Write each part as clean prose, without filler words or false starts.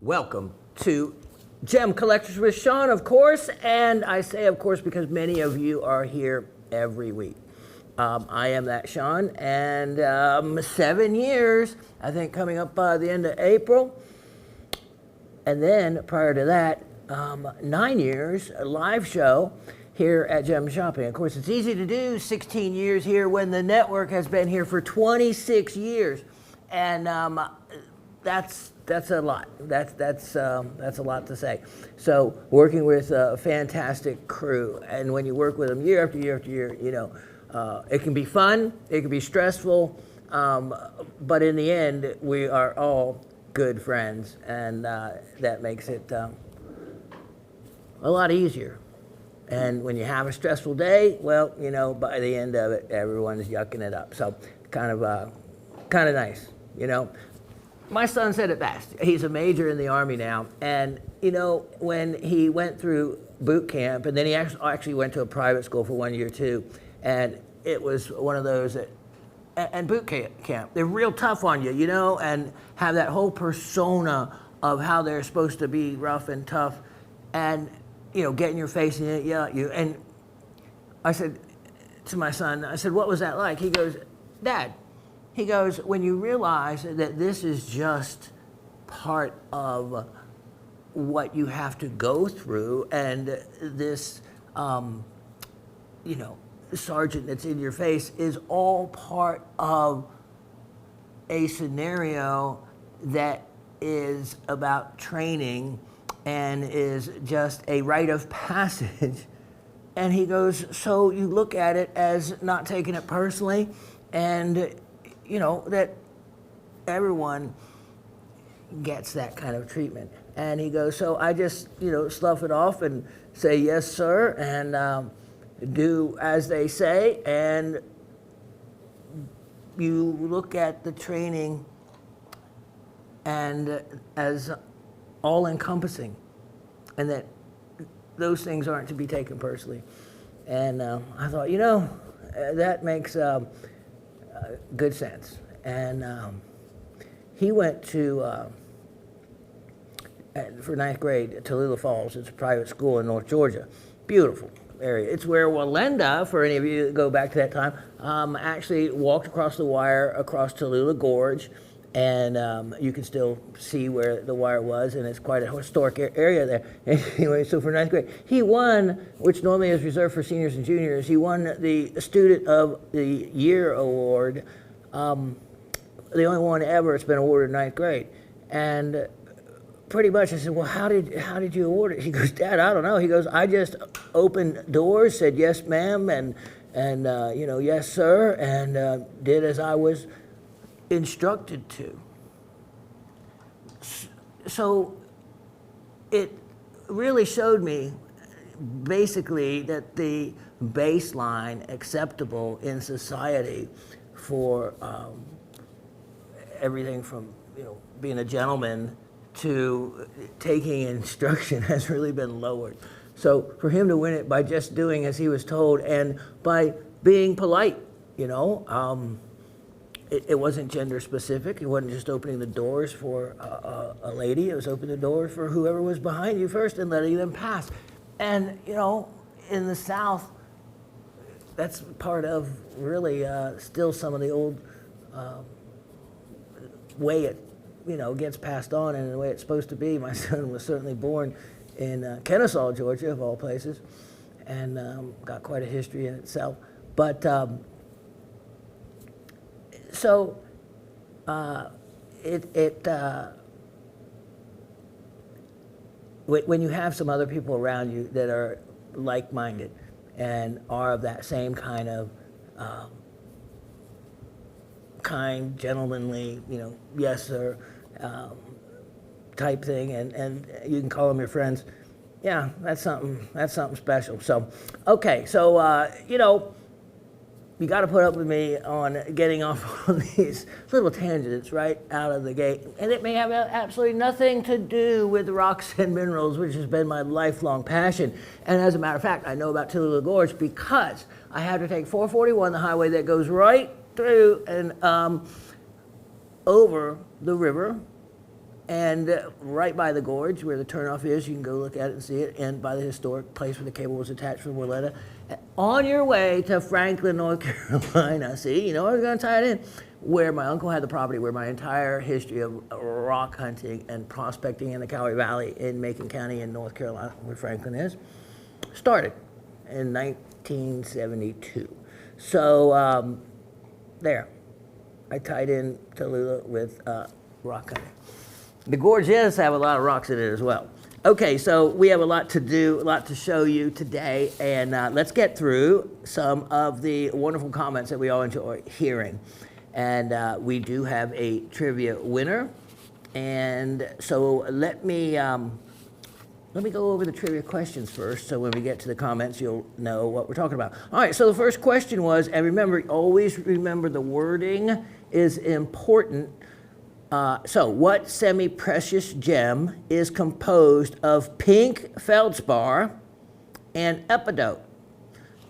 Welcome to Gem Collectors with Shawn, of course, and I say of course because many of you are here every week. I am that Shawn, and 7 years, I think, coming up by the end of April. And then prior to that, 9 years, a live show here at Gem Shopping. Of course, it's easy to do 16 years here when the network has been here for 26 years. And that's a lot. That's a lot to say. So working with a fantastic crew, and when you work with them year after year after year, you know, it can be fun, it can be stressful, but in the end, we are all good friends, and that makes it a lot easier. And when you have a stressful day, well, you know, by the end of it, everyone's yucking it up. So kind of nice, you know. My son said it best. He's a major in the Army now, and you know, when he went through boot camp, and then he actually went to a private school for 1 year too, and it was one of those that, and boot camp, they're real tough on you, you know, and have that whole persona of how they're supposed to be rough and tough, and you know, get in your face and yell at you. And I said to my son, I said, what was that like? He goes, Dad, he goes, when you realize that this is just part of what you have to go through, and this, you know, sergeant that's in your face is all part of a scenario that is about training and is just a rite of passage. And he goes, so you look at it as not taking it personally, and you know, that everyone gets that kind of treatment. And he goes, so I just, you know, slough it off and say, yes, sir, and do as they say. And you look at the training and as all-encompassing, and that those things aren't to be taken personally. And I thought, you know, that makes good sense. And he went to, for 9th grade, Tallulah Falls. It's a private school in North Georgia. Beautiful area. It's where Walenda, for any of you that go back to that time, actually walked across the wire across Tallulah Gorge, and you can still see where the wire was, and it's quite a historic area there. Anyway, so for 9th grade, he won, which normally is reserved for seniors and juniors, he won the Student of the Year award, the only one ever it's been awarded in 9th grade. And pretty much I said, well, how did you award it? He goes, Dad, I don't know. He goes, I just opened doors, said yes, ma'am, and you know, yes, sir, and did as I was instructed to. So it really showed me basically that the baseline acceptable in society for everything from, you know, being a gentleman to taking instruction has really been lowered. So for him to win it by just doing as he was told and by being polite, you know, it wasn't gender specific. It wasn't just opening the doors for a lady. It was opening the doors for whoever was behind you first and letting them pass. And, you know, in the South, that's part of really still some of the old way it, you know, gets passed on and the way it's supposed to be. My son was certainly born in Kennesaw, Georgia, of all places, and got quite a history in itself. But so when you have some other people around you that are like-minded and are of that same kind of kind, gentlemanly, you know, yes sir, type thing, and you can call them your friends. Yeah, that's something special. So, okay, so you know, you got to put up with me on getting off on these little tangents right out of the gate. And it may have absolutely nothing to do with rocks and minerals, which has been my lifelong passion. And as a matter of fact, I know about Tallulah Gorge because I had to take 441, the highway that goes right through and over the river And right by the gorge where the turnoff is, you can go look at it and see it, and by the historic place where the cable was attached from Willetta. On your way to Franklin, North Carolina, see, you know I was going to tie it in, where my uncle had the property, where my entire history of rock hunting and prospecting in the Cowley Valley in Macon County in North Carolina, where Franklin is, started in 1972. So there, I tied in Tallulah with rock hunting. The gorge does have a lot of rocks in it as well. Okay, so we have a lot to do, a lot to show you today, and let's get through some of the wonderful comments that we all enjoy hearing. And we do have a trivia winner, and so let me go over the trivia questions first, so when we get to the comments, you'll know what we're talking about. All right, so the first question was, and remember, always remember the wording is important. So what semi-precious gem is composed of pink feldspar and epidote?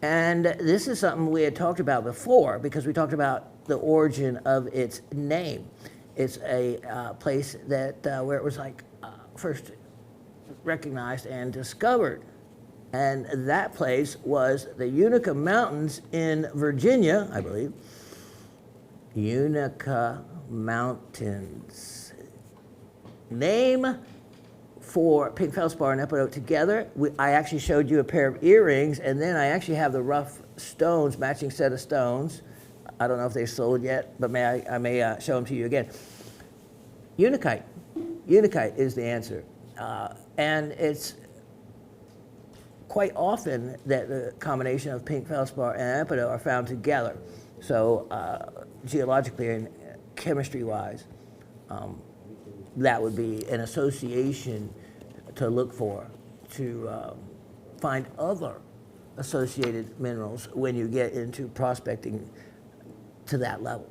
And this is something we had talked about before, because we talked about the origin of its name. It's a place that where it was like first recognized and discovered. And that place was the Utica Mountains in Virginia, I believe. Utica Mountains. Name for pink feldspar and epidote together. I actually showed you a pair of earrings, and then I actually have the rough stones, matching set of stones. I don't know if they're sold yet, but I may show them to you again. Unicite. Unicite is the answer. And it's quite often that the combination of pink feldspar and epidote are found together. So geologically and chemistry-wise, that would be an association to look for, to find other associated minerals when you get into prospecting to that level.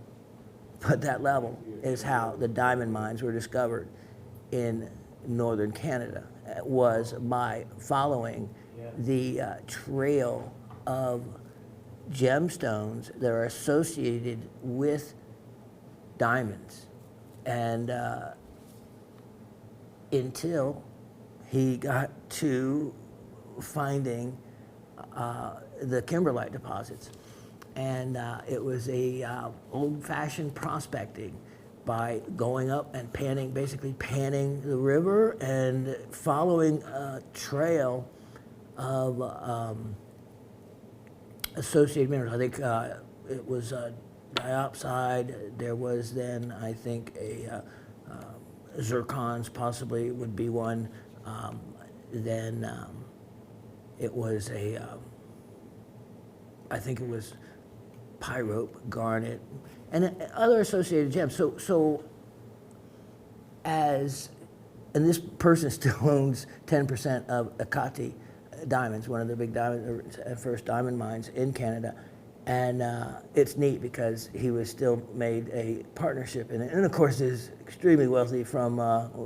But that level is how the diamond mines were discovered in northern Canada, was by following the trail of gemstones that are associated with diamonds. And until he got to finding the kimberlite deposits. And it was a old-fashioned prospecting by going up and panning, basically panning the river and following a trail of associated minerals. I think it was diopside. There was then, I think, a zircons possibly would be one. Then it was a, I think it was pyrope, garnet, and other associated gems. So as, and this person still owns 10% of Ekati Diamonds, one of the big diamond, first diamond mines in Canada. And it's neat because he was still made a partnership in it. And of course is extremely wealthy from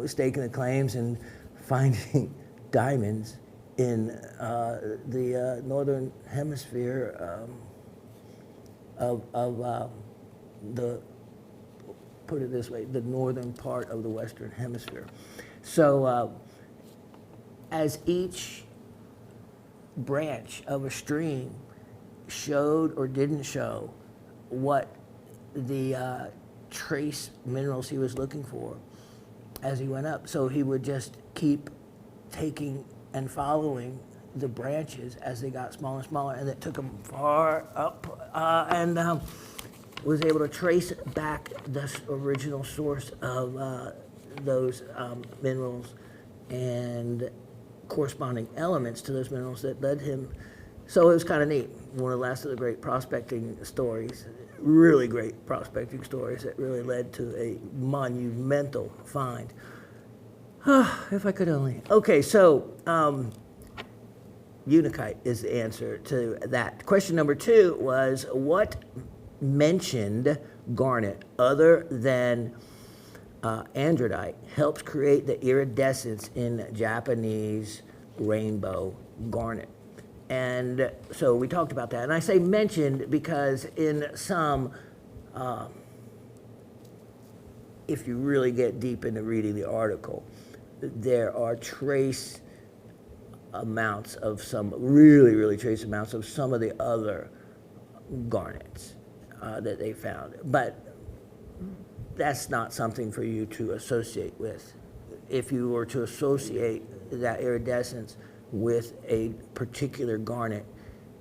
staking the claims and finding diamonds in the northern hemisphere of the, put it this way, the northern part of the Western Hemisphere. So as each branch of a stream showed or didn't show what the trace minerals he was looking for as he went up, so he would just keep taking and following the branches as they got smaller and smaller, and it took him far up and was able to trace back the original source of those minerals and corresponding elements to those minerals that led him. So it was kind of neat. One of the last of the great prospecting stories, really great prospecting stories that really led to a monumental find. If I could only. Okay, so unicite is the answer to that. Question number 2 was, what mentioned garnet other than andradite helps create the iridescence in Japanese rainbow garnet? And so we talked about that. And I say mentioned because in some if you really get deep into reading the article, there are trace amounts of some, really trace amounts of some of the other garnets that they found. But that's not something for you to associate with. If you were to associate that iridescence with a particular garnet,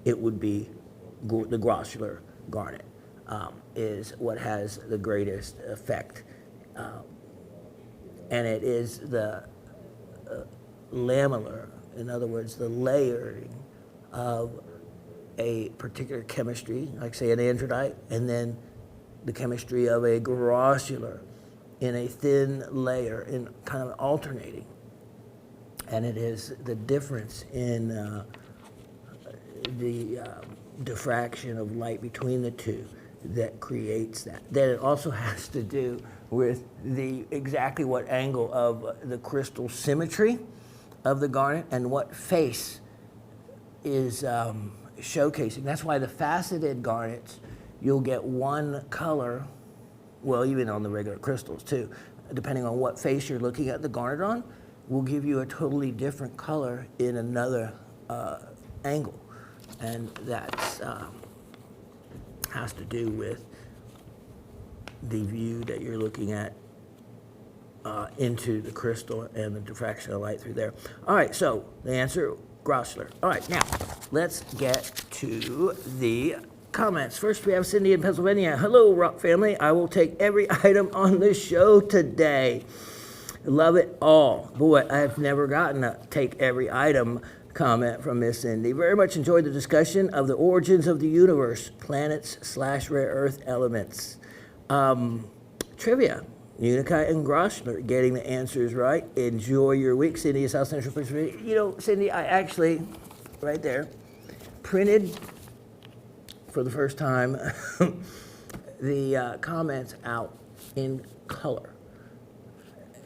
it would be the grossular garnet is what has the greatest effect. And it is the lamellar, in other words, the layering of a particular chemistry, like say an andradite, and then the chemistry of a grossular in a thin layer, in kind of alternating. And it is the difference in the diffraction of light between the two that creates that. Then it also has to do with the exactly what angle of the crystal symmetry of the garnet and what face is showcasing. That's why the faceted garnets, you'll get one color, well, even on the regular crystals too, depending on what face you're looking at the garnet on, will give you a totally different color in another angle. And that's has to do with the view that you're looking at into the crystal and the diffraction of light through there. All right, so the answer, grossular. All right, now let's get to the comments. First, we have Cindy in Pennsylvania. Hello, Rock family. I will take every item on the show today. Love it all. Boy, I've never gotten a take every item comment from Miss Cindy. Very much enjoyed the discussion of the origins of the universe, planets / rare earth elements. Trivia, Unicite and Grossular, getting the answers right. Enjoy your week, Cindy, South Central Pennsylvania. You know, Cindy, I actually, right there, printed for the first time the comments out in color.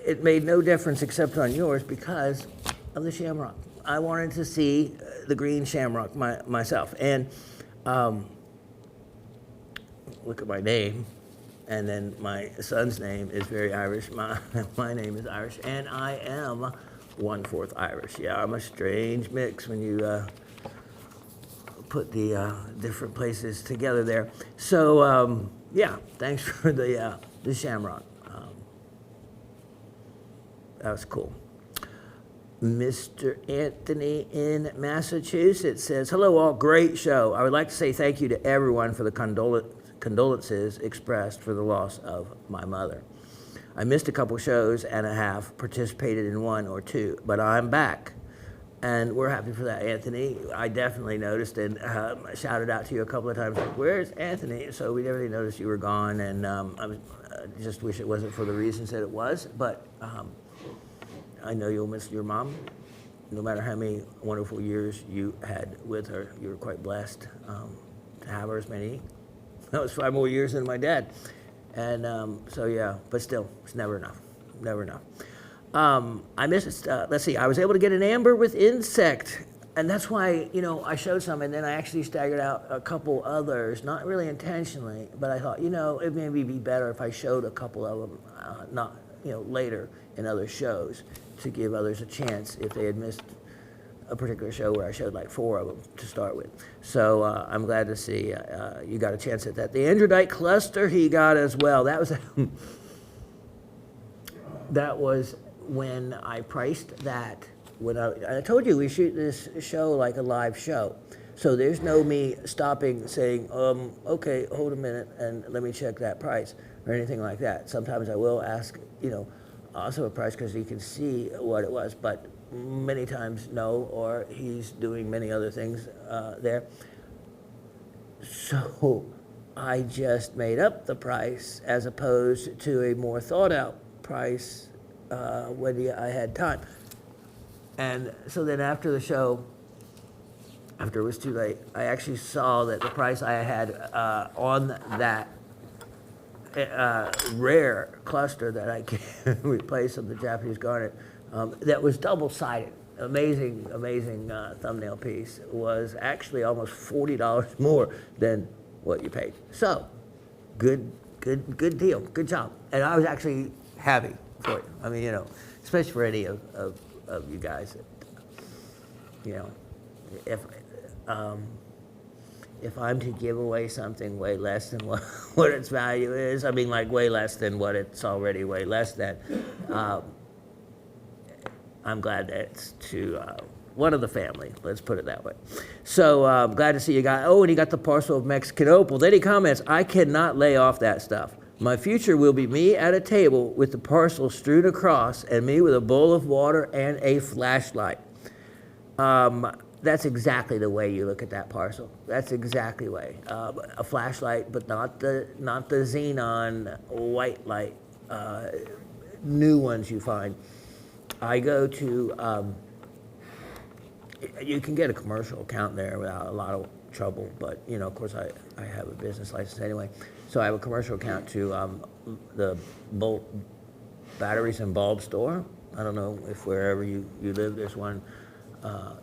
It made no difference except on yours because of the shamrock. I wanted to see the green shamrock myself. And look at my name. And then my son's name is very Irish. My name is Irish. And I am 1/4 Irish. Yeah, I'm a strange mix when you put the different places together there. So, yeah, thanks for the shamrock. That was cool. Mr. Anthony in Massachusetts says, hello all, great show. I would like to say thank you to everyone for the condolences expressed for the loss of my mother. I missed a couple shows and a half, participated in 1 or 2, but I'm back. And we're happy for that, Anthony. I definitely noticed and shouted out to you a couple of times, like, where's Anthony? So we definitely noticed you were gone, and I just wish it wasn't for the reasons that it was, but I know you'll miss your mom. No matter how many wonderful years you had with her, you were quite blessed to have her as many. That was 5 more years than my dad. And so, yeah, but still, it's never enough. Never enough. I missed, let's see, I was able to get an amber with insect. And that's why, you know, I showed some, and then I actually staggered out a couple others, not really intentionally, but I thought, you know, it maybe be better if I showed a couple of them, not, you know, later in other shows, to give others a chance if they had missed a particular show where I showed like 4 of them to start with. So I'm glad to see you got a chance at that. The andradite cluster he got as well. That was that was when I priced that. When I told you we shoot this show like a live show. So there's no me stopping saying, okay, hold a minute and let me check that price or anything like that. Sometimes I will ask, you know, also a price because you can see what it was, but many times no, or he's doing many other things there. So I just made up the price as opposed to a more thought out price when I had time. And so then after the show, after it was too late, I actually saw that the price I had on that rare cluster that I can replace of the Japanese garnet that was double-sided, amazing thumbnail piece, was actually almost $40 more than what you paid. So good good deal, good job. And I was actually happy for you. I mean, especially for any of you guys. If if I'm to give away something way less than what its value is, I mean, like way less than what it's already way less than, I'm glad that it's to one of the family, let's put it that way. So glad to see you guys. Oh, and he got the parcel of Mexican opal. Then he comments, I cannot lay off that stuff. My future will be me at a table with the parcel strewn across and me with a bowl of water and a flashlight. That's exactly the way you look at that parcel. That's exactly the way. A flashlight, but not the xenon white light, new ones you find. I go to, you can get a commercial account there without a lot of trouble, but of course I have a business license anyway. So I have a commercial account to the batteries and bulb store. I don't know if wherever you live there's one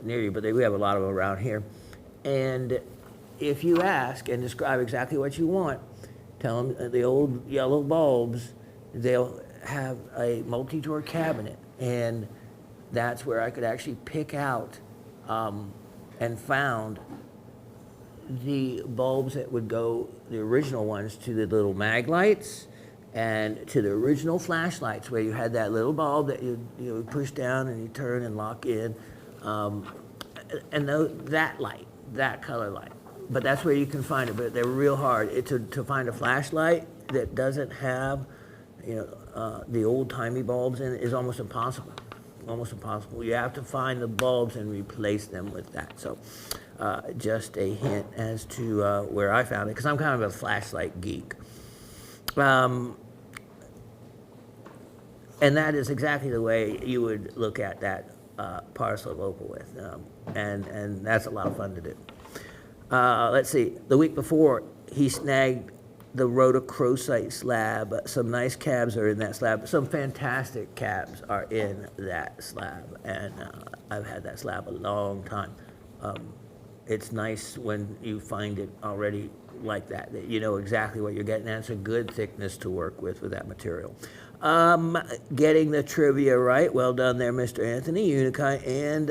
near you, but we have a lot of them around here. And if you ask and describe exactly what you want, tell them the old yellow bulbs, they'll have a multi-drawer cabinet, and that's where I could actually pick out and found the bulbs that would go, the original ones, to the little mag lights and to the original flashlights where you had that little bulb that you would push down and you turn and lock in. And that light, that color light, but that's where you can find it. But they're real hard to find a flashlight that doesn't have, the old-timey bulbs in it is almost impossible. Almost impossible. You have to find the bulbs and replace them with that. So, just a hint as to where I found it, because I'm kind of a flashlight geek. And that is exactly the way you would look at that parcel of opal with, and that's a lot of fun to do. Let's see, the week before he snagged the rhodochrosite slab. Some nice cabs are in that slab. Some fantastic cabs are in that slab, and I've had that slab a long time. It's nice when you find it already like that you know exactly what you're getting, and it's a good thickness to work with that material. Getting the trivia right. Well done there, Mr. Anthony, Unicai, and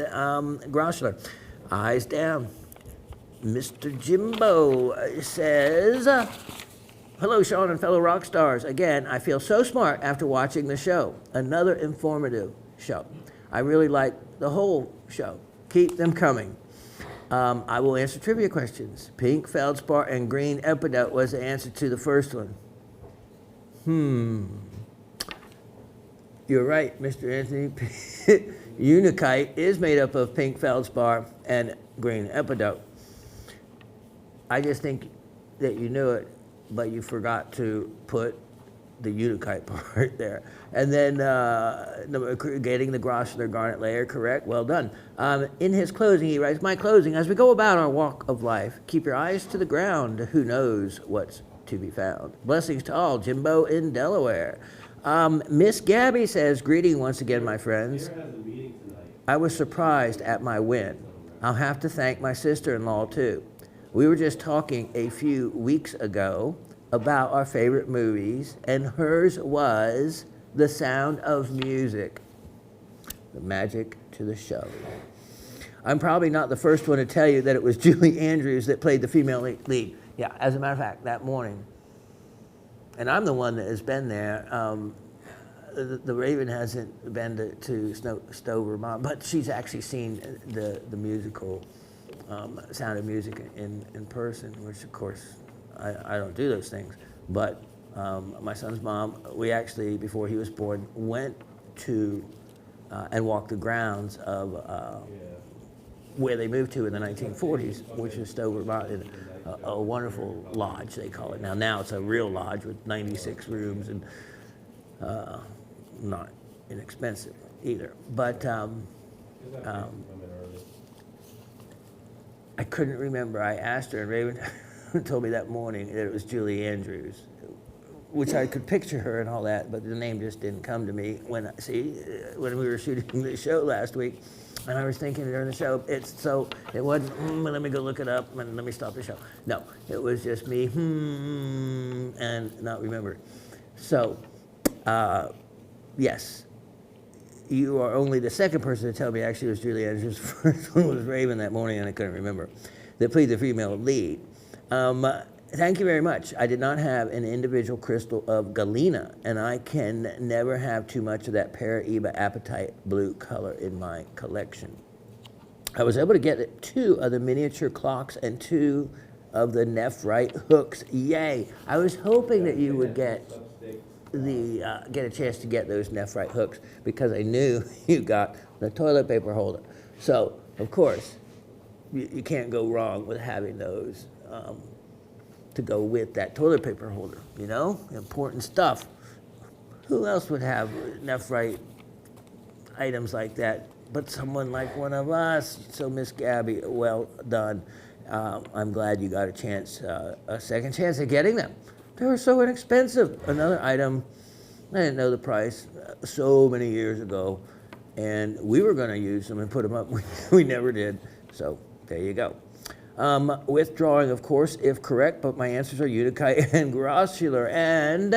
Grossler. Eyes down. Mr. Jimbo says, hello, Shawn and fellow rock stars. Again, I feel so smart after watching the show. Another informative show. I really like the whole show. Keep them coming. I will answer trivia questions. Pink feldspar and green epidote was the answer to the first one. You're right, Mr. Anthony. Unikite is made up of pink feldspar and green epidote. I just think that you knew it, but you forgot to put the unikite part there. And then getting the Grossler garnet layer correct, well done. In his closing, he writes, my closing, as we go about our walk of life, keep your eyes to the ground. Who knows what's to be found? Blessings to all. Jimbo in Delaware. Miss Gabby says, greeting once again, my friends. I was surprised at my win. I'll have to thank my sister-in-law, too. We were just talking a few weeks ago about our favorite movies, and hers was The Sound of Music, the magic to the show. I'm probably not the first one to tell you that it was Julie Andrews that played the female lead. Yeah, as a matter of fact, that morning, and I'm the one that has been there. The Raven hasn't been to Stowe, Vermont, but she's actually seen the musical Sound of Music in person, which of course I don't do those things. But my son's mom, we actually, before he was born, went to and walked the grounds of where they moved to in the 1940s, which is Stowe, Vermont, in a wonderful lodge, they call it. Now it's a real lodge with 96 rooms and not inexpensive either. But I couldn't remember. I asked her, and Raven told me that morning that it was Julie Andrews. which I could picture her and all that, but the name just didn't come to me when when we were shooting the show last week. And I was thinking during the show, it wasn't, let me go look it up and let me stop the show. No, it was just me, and not remember. So, yes, you are only the second person to tell me. Actually, it was Julianne. The first one was Raven that morning, and I couldn't remember. They played the female lead. Thank you very much. I did not have an individual crystal of galena, and I can never have too much of that Paraíba apatite blue color in my collection. I was able to get 2 of the miniature clocks and 2 of the nephrite hooks. Yay! I was hoping that you would get a chance to get those nephrite hooks because I knew you got the toilet paper holder. So, of course, you can't go wrong with having those. To go with that toilet paper holder, you know, important stuff. Who else would have nephrite items like that but someone like one of us? So Miss Gabby, well done. I'm glad you got a second chance at getting them. They were so inexpensive. Another item, I didn't know the price so many years ago, and we were going to use them and put them up. We never did. So there you go. Withdrawing, of course, if correct, but my answers are Unicite and Grossular, and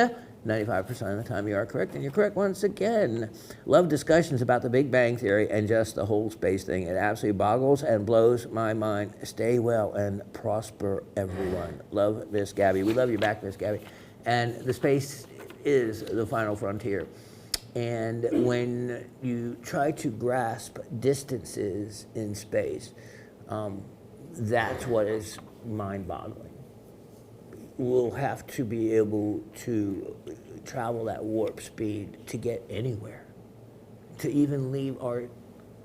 95% of the time you are correct, and you're correct once again. Love discussions about the Big Bang Theory and just the whole space thing. It absolutely boggles and blows my mind. Stay well and prosper, everyone. Love, Miss Gabby. We love you back, Miss Gabby. And the space is the final frontier. And when you try to grasp distances in space, that's what is mind-boggling. We'll have to be able to travel that warp speed to get anywhere, to even leave our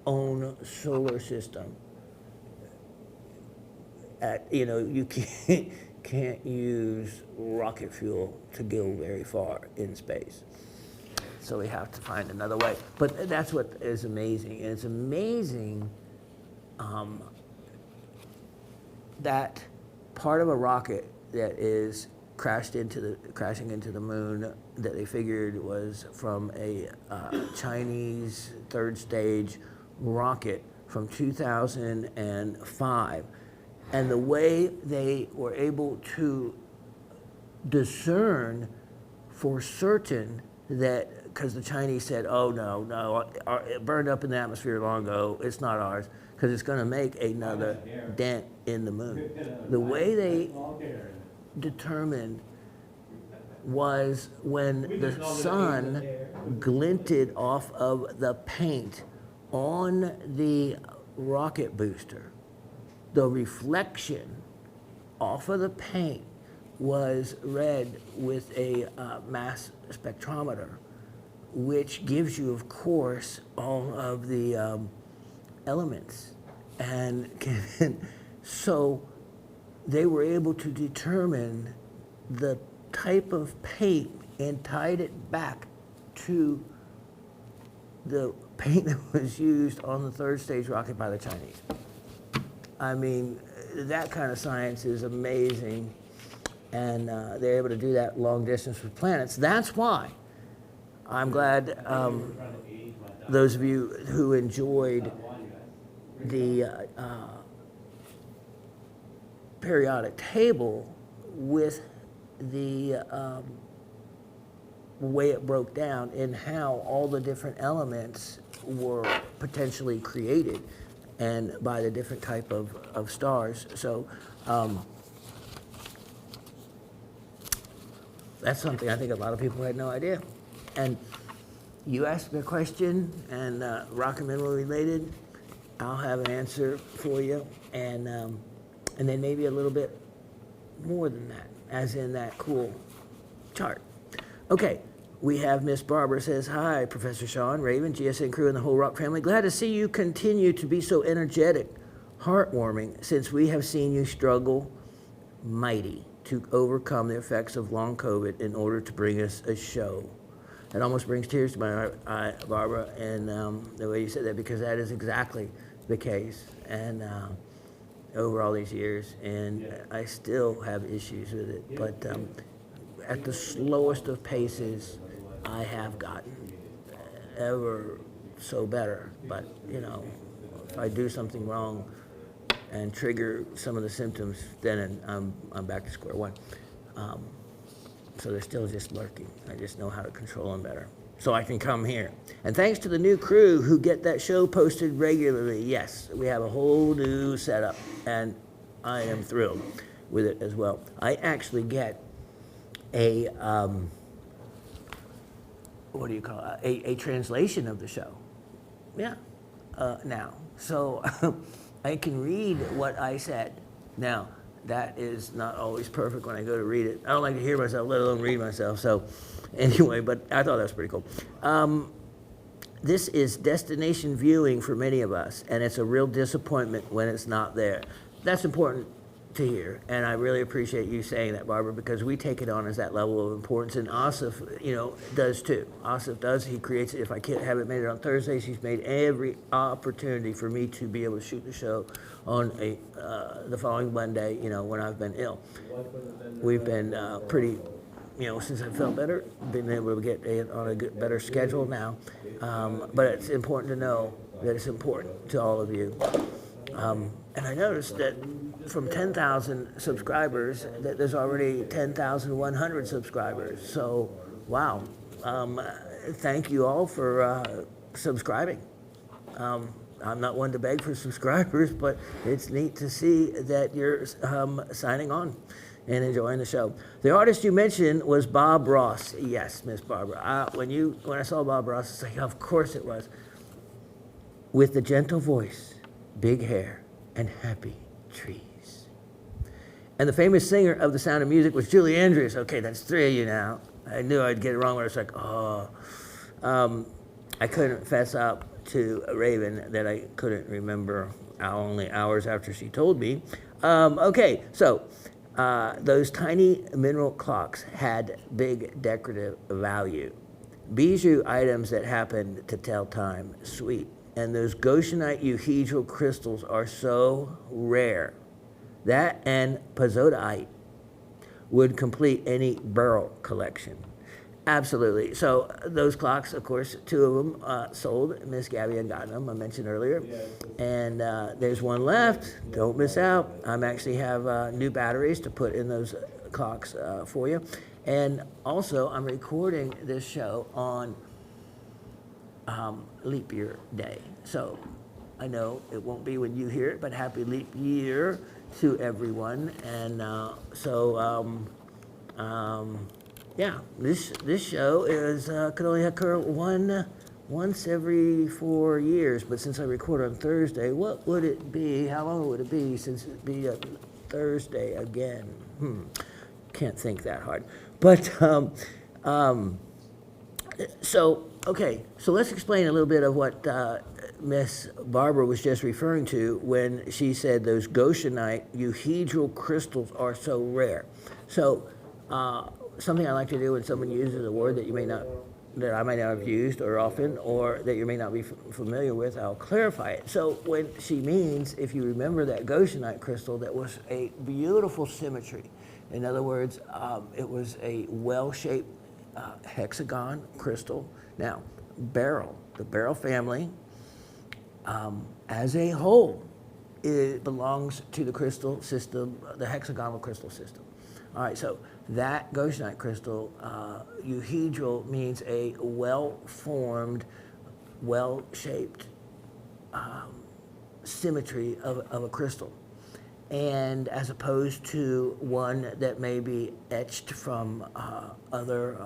own solar system. You can't use rocket fuel to go very far in space. So we have to find another way. But that's what is amazing. And it's amazing that part of a rocket that is crashing into the moon that they figured was from a Chinese third stage rocket from 2005, and the way they were able to discern for certain that, because the Chinese said, oh no, it burned up in the atmosphere long ago, it's not ours, because it's going to make another dent in the moon. The way they determined was when the sun glinted off of the paint on the rocket booster. The reflection off of the paint was read with a mass spectrometer, which gives you, of course, all of the elements. And so they were able to determine the type of paint and tied it back to the paint that was used on the third stage rocket by the Chinese. I mean, that kind of science is amazing, and they're able to do that long distance with planets. That's why I'm glad those of you who enjoyed the periodic table with the way it broke down and how all the different elements were potentially created and by the different type of stars. So that's something I think a lot of people had no idea. And you asked me a question, and rock and mineral related, I'll have an answer for you, and then maybe a little bit more than that, as in that cool chart. Okay, we have Miss Barbara says, hi, Professor Shawn, Raven, GSN crew, and the whole Rock family. Glad to see you continue to be so energetic, heartwarming, since we have seen you struggle mighty to overcome the effects of long COVID in order to bring us a show. It almost brings tears to my eye, Barbara, and the way you said that, because that is exactly the case. And over all these years, and I still have issues with it. But at the slowest of paces I have gotten ever so better. But, you know, if I do something wrong and trigger some of the symptoms, then I'm back to square one. So they're still just lurking. I just know how to control them better. So I can come here. And thanks to the new crew who get that show posted regularly, yes, we have a whole new setup, and I am thrilled with it as well. I actually get a, what do you call it, a translation of the show. Yeah, now. So I can read what I said. Now, that is not always perfect when I go to read it. I don't like to hear myself, let alone read myself. So anyway, but I thought that was pretty cool. This is destination viewing for many of us, and it's a real disappointment when it's not there. That's important to hear, and I really appreciate you saying that, Barbara, because we take it on as that level of importance, and Asif, you know, does too. Asif does. He creates it. If I haven't made it on Thursdays, he's made every opportunity for me to be able to shoot the show on the following Monday, you know, when I've been ill. We've been pretty, you know, since I felt better, been able to get on a better schedule now. But it's important to know that it's important to all of you. And I noticed that from 10,000 subscribers, that there's already 10,100 subscribers. So, wow. Thank you all for subscribing. I'm not one to beg for subscribers, but it's neat to see that you're signing on and enjoying the show. The artist you mentioned was Bob Ross. Yes, Miss Barbara. When I saw Bob Ross, it's like, of course it was. With the gentle voice, big hair, and happy trees. And the famous singer of The Sound of Music was Julie Andrews. Okay, that's three of you now. I knew I'd get it wrong, but it's like, oh. I couldn't fess up to Raven that I couldn't remember only hours after she told me. Okay, so those tiny mineral clocks had big decorative value. Bijou items that happened to tell time, sweet. And those Goshenite euhedral crystals are so rare. That and pozodite would complete any barrel collection. Absolutely. So those clocks, of course, two of them sold. Miss Gabby had gotten them, I mentioned earlier. And there's one left. Don't miss out. I actually have new batteries to put in those clocks for you. And also, I'm recording this show on leap year day. So I know it won't be when you hear it, but happy leap year to everyone. And yeah, this show is could only occur once every 4 years. But since I record on Thursday, what would it be? How long would it be since it'd be a Thursday again? Can't think that hard. But okay, so let's explain a little bit of what Miss Barbara was just referring to when she said those Goshenite euhedral crystals are so rare. So something I like to do when someone uses a word that I might not have used or often, or that you may not be familiar with, I'll clarify it. So when she means, if you remember that Goshenite crystal, that was a beautiful symmetry. In other words, it was a well-shaped hexagon crystal. Now, the beryl family, as a whole, it belongs to the crystal system, the hexagonal crystal system. All right, so that Goshenite crystal, euhedral, means a well-formed, well-shaped symmetry of a crystal. And as opposed to one that may be etched from other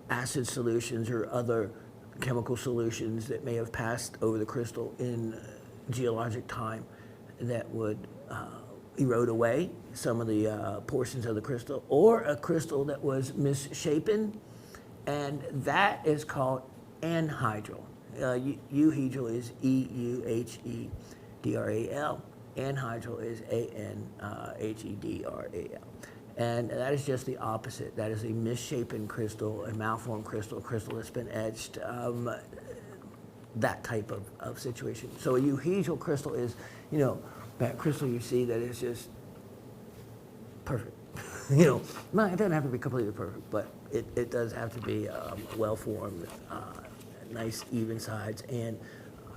acid solutions or other chemical solutions that may have passed over the crystal in geologic time that would erode away some of the portions of the crystal, or a crystal that was misshapen, and that is called anhydral. Euhedral is E-U-H-E-D-R-A-L. Anhydral is A-N-H-E-D-R-A-L. And that is just the opposite. That is a misshapen crystal, a malformed crystal, a crystal that's been etched, that type of situation. So a euhedral crystal is, that crystal you see that is just perfect. it doesn't have to be completely perfect, but it does have to be well-formed, nice even sides, and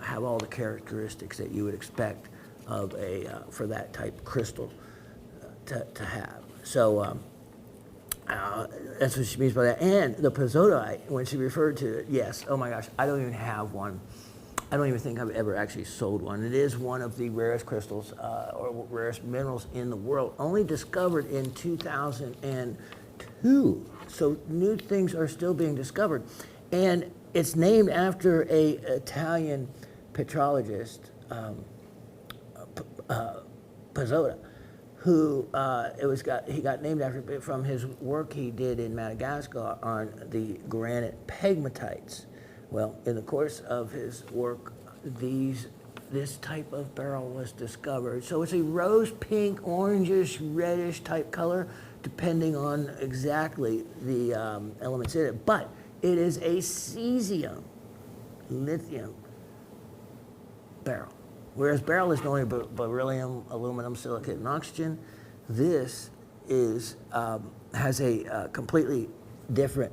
have all the characteristics that you would expect of for that type of crystal to have. So that's what she means by that. And the pozzotai, when she referred to it, yes, oh my gosh, I don't even have one. I don't even think I've ever actually sold one. It is one of the rarest crystals or rarest minerals in the world, only discovered in 2002. So new things are still being discovered. And it's named after a Italian petrologist, Pozzotta, who he got named after from his work he did in Madagascar on the granite pegmatites. Well, in the course of his work, this type of beryl was discovered. So it's a rose pink, orangish, reddish type color, depending on exactly the elements in it. But it is a cesium lithium beryl. Whereas beryl is normally beryllium, aluminum, silicate, and oxygen, this has a completely different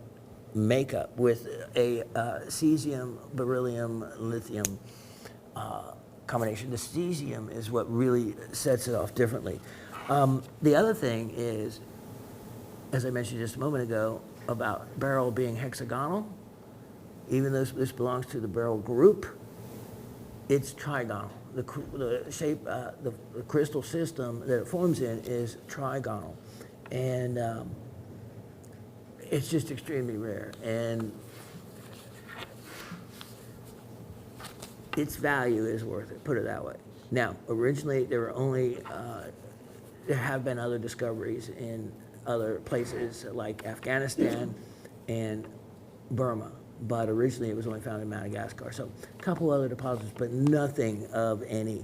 makeup with a cesium, beryllium, lithium combination. The cesium is what really sets it off differently. The other thing is, as I mentioned just a moment ago, about beryl being hexagonal, even though this belongs to the beryl group, it's trigonal. The shape, the crystal system that it forms in is trigonal. And it's just extremely rare. And its value is worth it, put it that way. Now, originally there have been other discoveries in other places like Afghanistan and Burma, but originally it was only found in Madagascar. So a couple other deposits, but nothing of any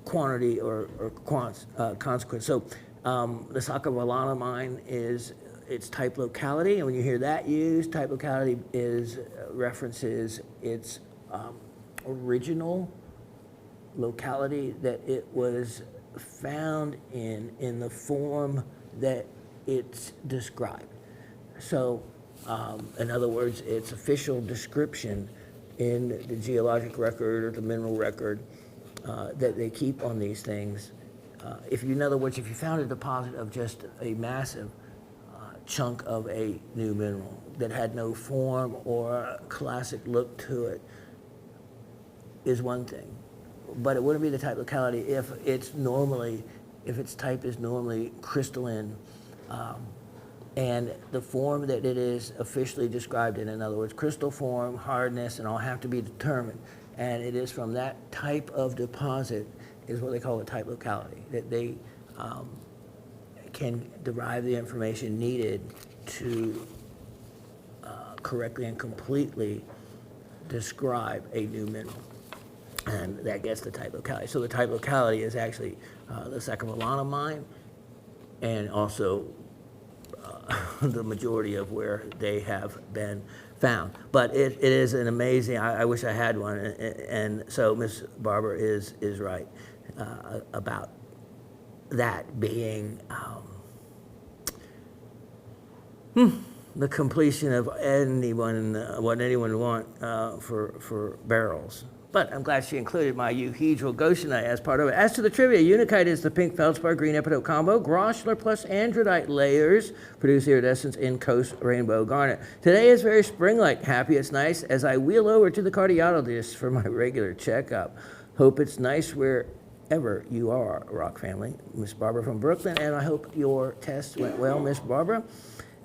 quantity or consequence. So the Sakavalana mine is its type locality, and when you hear that used, type locality references its original locality that it was found in the form that it's described. So, in other words, its official description in the geologic record or the mineral record that they keep on these things. In other words, if you found a deposit of just a massive chunk of a new mineral that had no form or classic look to it, is one thing. But it wouldn't be the type locality if its type is normally crystalline, and the form that it is officially described in other words, crystal form, hardness, and all have to be determined. And it is from that type of deposit is what they call a type locality, that they can derive the information needed to correctly and completely describe a new mineral. And that gets the type locality. So the type locality is actually the Sakavalana mine, and also the majority of where they have been found. But it is an amazing, I wish I had one, and so Miss Barbara is right about that being the completion of what anyone would want for barrels. But I'm glad she included my euhedral goshenite as part of it. As to the trivia, unakite is the pink feldspar green epidote combo. Grosschler plus androdite layers produce iridescence in Coast Rainbow Garnet. Today is very spring-like. Happy it's nice as I wheel over to the cardiologist for my regular checkup. Hope it's nice wherever you are, Rock family. Miss Barbara from Brooklyn, and I hope your test went well, Miss Barbara,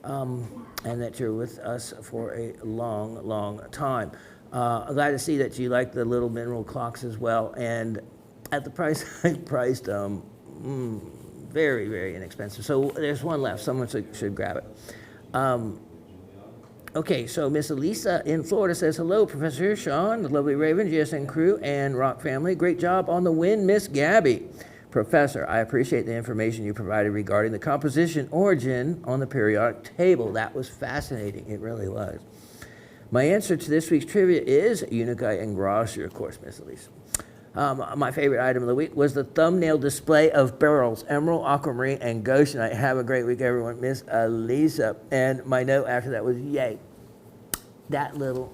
and that you're with us for a long, long time. I'm glad to see that you like the little mineral clocks as well, and at the price I priced them, very, very inexpensive. So there's one left. Someone should grab it. Okay, so Miss Elisa in Florida says, hello, Professor Shawn, the lovely Raven, GSN crew, and Rock family. Great job on the win, Miss Gabby. Professor, I appreciate the information you provided regarding the composition origin on the periodic table. That was fascinating. It really was. My answer to this week's trivia is unakite and grosser, of course, Miss Elisa. My favorite item of the week was the thumbnail display of beryls, emerald, aquamarine, and goshenite. Have a great week, everyone. Miss Elisa. And my note after that was, yay. That little,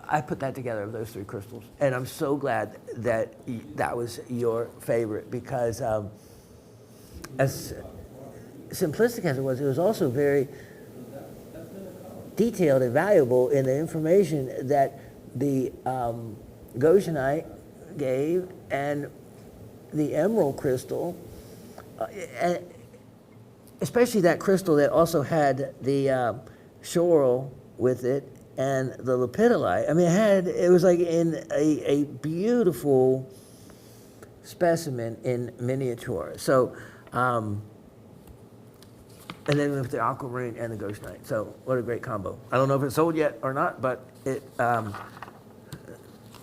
I put that together of those 3 crystals. And I'm so glad that that was your favorite because as simplistic as it was also very detailed and valuable in the information that the goshenite gave and the emerald crystal, especially that crystal that also had the shoral with it and the lepidolite. I mean, it was like in a beautiful specimen in miniature. So, and then with the aquamarine and the goshenite. So what a great combo. I don't know if it's sold yet or not, but it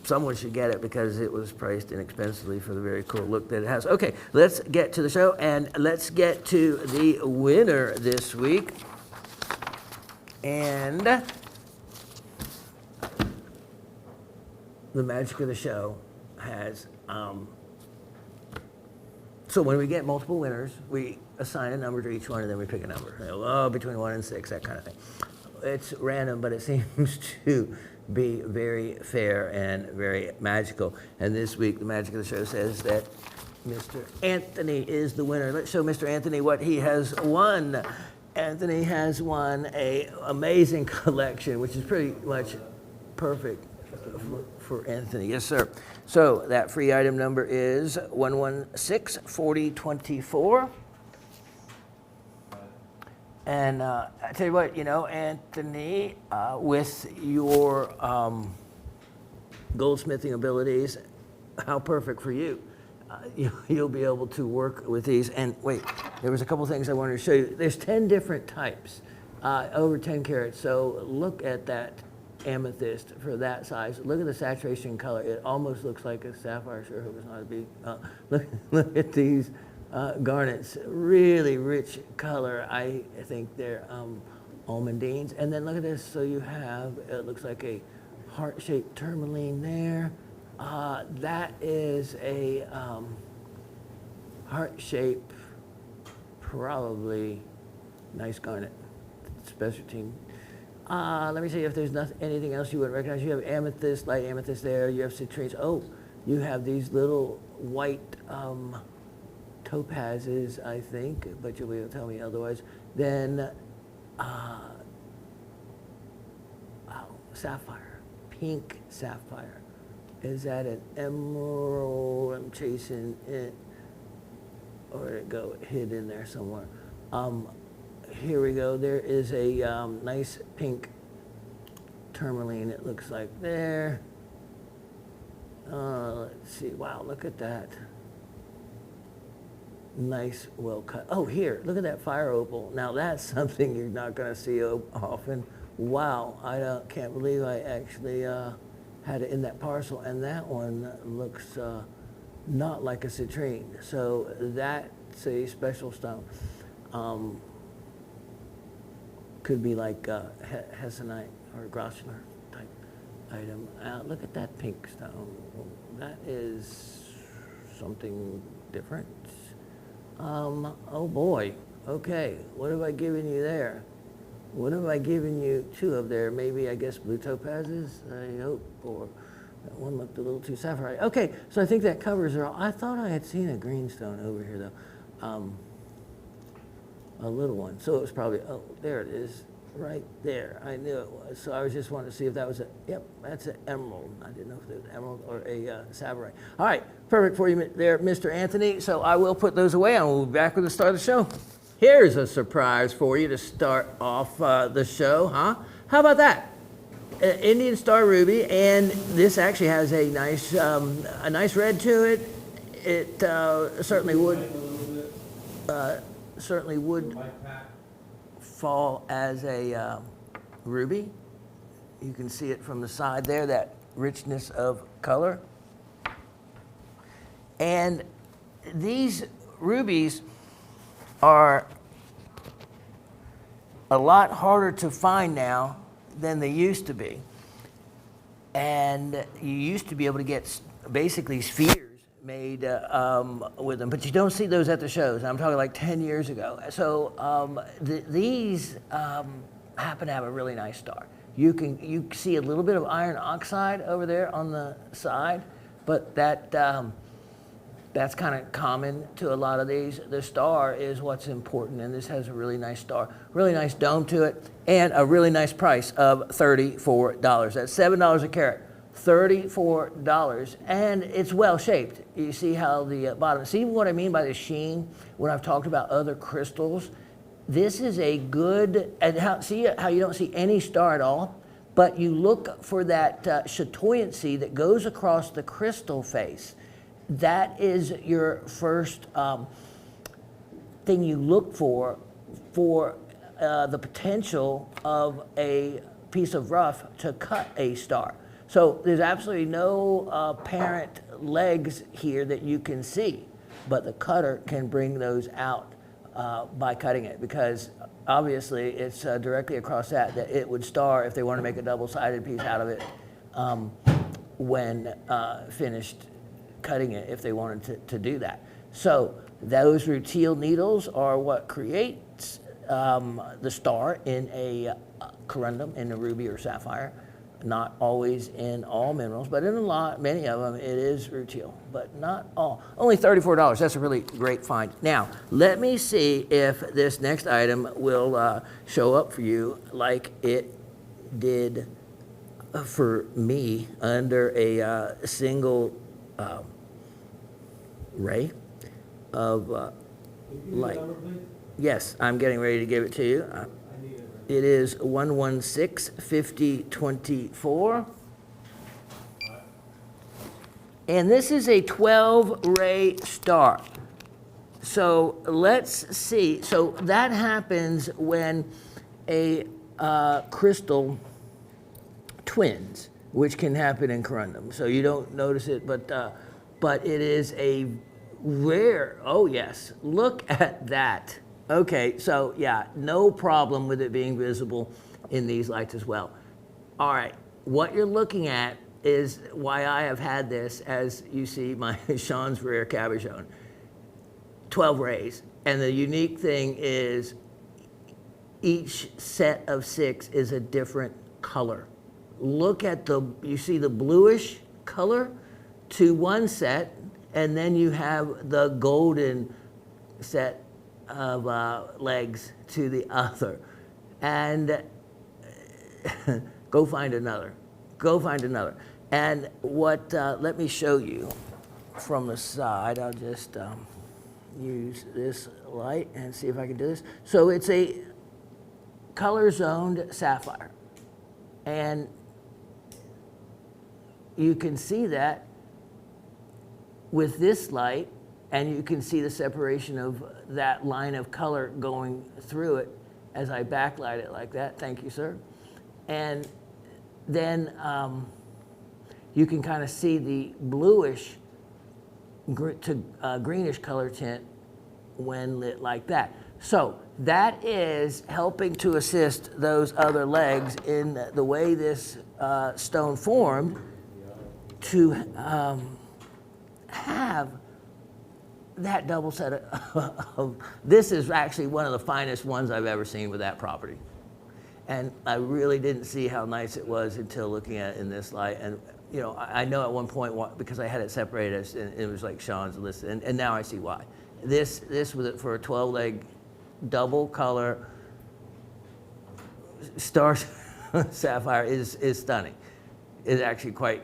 someone should get it because it was priced inexpensively for the very cool look that it has. Okay, let's get to the show and let's get to the winner this week. And the magic of the show has, so when we get multiple winners, we assign a number to each one and then we pick a number. Between 1 and 6, that kind of thing. It's random, but it seems to be very fair and very magical. And this week, the magic of the show says that Mr. Anthony is the winner. Let's show Mr. Anthony what he has won. Anthony has won an amazing collection, which is pretty much perfect for Anthony. Yes, sir. So that free item number is 116-4024. And I tell you what, Anthony, with your goldsmithing abilities, how perfect for you. You'll be able to work with these. And wait, there was a couple things I wanted to show you. There's 10 different types, over 10 carats. So look at that amethyst for that size. Look at the saturation color. It almost looks like a sapphire. Sure hope it's not a big. Look at these garnets. Really rich color. I think they're almondines. And then look at this. So you have, it looks like a heart-shaped tourmaline there. That is a heart shape, probably nice garnet, specialty. Let me see if there's anything else you would recognize. You have amethyst, light amethyst there. You have citrines. Oh, you have these little white topazes, I think, but you'll be able to tell me otherwise. Then, sapphire, pink sapphire. Is that an emerald? I'm chasing it. Or did it go hid in there somewhere? Here we go. There is a nice pink tourmaline, it looks like there. Let's see. Wow, look at that. Nice, well cut. Oh, here, look at that fire opal. Now that's something you're not going to see often. Wow, I can't believe I actually had it in that parcel, and that one looks not like a citrine. So that's a special stone. Could be like hessonite or grosvenor type item. Look at that pink stone. That is something different. Oh boy. Okay, what have I given you there? What have I given you 2 of there? Maybe, I guess, blue topazes, I hope, or that one looked a little too sapphire. Okay, so I think that covers it all. I thought I had seen a green stone over here, though. A little one. So it was probably, oh, there it is, right there. I knew it was. So I was just wanting to see if that was that's an emerald. I didn't know if it was an emerald or a sapphire. All right, perfect for you there, Mr. Anthony. So I will put those away, and we'll be back with the start of the show. Here's a surprise for you to start off the show, huh? How about that? Indian Star Ruby, and this actually has a nice red to it. It certainly would fall as a ruby. You can see it from the side there, that richness of color. And these rubies are a lot harder to find now than they used to be. And you used to be able to get basically spheres made with them, but you don't see those at the shows. I'm talking like 10 years ago. So these happen to have a really nice star. You see a little bit of iron oxide over there on the side, but that's kind of common to a lot of these. The star is what's important, and this has a really nice star, really nice dome to it, and a really nice price of $34. That's $7 a carat, $34, and it's well shaped. You see how the bottom, see what I mean by the sheen when I've talked about other crystals? This is a good, and see how you don't see any star at all, but you look for that chatoyancy that goes across the crystal face. That is your first thing you look for the potential of a piece of rough to cut a star. So there's absolutely no apparent legs here that you can see, but the cutter can bring those out by cutting it, because obviously it's directly across that it would star if they want to make a double-sided piece out of it when finished cutting it, if they wanted to do that. So those rutile needles are what creates the star in a corundum, in a ruby or sapphire. Not always in all minerals, but in many of them, it is rutile, but not all. Only $34, that's a really great find. Now, let me see if this next item will show up for you like it did for me under a single ray of light. Yes, I'm getting ready to give it to you. It is 116-5024. And this is a 12-ray star. So let's see. So that happens when a crystal twins, which can happen in corundum. So you don't notice it, but it is a rare, oh yes, look at that. Okay, so yeah, no problem with it being visible in these lights as well. All right, what you're looking at is why I have had this, as you see, my Shawn's rare cabochon, 12 rays. And the unique thing is each set of 6 is a different color. Look at you see the bluish color to one set, and then you have the golden set of legs to the other. And go find another. Go find another. And what, let me show you from the side. I'll just use this light and see if I can do this. So it's a color zoned sapphire. And you can see that with this light, and you can see the separation of that line of color going through it as I backlight it like that. Thank you, sir. And then you can kind of see the bluish to greenish color tint when lit like that. So that is helping to assist those other legs in the way this stone formed to have that double set of, this is actually one of the finest ones I've ever seen with that property. And I really didn't see how nice it was until looking at it in this light. And you know, I know at one point, because I had it separated, and it was like Shawn's list, and now I see why. This was it for a 12-leg double color star sapphire is stunning. It's actually quite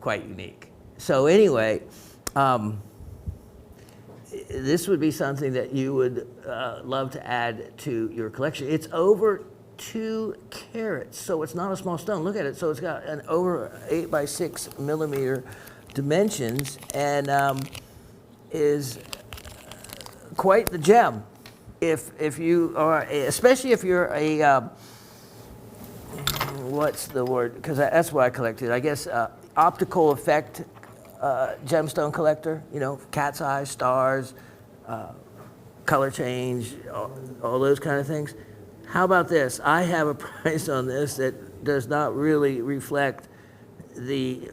unique. So anyway, this would be something that you would love to add to your collection. It's over 2 carats, so it's not a small stone. Look at it. So it's got an over 8 by 6 millimeter dimensions, and is quite the gem. If you are, especially if you're a what's the word? Because that's what I collected. I guess optical effect gemstone collector. You know, cat's eyes, stars, color change, all those kind of things. How about this? I have a price on this that does not really reflect the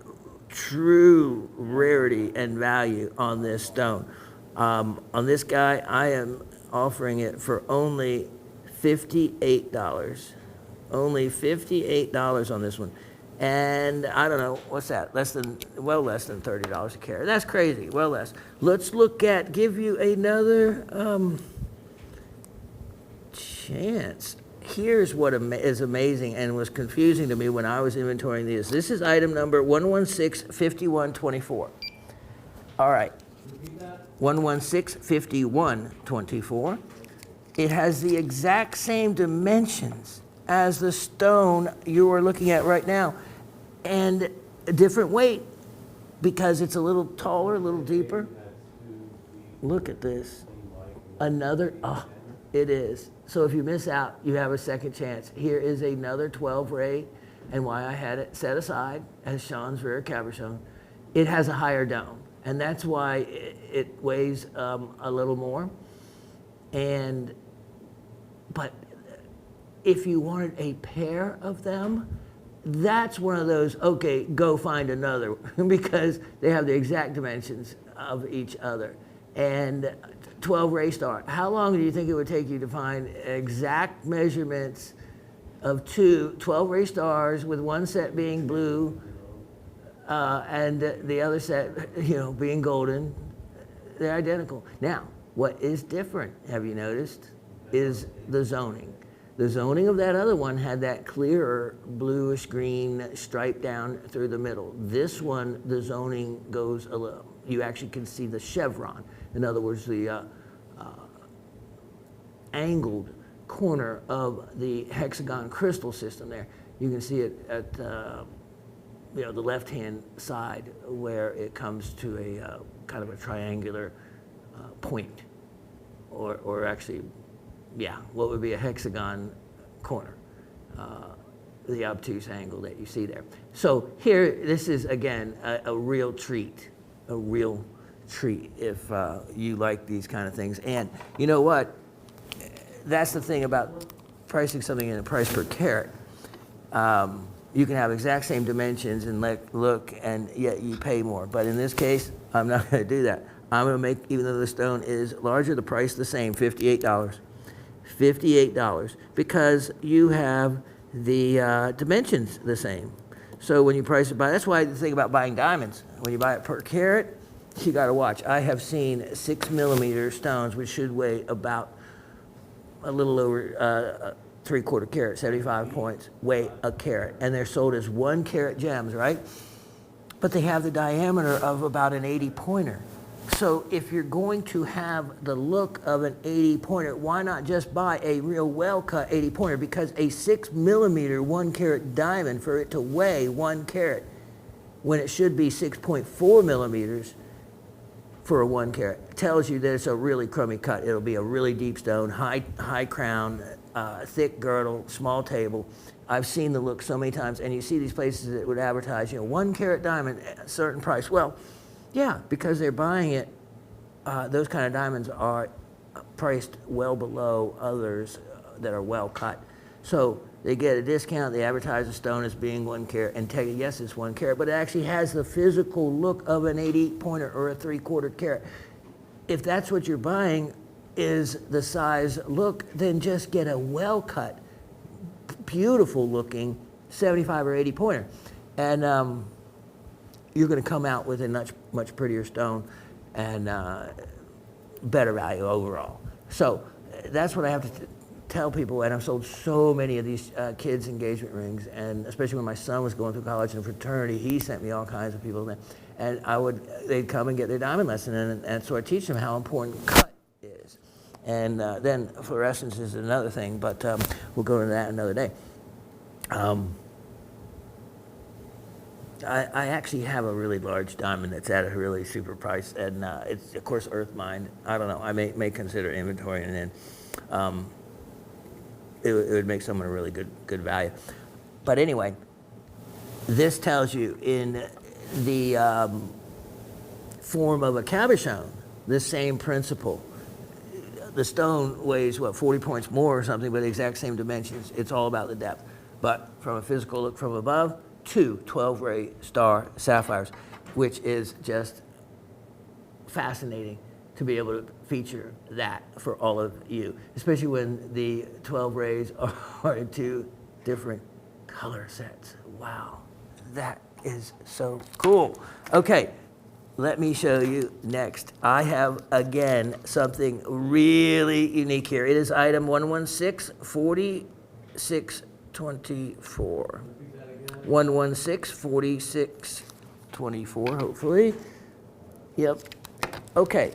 true rarity and value on this stone. On this guy, I am offering it for only $58. Only $58 on this one. And I don't know, what's that? Less than $30 a carat. That's crazy, well less. Let's give you another chance. Here's what is amazing and was confusing to me when I was inventorying these. This is item number 1165124. All right, 1165124. It has the exact same dimensions as the stone you are looking at right now, and a different weight because it's a little taller, a little deeper. Look at this. It is. So if you miss out, you have a second chance. Here is another 12 ray, and why I had it set aside as Shawn's rare cabochon. It has a higher dome, and that's why it weighs a little more. But if you wanted a pair of them, that's one of those, okay, go find another, because they have the exact dimensions of each other. And 12 ray star, how long do you think it would take you to find exact measurements of 12 ray stars, with one set being blue and the other set, being golden? They're identical. Now, what is different, have you noticed, is the zoning. The zoning of that other one had that clearer bluish green stripe down through the middle. This one, the zoning goes a little, you actually can see the chevron. In other words, the angled corner of the hexagon crystal system there. You can see it at the left-hand side, where it comes to a kind of a triangular point, or actually, what would be a hexagon corner, the obtuse angle that you see there. So here, this is again a real treat, if you like these kind of things. And you know what? That's the thing about pricing something in a price per carat. You can have exact same dimensions and look, and yet you pay more. But in this case, I'm not going to do that. I'm going to make, even though the stone is larger, the price the same, $58. $58, because you have the dimensions the same. So when you price it by, that's why the thing about buying diamonds, when you buy it per carat, you got to watch. I have seen 6mm stones, which should weigh about a little over 3/4 carat, 75 points, weigh a carat, and they're sold as 1 carat gems, right? But they have the diameter of about an 80 pointer. So if you're going to have the look of an 80 pointer, why not just buy a real well-cut 80 pointer? Because a 6mm 1 carat diamond, for it to weigh 1 carat, when it should be 6.4 millimeters for a 1 carat, tells you that it's a really crummy cut. It'll be a really deep stone, high crown, thick girdle, small table. I've seen the look so many times, and you see these places that would advertise, 1 carat diamond at a certain price. Well, yeah, because they're buying it, those kind of diamonds are priced well below others that are well cut. So they get a discount, they advertise the stone as being 1 carat, and tell you, yes, it's 1 carat, but it actually has the physical look of an 8 pointer or a 3/4 carat. If that's what you're buying, is the size look, then just get a well cut, beautiful looking 75 or 80 pointer. And you're going to come out with a much prettier stone and better value overall. So that's what I have to tell people, and I've sold so many of these kids' engagement rings, and especially when my son was going through college and fraternity, he sent me all kinds of people, and they'd come and get their diamond lesson, and so I teach them how important cut is. And then fluorescence is another thing, but we'll go into that another day. I actually have a really large diamond that's at a really super price, and it's, of course, earth mined. I don't know. I may consider inventorying it in. It would make someone a really good value. But anyway, this tells you in the form of a cabochon, the same principle. The stone weighs, 40 points more or something, but the exact same dimensions. It's all about the depth. But from a physical look from above, two 12-ray star sapphires, which is just fascinating to be able to feature that for all of you, especially when the 12 rays are in two different color sets. Wow, that is so cool. Okay, let me show you next. I have, again, something really unique here. It is item 1164624. 1164624, hopefully. Yep. Okay.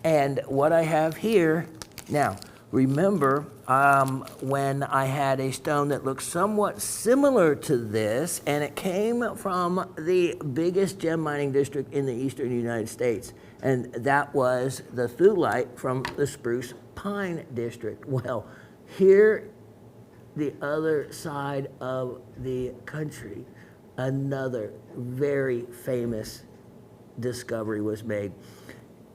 And what I have here, now, remember when I had a stone that looked somewhat similar to this, and it came from the biggest gem mining district in the eastern United States, and that was the thulite from the Spruce Pine District. Well, here, the other side of the country, another very famous discovery was made.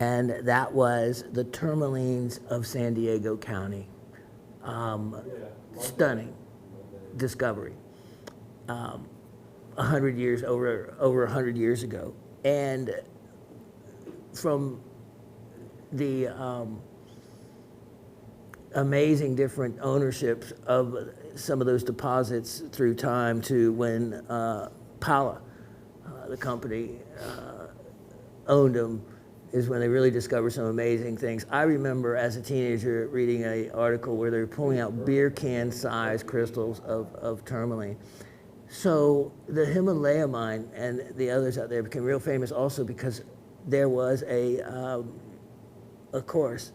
And that was the tourmalines of San Diego County. Stunning discovery. 100 years, over 100 years ago. And from the amazing different ownerships of some of those deposits through time to when Pala, the company, owned them, is when they really discovered some amazing things. I remember as a teenager reading an article where they were pulling out beer can size crystals of tourmaline. So the Himalaya mine and the others out there became real famous also because there was of course,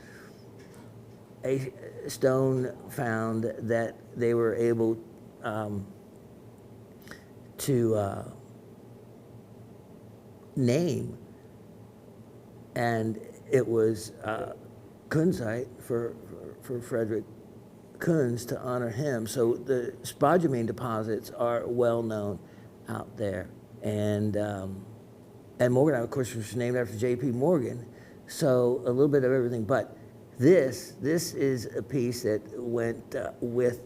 a stone found that they were able to name, and it was kunzite for Frederick Kunz to honor him. So the spodumene deposits are well known out there, and Morgan, of course, was named after J.P. Morgan. So a little bit of everything, but this is a piece that went with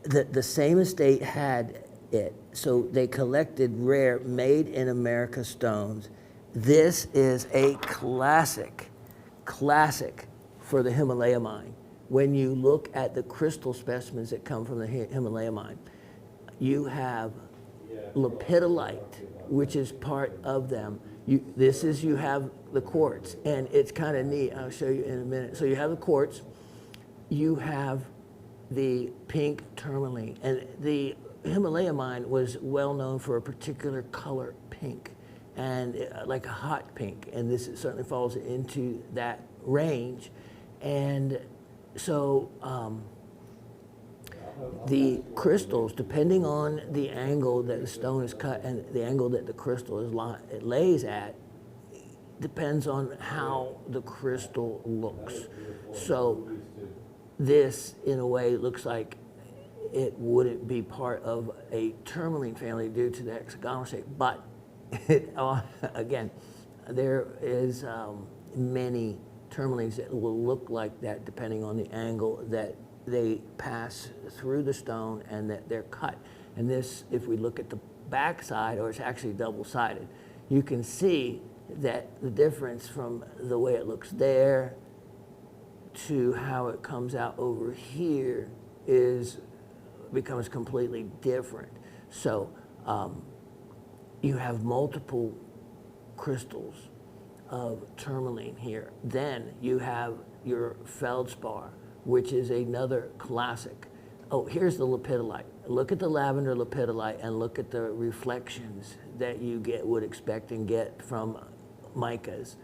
the same estate had it. So they collected rare made in America stones. This is a classic for the Himalaya mine. When you look at the crystal specimens that come from the Himalaya mine, you have lepidolite, which is part of them. You have the quartz, and it's kind of neat. I'll show you in a minute. So you have the quartz, you have the pink tourmaline, and the Himalaya mine was well known for a particular color pink, and like a hot pink, and this certainly falls into that range. And so the crystals, depending on the angle that the stone is cut and the angle that the crystal it lays at, depends on how the crystal looks. So this, in a way, looks like it wouldn't be part of a tourmaline family due to the hexagonal shape, but again, there is many tourmalines that will look like that depending on the angle that they pass through the stone and that they're cut. And this, if we look at the back side, or it's actually double-sided, you can see that the difference from the way it looks there to how it comes out over here becomes completely different. So you have multiple crystals of tourmaline here. Then you have your feldspar, which is another classic. Oh, here's the lepidolite. Look at the lavender lepidolite and look at the reflections that you would expect and get from micas.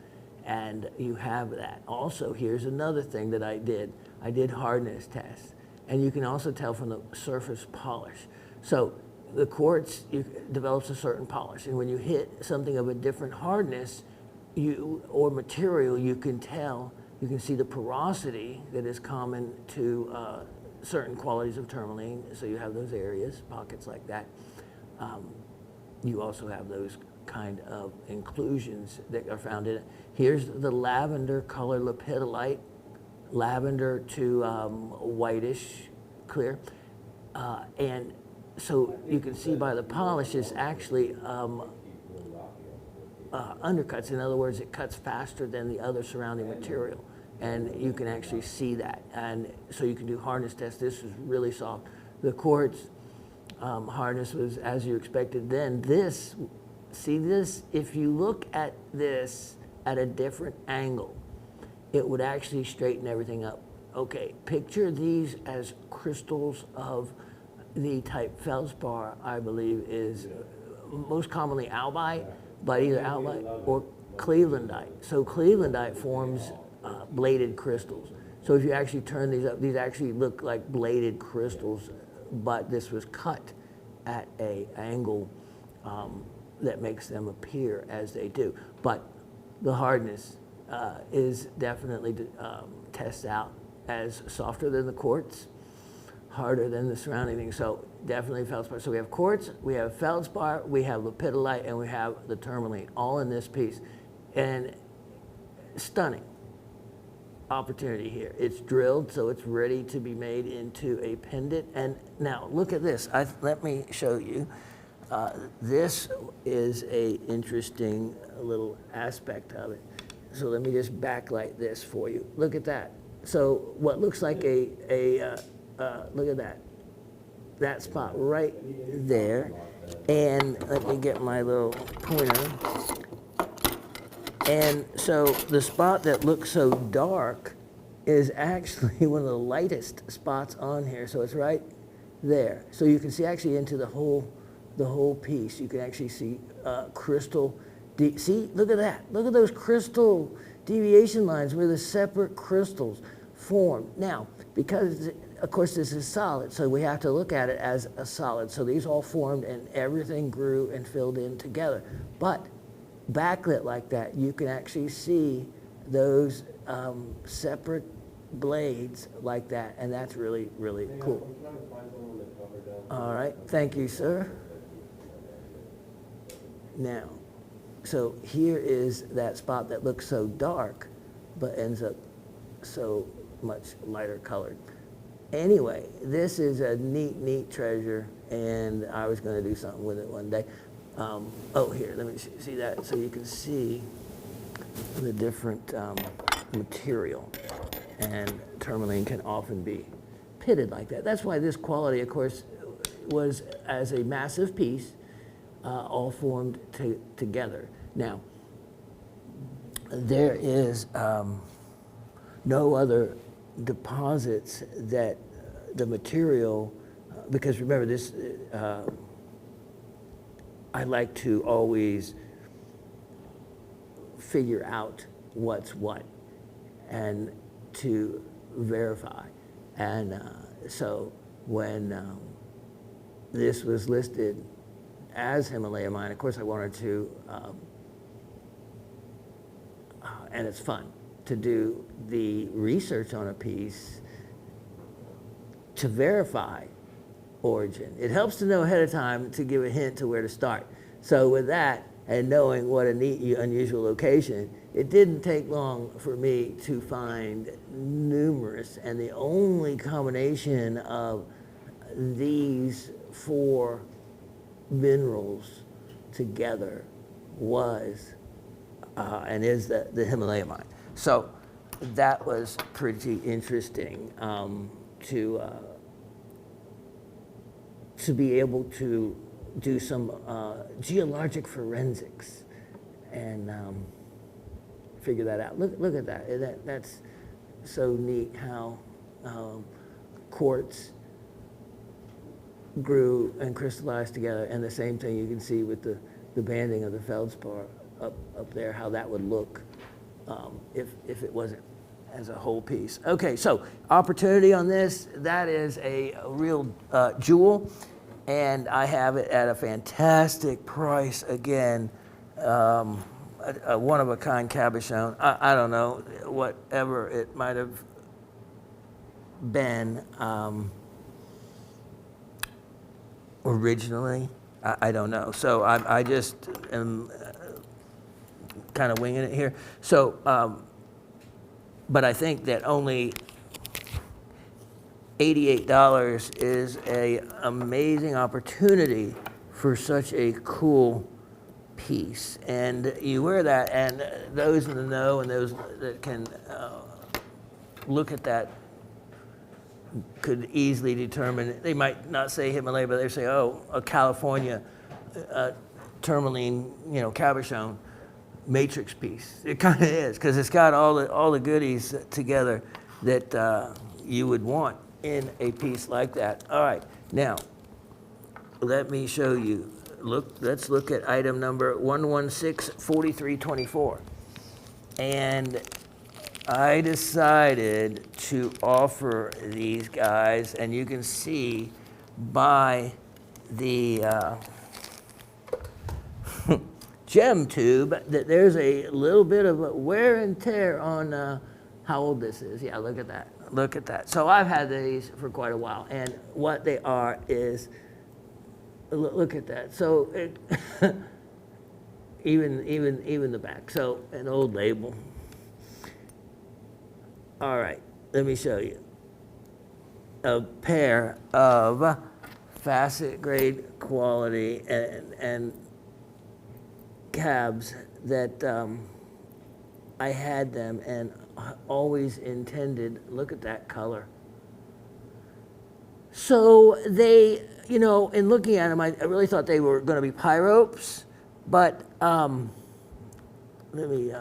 And you have that. Also, here's another thing that I did. I did hardness tests. And you can also tell from the surface polish. So the quartz develops a certain polish. And when you hit something of a different hardness or material, you can tell, you can see the porosity that is common to certain qualities of tourmaline. So you have those areas, pockets like that. You also have those kind of inclusions that are found in it. Here's the lavender color lepidolite, lavender to whitish clear. And so you can see by the polish, it's actually undercuts. In other words, it cuts faster than the other surrounding material. And you can actually see that. And so you can do hardness tests. This is really soft. The quartz hardness was as you expected. Then this, see this, if you look at this at a different angle, it would actually straighten everything up. Okay, picture these as crystals of the type feldspar, I believe is most commonly albite, but either albite or clevelandite. So clevelandite forms bladed crystals. So if you actually turn these up, these actually look like bladed crystals, but this was cut at an angle that makes them appear as they do. But the hardness is definitely tests out as softer than the quartz, harder than the surrounding thing. So definitely feldspar. So we have quartz, we have feldspar, we have lepidolite, and we have the tourmaline, all in this piece. And stunning opportunity here. It's drilled, so it's ready to be made into a pendant. And now look at this. Let me show you. This is a interesting little aspect of it. So let me just backlight this for you. Look at that. So what looks like look at that spot right there. And let me get my little pointer. And so the spot that looks so dark is actually one of the lightest spots on here. So it's right there. So you can see actually into the whole piece. You can actually see crystal. See, look at that. Look at those crystal deviation lines where the separate crystals form. Now, because of course this is solid, so we have to look at it as a solid. So these all formed and everything grew and filled in together. But backlit like that, you can actually see those separate blades like that, and that's really, really cool. All right, thank you, sir. Now, so here is that spot that looks so dark, but ends up so much lighter colored. Anyway, this is a neat treasure, and I was going to do something with it one day. Oh, here, let me see that so you can see the different material. And tourmaline can often be pitted like that. That's why this quality, of course, was as a massive piece, all formed together. Now, there is no other deposits that the material, because remember this, I like to always figure out what's what and to verify. And so when this was listed as Himalaya mine, of course I wanted to, and it's fun to do the research on a piece to verify origin. It helps to know ahead of time to give a hint to where to start. So with that, and knowing what a neat, unusual location, it didn't take long for me to find numerous, and the only combination of these four minerals together was and is the Himalaya mine. So that was pretty interesting to be able to do some geologic forensics and figure that out. Look at that. That's so neat how quartz grew and crystallized together, and the same thing you can see with the banding of the feldspar up there, how that would look if it wasn't as a whole piece. Okay, so opportunity on this, that is a real jewel, and I have it at a fantastic price again. A one-of-a-kind cabochon. I don't know, whatever it might have been originally. I don't know. So I just am kind of winging it here. So, but I think that only $88 is a amazing opportunity for such a cool piece. And you wear that, and those in the know and those that can look at that could easily determine. They might not say Himalaya, but they say, oh, a California tourmaline, cabochon matrix piece. It kind of is, because it's got all the goodies together that you would want in a piece like that. All right, now let me show you. Let's look at item number 1164324. And I decided to offer these guys, and you can see by the gem tube that there's a little bit of a wear and tear on how old this is. Yeah, look at that. Look at that. So I've had these for quite a while, and what they are is, look at that. So it even the back. So an old label. All right, let me show you a pair of facet grade quality and cabs that I had them and always intended. Look at that color. So they, in looking at them, I really thought they were going to be pyropes, but let me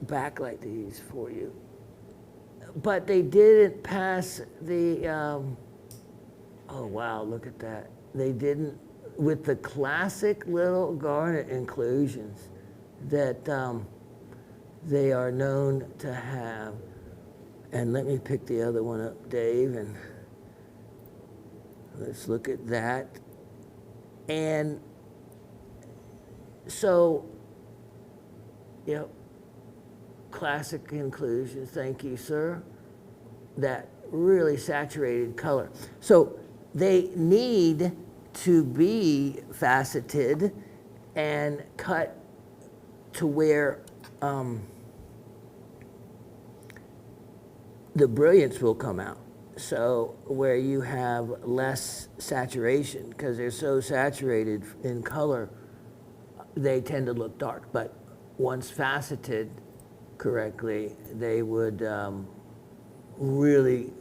backlight these for you. But they didn't pass the, oh wow, look at that. They didn't, with the classic little garnet inclusions that they are known to have. And let me pick the other one up, Dave, and let's look at that. And so, classic inclusions, thank you, sir. That really saturated color. So they need to be faceted and cut to where the brilliance will come out. So where you have less saturation, because they're so saturated in color, they tend to look dark. But once faceted correctly, they would really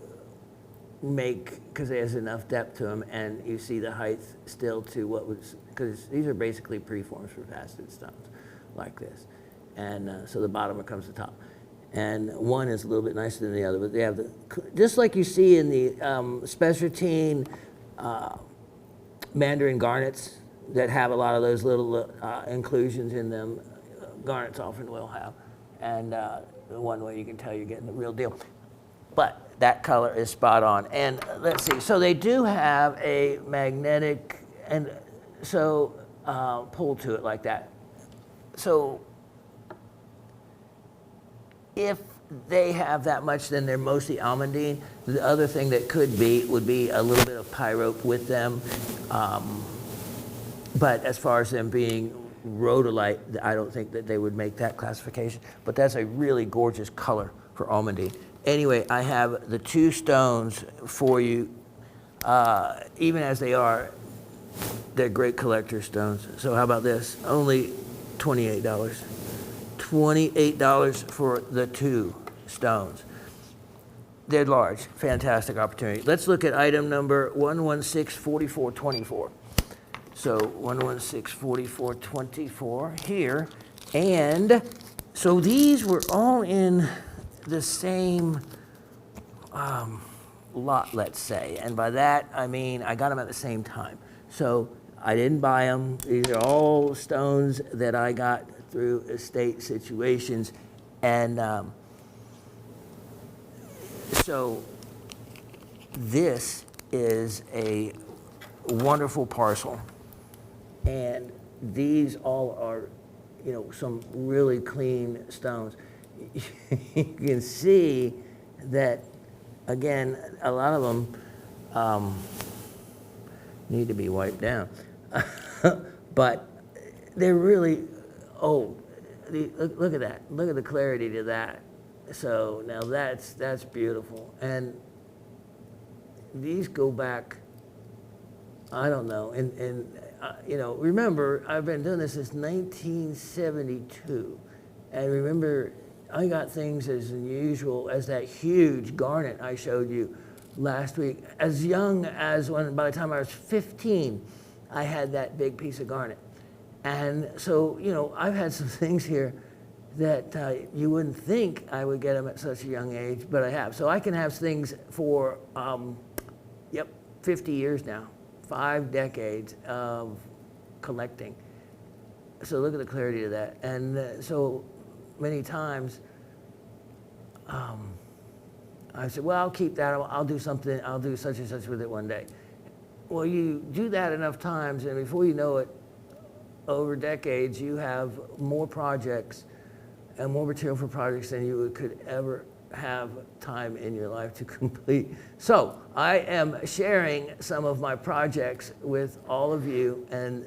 make, because there's enough depth to them, and you see the height still to what was, because these are basically preforms for faceted stones like this. And so the bottom comes to the top. And one is a little bit nicer than the other, but they have the, just like you see in the Spessartine Mandarin garnets that have a lot of those little inclusions in them, garnets often will have. And the one way you can tell you're getting the real deal. But that color is spot on. And let's see, so they do have a magnetic, and so pull to it like that. So if they have that much, then they're mostly almandine. The other thing that could be would be a little bit of pyrope with them. But as far as them being rhodolite, I don't think that they would make that classification. But that's a really gorgeous color for almandine. Anyway, I have the two stones for you. Even as they are, they're great collector stones. So how about this? Only $28. $28 for the two stones. They're large, fantastic opportunity. Let's look at item number 1164424. So 1164424 here. And so these were all in the same lot, let's say. And by that, I mean, I got them at the same time. So I didn't buy them. These are all stones that I got through estate situations. And so this is a wonderful parcel. And these all are, some really clean stones. You can see that, again, a lot of them need to be wiped down. But they're really old. Look at that. Look at the clarity to that. So now that's beautiful. And these go back, I don't know, and remember, I've been doing this since 1972. And remember, I got things as unusual as that huge garnet I showed you last week. As young as by the time I was 15, I had that big piece of garnet. And so, I've had some things here that you wouldn't think I would get them at such a young age, but I have. So I can have things for, 50 years now, 5 decades of collecting. So look at the clarity of that. And so many times, I said, well, I'll keep that. I'll do something. I'll do such and such with it one day. Well, you do that enough times, and before you know it, over decades, you have more projects and more material for projects than you could ever have time in your life to complete. So I am sharing some of my projects with all of you, and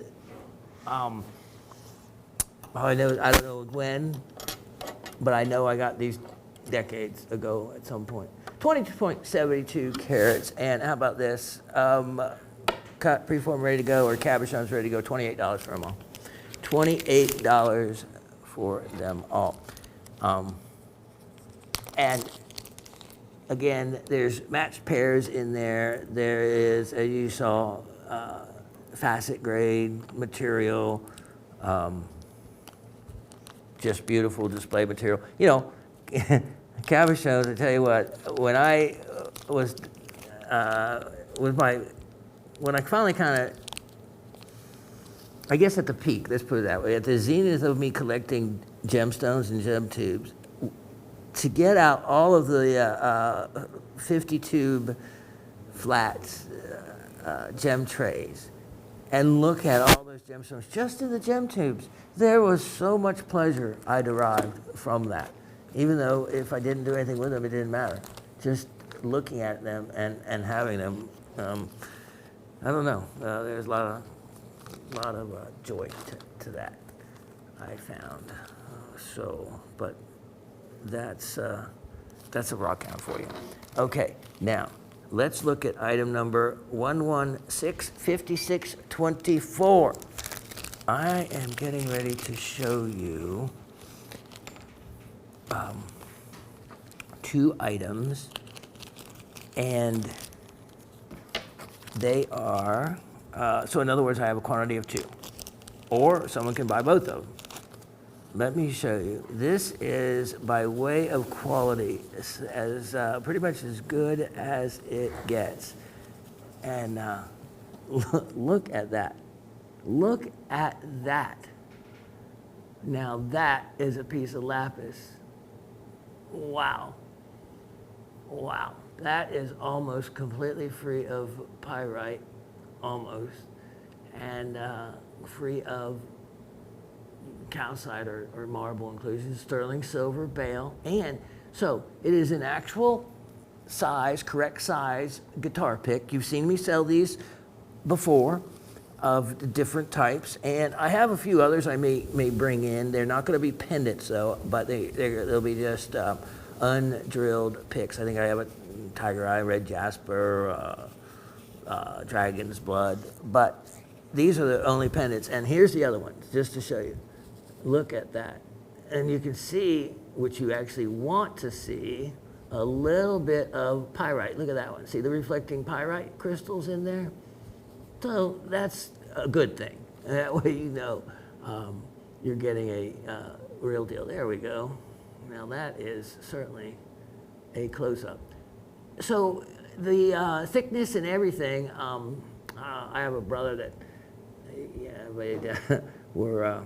I don't know when, but I know I got these decades ago at some point. 22.72 carats, and how about this? Cut, preform, ready to go, or cabochons ready to go, $28 for them all. $28 for them all. And again, there's matched pairs in there. There is, as you saw, facet grade material, just beautiful display material. Cabochons, I tell you what, when I was when I finally kind of, I guess at the peak, let's put it that way, at the zenith of me collecting gemstones and gem tubes, to get out all of the 50 tube flats, gem trays, and look at all those gemstones just in the gem tubes, there was so much pleasure I derived from that. Even though if I didn't do anything with them, it didn't matter. Just looking at them and having them, I don't know. There's a lot of joy to that, I found. But that's a rock hound for you. Okay, now let's look at item number 1165624. I am getting ready to show you 2 items, and they are, so in other words, I have a quantity of 2, or someone can buy both of them. Let me show you. This is by way of quality, as pretty much as good as it gets. And look at that. Look at that. Now that is a piece of lapis. Wow. Wow. That is almost completely free of pyrite, almost, and free of calcite or marble inclusions, sterling silver, bale, and so it is an actual size, correct size guitar pick. You've seen me sell these before of different types, and I have a few others I may bring in. They're not going to be pendants though, but they'll be just undrilled picks. I think I have a tiger eye, red jasper, dragon's blood, but these are the only pendants. And here's the other ones, just to show you. Look at that. And you can see, what you actually want to see, a little bit of pyrite. Look at that one. See the reflecting pyrite crystals in there? So that's a good thing. That way you know you're getting a real deal. There we go. Now that is certainly a close-up. So the thickness and everything, I have a brother that, we're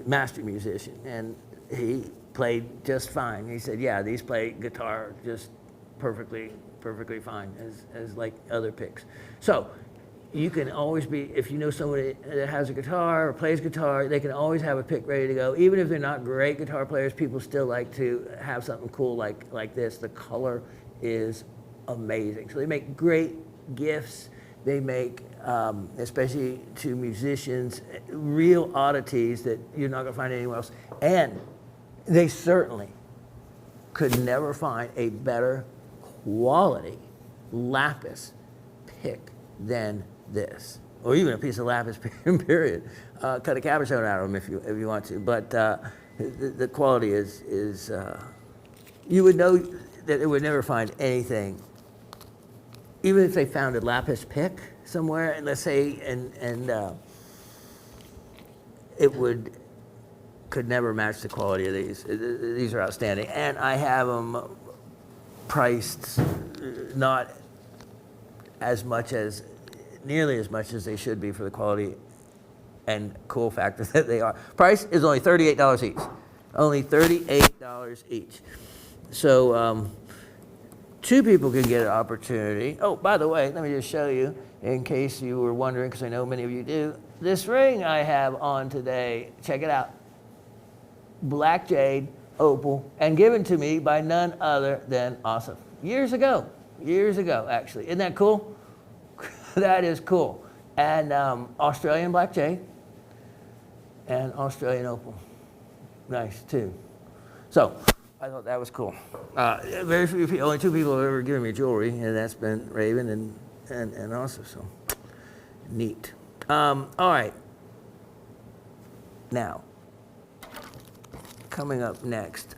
master musician, and he played just fine. He said, yeah, these play guitar just perfectly fine as like other picks. So you can always be, if you know somebody that has a guitar or plays guitar, they can always have a pick ready to go. Even if they're not great guitar players, people still like to have something cool like this. The color is amazing. So they make great gifts. They make, especially to musicians, real oddities that you're not going to find anywhere else. And they certainly could never find a better quality lapis pick than this, or even a piece of lapis period. Cut a cabochon out of them if you want to, but the quality is you would know that it would never find anything, even if they found a lapis pick somewhere, and let's say, and it could never match the quality of these. These are outstanding, and I have them priced not nearly as much as they should be for the quality and cool factor that they are. Price is only $38 each. Only $38 each. So 2 people can get an opportunity. Oh, by the way, let me just show you, in case you were wondering, because I know many of you do. This ring I have on today, check it out. Black jade, opal, and given to me by none other than Asif. Years ago, actually. Isn't that cool? That is cool. And Australian black jade and Australian opal. Nice, too. So I thought that was cool. Very few people, only 2 people have ever given me jewelry, and that's been Raven and Asif, so neat. All right. Now, coming up next,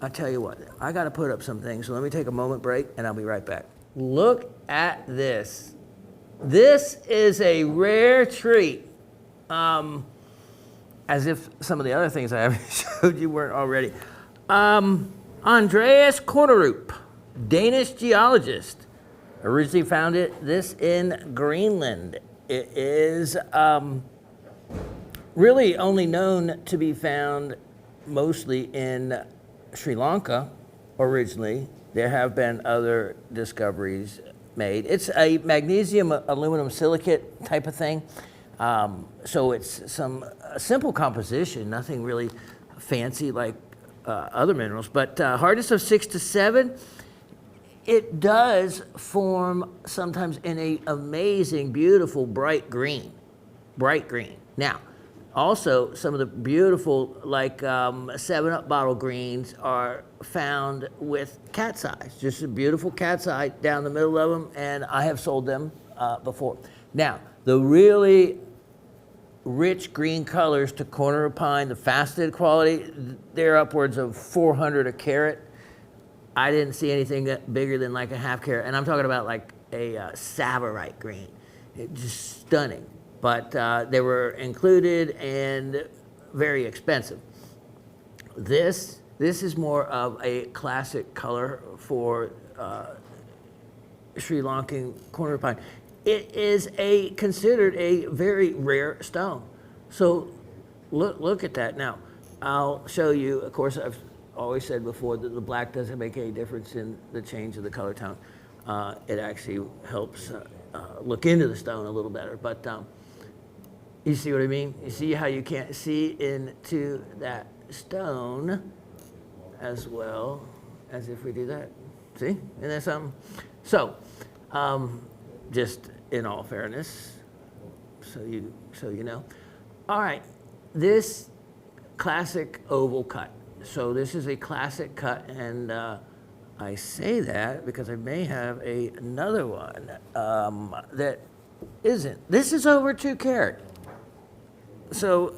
I'll tell you what, I got to put up some things, so let me take a moment break, and I'll be right back. Look at this. This is a rare treat, as if some of the other things I haven't showed you weren't already. Andreas Kornerup, Danish geologist, originally found this in Greenland. It is really only known to be found mostly in Sri Lanka originally. There have been other discoveries made. It's a magnesium aluminum silicate type of thing. So it's some simple composition, nothing really fancy like other minerals, but hardness of 6 to 7. It does form sometimes in a amazing, beautiful, bright green. Now, also, some of the beautiful, like 7-Up bottle greens are found with cat's eyes. Just a beautiful cat's eye down the middle of them, and I have sold them before. Now, the really rich green colors to corner of pine, the faceted quality, they're upwards of 400 a carat. I didn't see anything bigger than like a half carat, and I'm talking about like a Savarite green. It's just stunning. But they were included and very expensive. This is more of a classic color for Sri Lankan corner pine. It is considered a very rare stone. So look at that. Now, I'll show you, of course, I've always said before that the black doesn't make any difference in the change of the color tone. It actually helps look into the stone a little better. But you see what I mean? You see how you can't see into that stone as well as if we do that. See? Isn't that something? So, just in all fairness, so you know. All right, this classic oval cut. So this is a classic cut, and I say that because I may have another one that isn't. This is over 2 carat. So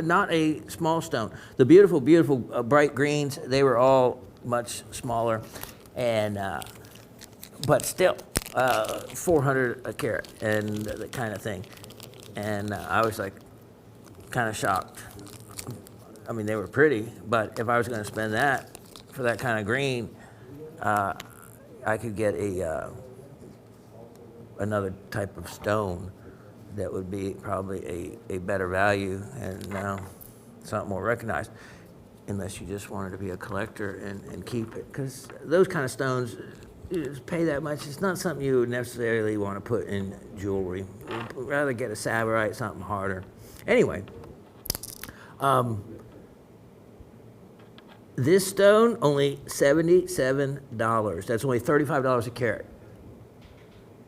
not a small stone. The beautiful, beautiful bright greens, they were all much smaller, and but still 400 a carat and that kind of thing. And I was like kind of shocked. I mean, they were pretty, but if I was going to spend that for that kind of green, I could get another type of stone that would be probably a better value and something more recognized, unless you just wanted to be a collector and keep it. Because those kind of stones, you just pay that much, it's not something you would necessarily want to put in jewelry. You'd rather get a Savarite, something harder. Anyway, this stone, only $77. That's only $35 a carat.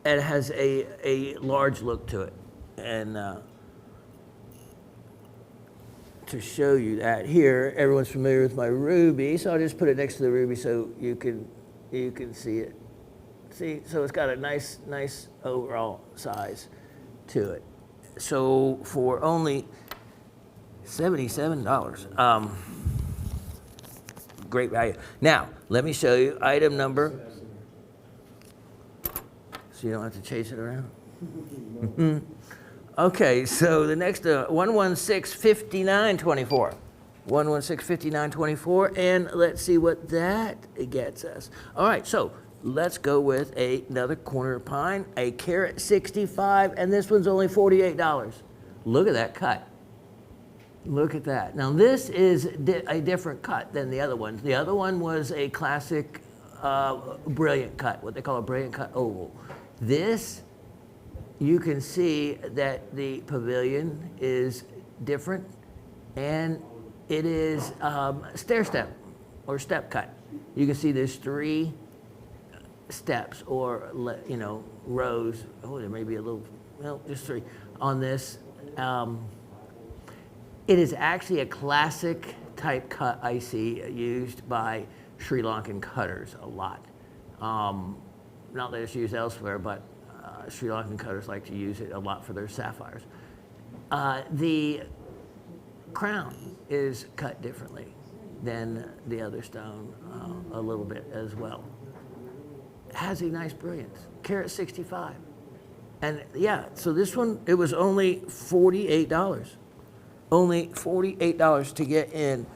And it has a large look to it. And to show you that here, everyone's familiar with my ruby, so I'll just put it next to the ruby so you can see it See, so it's got a nice overall size to it. So for only $77, great value. Now, let me show you item number, so you don't have to chase it around. Okay, so the next 1165924. 1165924, and let's see what that gets us. All right, so let's go with another corner pine, a carat 65, and this one's only $48. Look at that cut. Look at that. Now this is a different cut than the other ones. The other one was a classic brilliant cut, what they call a brilliant cut oval. This, you can see that the pavilion is different, and it is stair step or step cut. You can see there's 3 steps or, you know, rows. Oh, there may be a little, well, just 3 on this. It is actually a classic type cut I see used by Sri Lankan cutters a lot. Not that it's used elsewhere, but Sri Lankan cutters like to use it a lot for their sapphires. The crown is cut differently than the other stone, a little bit as well. It has a nice brilliance, carat 65. And yeah, so this one, it was only $48. Only $48 to get in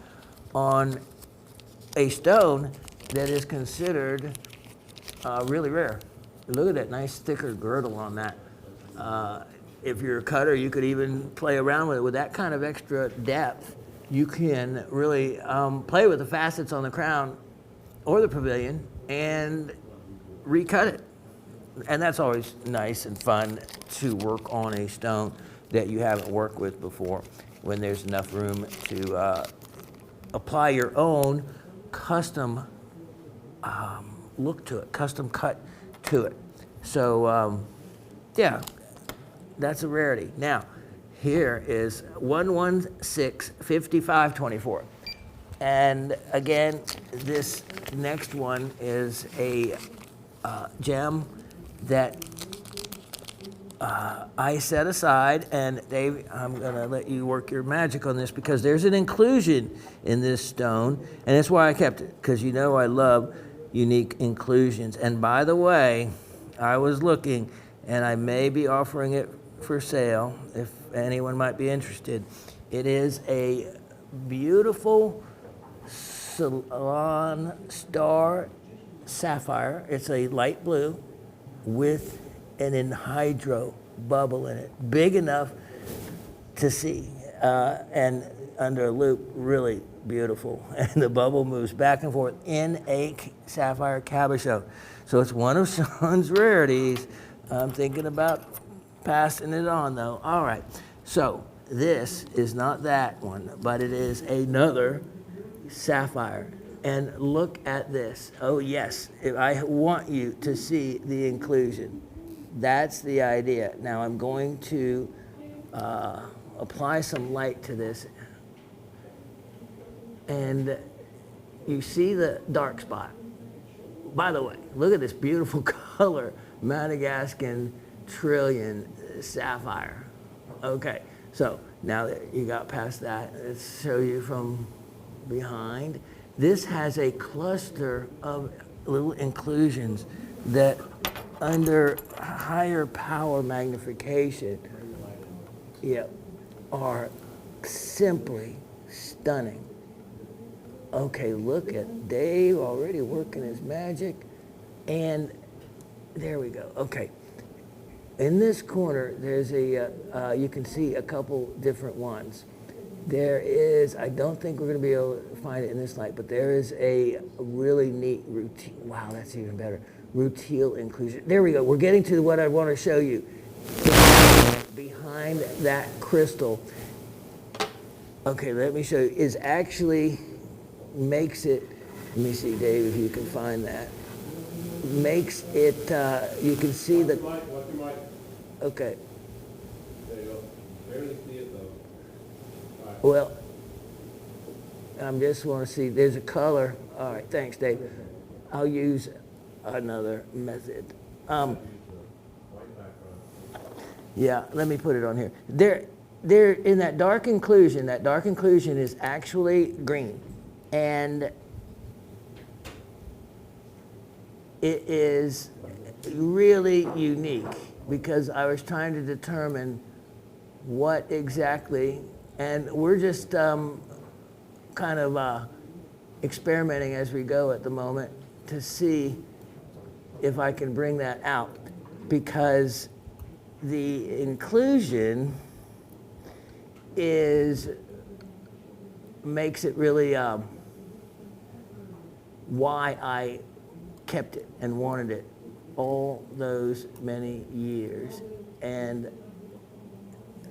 on a stone that is considered really rare. Look at that nice thicker girdle on that. If you're a cutter, you could even play around with it. With that kind of extra depth, you can really play with the facets on the crown or the pavilion and recut it. And that's always nice and fun to work on a stone that you haven't worked with before, when there's enough room to apply your own custom look to it, custom cut to it. So yeah, that's a rarity. Now, here is 1165524. And again, this next one is a gem that I set aside, and Dave, I'm gonna let you work your magic on this because there's an inclusion in this stone, and that's why I kept it, because you know I love unique inclusions. And by the way, I was looking, and I may be offering it for sale if anyone might be interested. It is a beautiful Salon Star sapphire. It's a light blue with an anhydro bubble in it, big enough to see, and under a loop, really beautiful. And the bubble moves back and forth in a sapphire cabochon. So it's one of Shawn's rarities. I'm thinking about passing it on though. All right, so this is not that one, but it is another sapphire. And look at this. Oh yes, I want you to see the inclusion. That's the idea. Now I'm going to apply some light to this. And you see the dark spot. By the way, look at this beautiful color, Madagascan trillion sapphire. Okay, so now that you got past that, let's show you from behind. This has a cluster of little inclusions that under higher power magnification, are simply stunning. Okay, look at Dave already working his magic. And there we go. Okay. In this corner, there's you can see a couple different ones. There is, I don't think we're going to be able to find it in this light, but there is a really neat routine. Wow, that's even better. Rutile inclusion. There we go. We're getting to what I want to show you. Behind that crystal, okay, let me show you, is actually makes it, let me see, Dave, if you can find that. Makes it, you can see the, okay. There you go. Barely see it though. All right. Well, I just want to see, there's a color. All right, thanks, Dave. I'll use another method. White background. Yeah, let me put it on here. There in that dark inclusion is actually green. And it is really unique because I was trying to determine what exactly, and we're just kind of experimenting as we go at the moment to see if I can bring that out, because the inclusion makes it really why I kept it and wanted it all those many years. And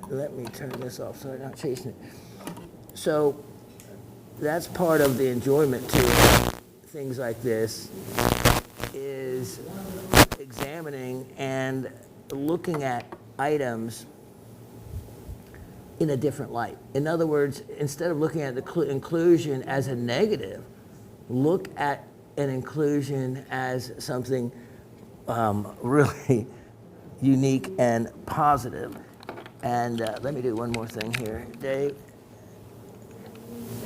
let me turn this off so I'm not chasing it. So that's part of the enjoyment to things like this, is examining and looking at items in a different light. In other words, instead of looking at the inclusion as a negative, look at an inclusion as something really unique and positive. And let me do one more thing here, Dave.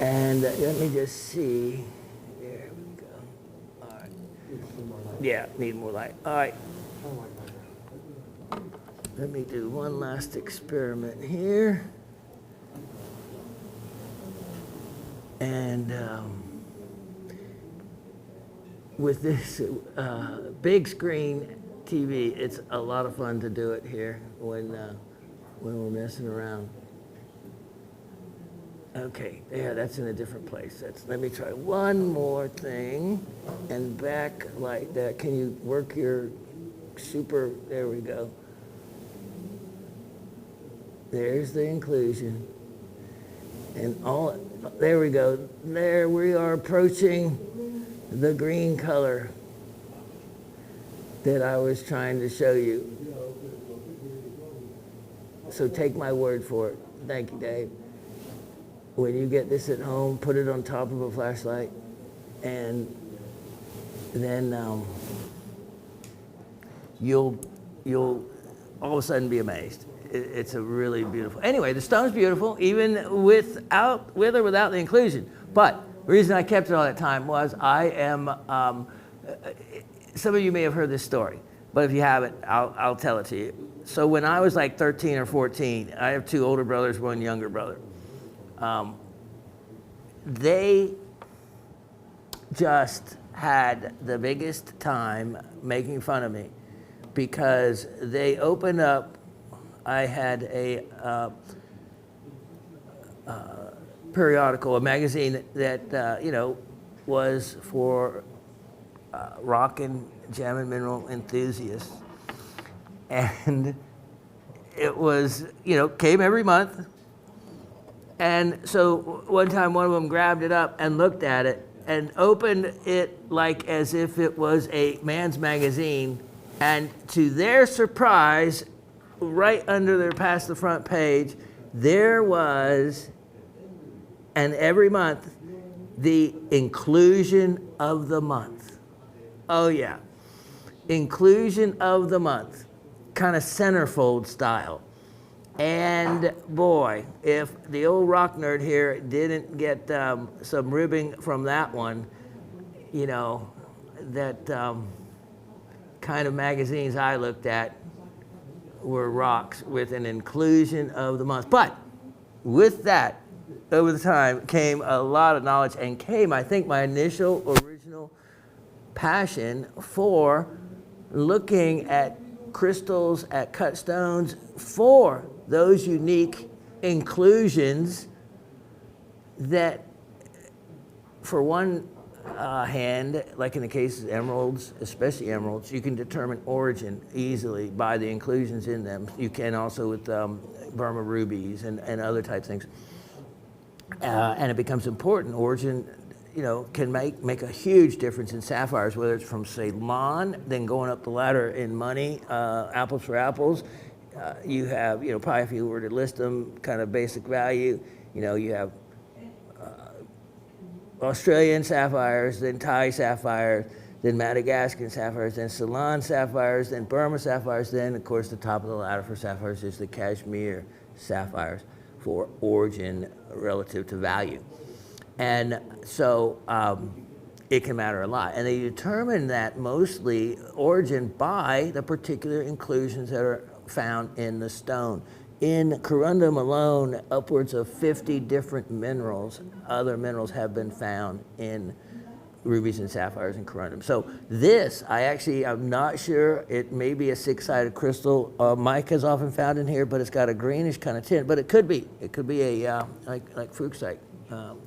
And let me just see. There we go. All right. Yeah, need more light. All right. Let me do one last experiment here. And with this big screen TV, it's a lot of fun to do it here when we're messing around. Okay, yeah, that's in a different place. Let me try one more thing and back like that. Can you work your super, there we go. There's the inclusion. And there we go. There we are approaching the green color that I was trying to show you. So take my word for it. Thank you, Dave. When you get this at home, put it on top of a flashlight, and then you'll all of a sudden be amazed. It's a really beautiful. Anyway, the stone's beautiful, even with or without the inclusion. But the reason I kept it all that time was I am. Some of you may have heard this story, but if you haven't, I'll tell it to you. So when I was like 13 or 14, I have two older brothers, one younger brother. They just had the biggest time making fun of me because they opened up. I had a periodical, a magazine that was for rock and gem and mineral enthusiasts, and it was came every month. And so one time one of them grabbed it up and looked at it and opened it like as if it was a man's magazine, and to their surprise, right under there past the front page, there was, and every month, the inclusion of the month. Oh yeah, inclusion of the month, kind of centerfold style. And boy, if the old rock nerd here didn't get some ribbing from that one, that kind of magazines I looked at were rocks with an inclusion of the month. But with that, over the time, came a lot of knowledge, and came, I think, my initial original passion for looking at crystals, at cut stones, for those unique inclusions that, for one hand, like in the case of emeralds, especially emeralds, you can determine origin easily by the inclusions in them. You can also with Burma rubies and other type things. And it becomes important. Origin, can make a huge difference in sapphires, whether it's from Ceylon, then going up the ladder in money, apples for apples. You have, probably if you were to list them, kind of basic value, you have Australian sapphires, then Thai sapphires, then Madagascan sapphires, then Ceylon sapphires, then Burma sapphires, then, of course, the top of the ladder for sapphires is the Kashmir sapphires for origin relative to value. And so it can matter a lot. And they determine that mostly origin by the particular inclusions that are found in the stone. In corundum alone, upwards of 50 different minerals, other minerals have been found in rubies and sapphires and corundum. So this, I'm not sure, it may be a six-sided crystal. Mica is often found in here, but it's got a greenish kind of tint, but it could be a, like Fuchsite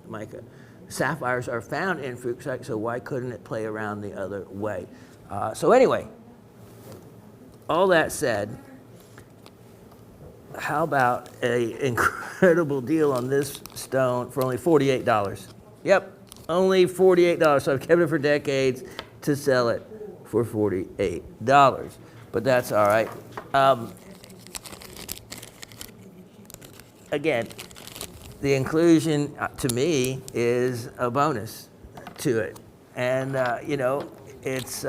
mica. Sapphires are found in Fuchsite, so why couldn't it play around the other way? So anyway, all that said, how about an incredible deal on this stone for only $48? Yep, only $48. So I've kept it for decades to sell it for $48. But that's all right. Again, the inclusion to me is a bonus to it. And, it's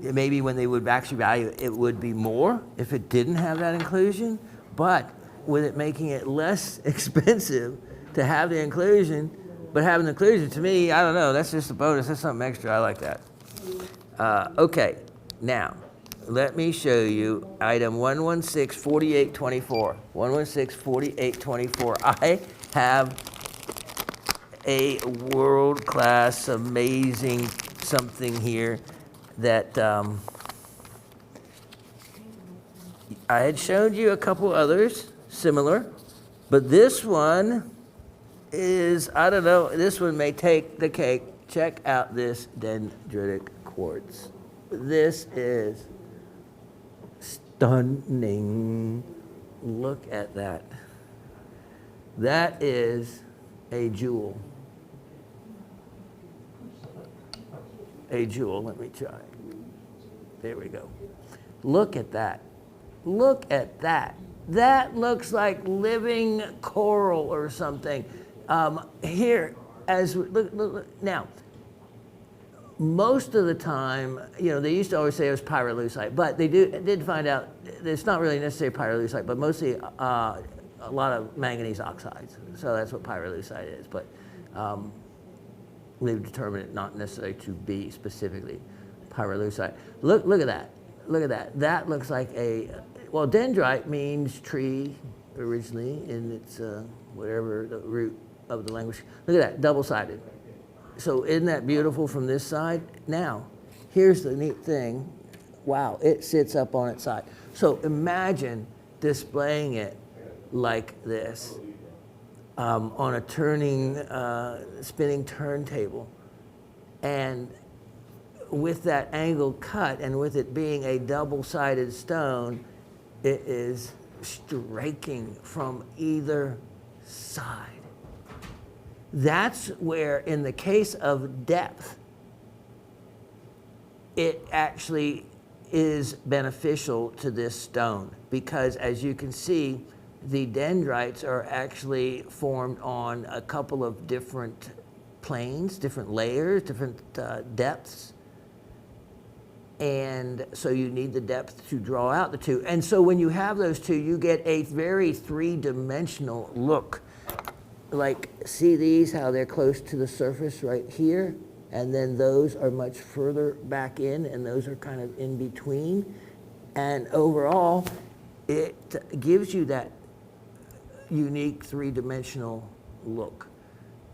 maybe when they would actually value it, it would be more if it didn't have that inclusion. But with it making it less expensive to have the inclusion, but having the inclusion, to me, I don't know, that's just a bonus. That's something extra. I like that. Okay, now, let me show you item 116-4824. 116-4824. I have a world-class, amazing something here that I had showed you a couple others similar, but this one is, I don't know, this one may take the cake. Check out this dendritic quartz. This is stunning. Look at that. That is a jewel. A jewel, let me try. There we go. Look at that. Look at that. That looks like living coral or something. Here, look, now, most of the time, they used to always say it was pyrolusite, but they did find out it's not really necessarily pyrolusite, but mostly a lot of manganese oxides. So that's what pyrolusite is. But they've determined it not necessarily to be specifically pyrolusite. Look at that. Look at that. That looks like well, dendrite means tree originally in its whatever the root of the language. Look at that, double-sided. So isn't that beautiful from this side? Now, here's the neat thing. Wow, it sits up on its side. So imagine displaying it like this on a spinning turntable. And with that angle cut and with it being a double-sided stone, it is striking from either side. That's where, in the case of depth, it actually is beneficial to this stone because, as you can see, the dendrites are actually formed on a couple of different planes, different layers, different depths. And so you need the depth to draw out the two. And so when you have those two, you get a very three-dimensional look. Like, see these, how they're close to the surface right here? And then those are much further back in, and those are kind of in between. And overall, it gives you that unique three-dimensional look.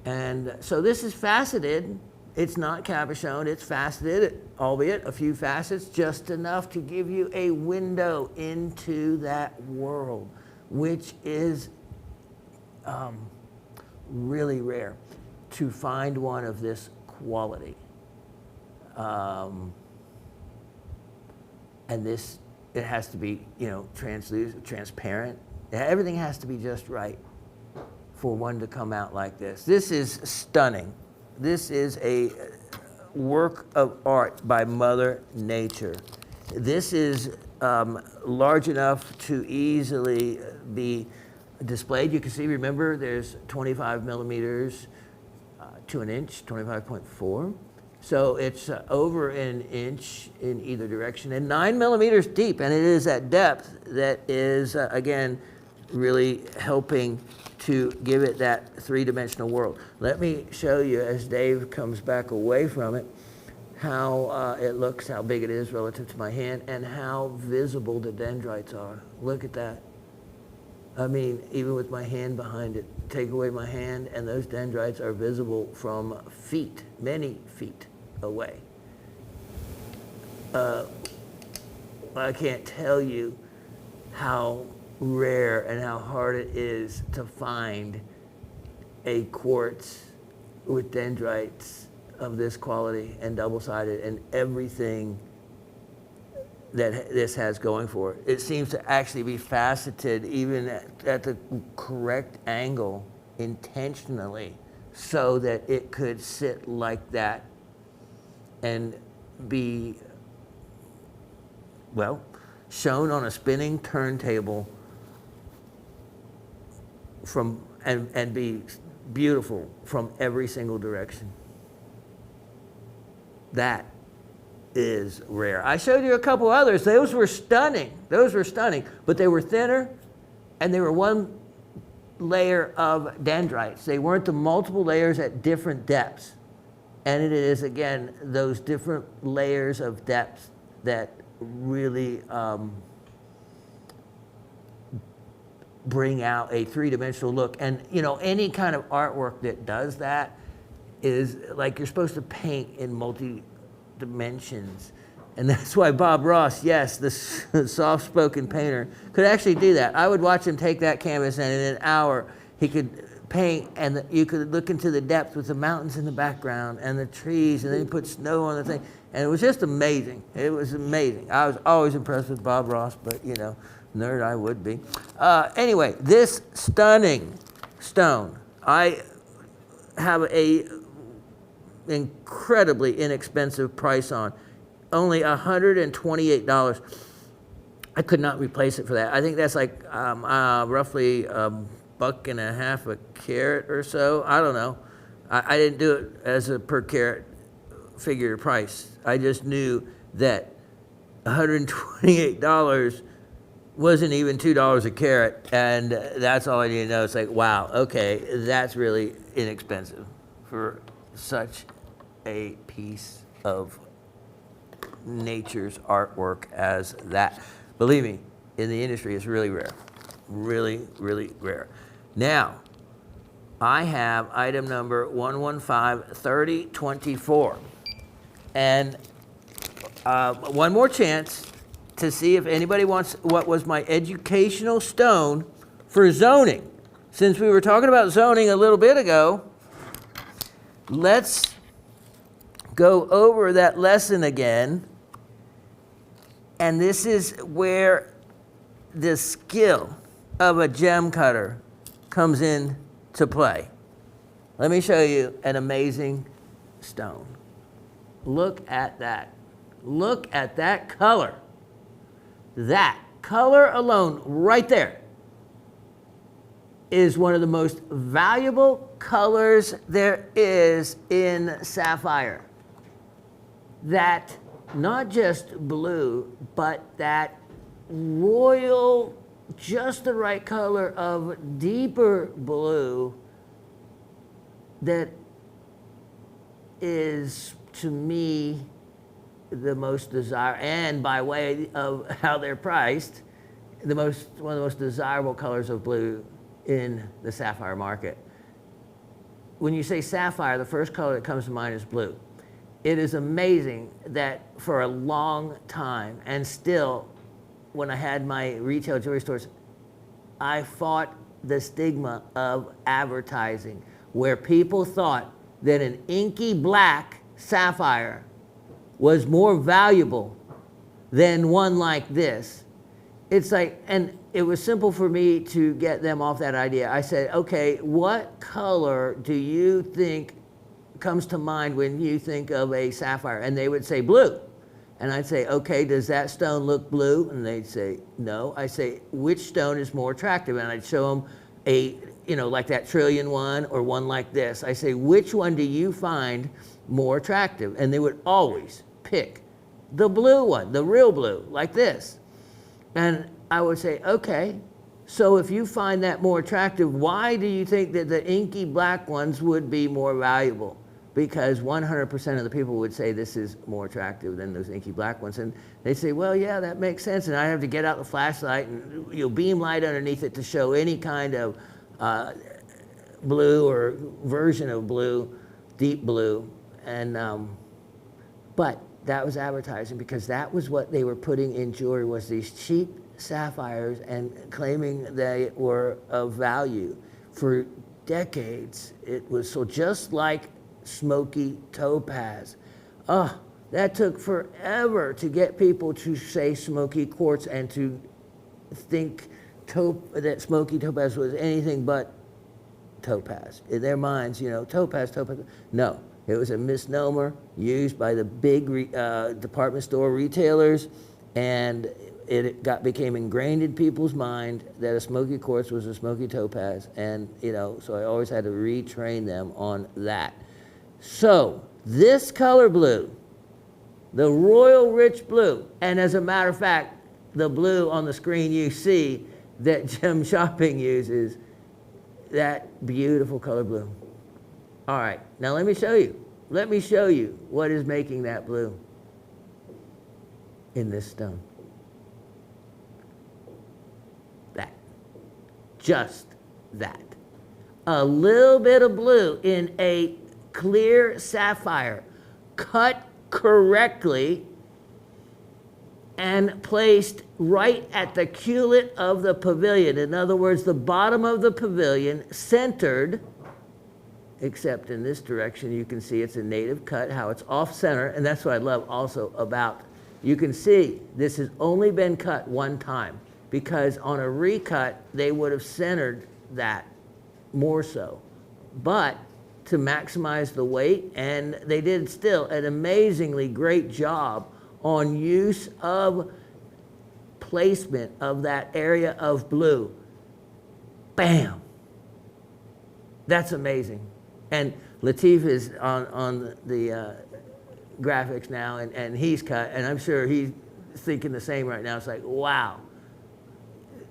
And so this is faceted. It's not cabochon, it's faceted, albeit a few facets, just enough to give you a window into that world, which is really rare to find one of this quality. And this, it has to be, translucent, transparent. Everything has to be just right for one to come out like this. This is stunning. This is a work of art by Mother Nature. This is large enough to easily be displayed. You can see, remember, there's 25 millimeters to an inch, 25.4. So it's over an inch in either direction and 9 millimeters deep. And it is at depth that is, again, really helping to give it that three-dimensional world. Let me show you, as Dave comes back away from it, how it looks, how big it is relative to my hand, and how visible the dendrites are. Look at that. I mean, even with my hand behind it, take away my hand, and those dendrites are visible from feet, many feet away. I can't tell you how rare and how hard it is to find a quartz with dendrites of this quality and double-sided and everything that this has going for it. It seems to actually be faceted even at the correct angle intentionally so that it could sit like that and be, well, shown on a spinning turntable from and be beautiful from every single direction. That is rare. I showed you a couple others. Those were stunning. Those were stunning, but they were thinner and they were one layer of dendrites. They weren't the multiple layers at different depths. And it is, again, those different layers of depth that really bring out a three-dimensional look. And, you know, any kind of artwork that does that is like you're supposed to paint in multi-dimensions. And that's why Bob Ross, yes, the soft-spoken painter, could actually do that. I would watch him take that canvas, and in an hour, he could paint, and you could look into the depth with the mountains in the background and the trees, and then he put snow on the thing. And it was just amazing. It was amazing. I was always impressed with Bob Ross, but, you know, nerd I would be. Anyway, this stunning stone, I have a incredibly inexpensive price on. Only $128. I could not replace it for that. I think that's like roughly $1.50 a carat or so. I don't know. I didn't do it as a per carat figure price. I just knew that $128 wasn't even $2 a carat, and that's all I need to know. It's like, wow, okay, that's really inexpensive for such a piece of nature's artwork as that. Believe me, in the industry, it's really rare. Really, really rare. Now, I have item number 1153024. And one more chance to see if anybody wants what was my educational stone for zoning. Since we were talking about zoning a little bit ago, let's go over that lesson again. And this is where the skill of a gem cutter comes in to play. Let me show you an amazing stone. Look at that. Look at that color. That color alone right there is one of the most valuable colors there is in sapphire. That not just blue, but that royal, just the right color of deeper blue that is, to me, the most desirable, and by way of how they're priced, one of the most desirable colors of blue in the sapphire market. When you say sapphire, the first color that comes to mind is blue. It is amazing that for a long time, and still, when I had my retail jewelry stores, I fought the stigma of advertising, where people thought that an inky black sapphire was more valuable than one like this. It's like, and it was simple for me to get them off that idea. I said, okay, what color do you think comes to mind when you think of a sapphire? And they would say blue. And I'd say, okay, does that stone look blue? And they'd say, no. I say, which stone is more attractive? And I'd show them a you know, like that trillion one or one like this. I say, which one do you find more attractive? And they would always pick the blue one, the real blue, like this. And I would say, okay, so if you find that more attractive, why do you think that the inky black ones would be more valuable? Because 100% of the people would say this is more attractive than those inky black ones. And they say, well, yeah, that makes sense. And I have to get out the flashlight and, you know, beam light underneath it to show any kind of blue or version of blue, deep blue. And, but that was advertising, because that was what they were putting in jewelry, was these cheap sapphires, and claiming they were of value. For decades, it was so, just like smoky topaz. Oh, that took forever to get people to say smoky quartz and to think that smoky topaz was anything but topaz. In their minds, you know, topaz. No, it was a misnomer used by the big department store retailers, and it became ingrained in people's mind that a smoky quartz was a smoky topaz. And, you know, so I always had to retrain them on that. So this color blue, the royal rich blue, and as a matter of fact, the blue on the screen you see that Gem Shopping uses, that beautiful color blue. All right, now let me show you. Let me show you what is making that blue in this stone. That. Just that. A little bit of blue in a clear sapphire, cut correctly and placed right at the culate of the pavilion. In other words, the bottom of the pavilion, centered, except in this direction, you can see it's a native cut, how it's off center. And that's what I love also about, you can see this has only been cut one time, because on a recut, they would have centered that more so. But to maximize the weight, and they did still an amazingly great job on use of placement of that area of blue. Bam! That's amazing. And Latif is on the graphics now, and he's cut, and I'm sure he's thinking the same right now. It's like, wow,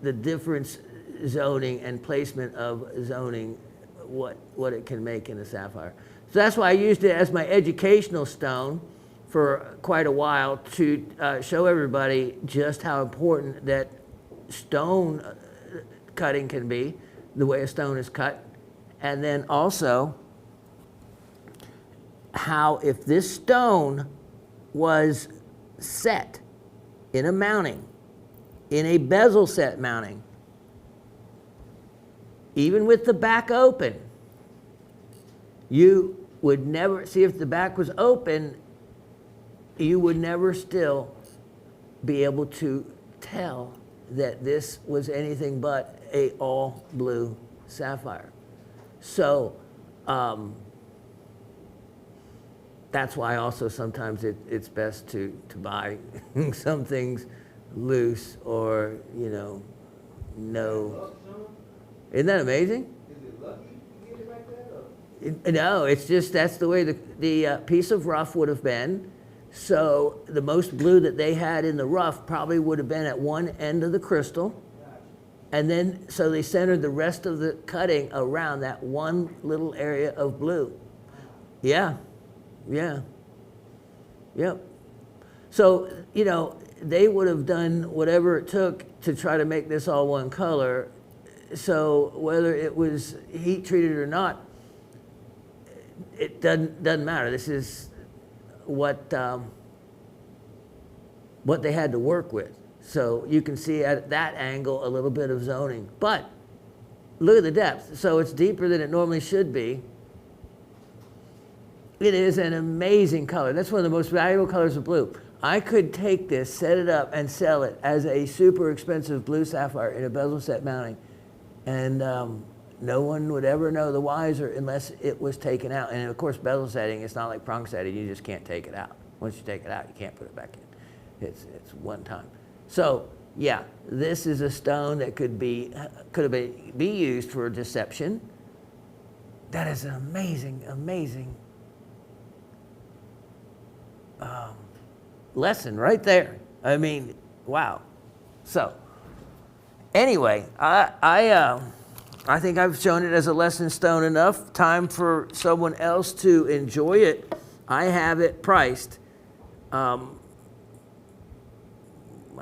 the difference zoning and placement of zoning, what it can make in a sapphire. So that's why I used it as my educational stone for quite a while, to show everybody just how important that stone cutting can be, the way a stone is cut. And then also how, if this stone was set in a mounting, in a bezel set mounting, even with the back open, you would never, see, if the back was open, you would never still be able to tell that this was anything but a all blue sapphire. So that's why also sometimes it's best to buy some things loose, or, you know, no. Isn't that amazing? Is it lucky to get it like that? Or? No, it's just that's the way the piece of rough would have been. So the most blue that they had in the rough probably would have been at one end of the crystal. And then, so they centered the rest of the cutting around that one little area of blue. Yeah, yeah, yep. So, you know, they would have done whatever it took to try to make this all one color. So whether it was heat treated or not, it doesn't matter. This is what they had to work with. So you can see at that angle a little bit of zoning. But look at the depth. So it's deeper than it normally should be. It is an amazing color. That's one of the most valuable colors of blue. I could take this, set it up, and sell it as a super expensive blue sapphire in a bezel set mounting. And no one would ever know the wiser unless it was taken out. And of course, bezel setting, it's not like prong setting. You just can't take it out. Once you take it out, you can't put it back in. It's one time. So Yeah, this is a stone that be used for deception. That is an amazing, amazing lesson right there. I mean, wow. So, anyway, I think I've shown it as a lesson stone enough. Time for someone else to enjoy it. I have it priced. I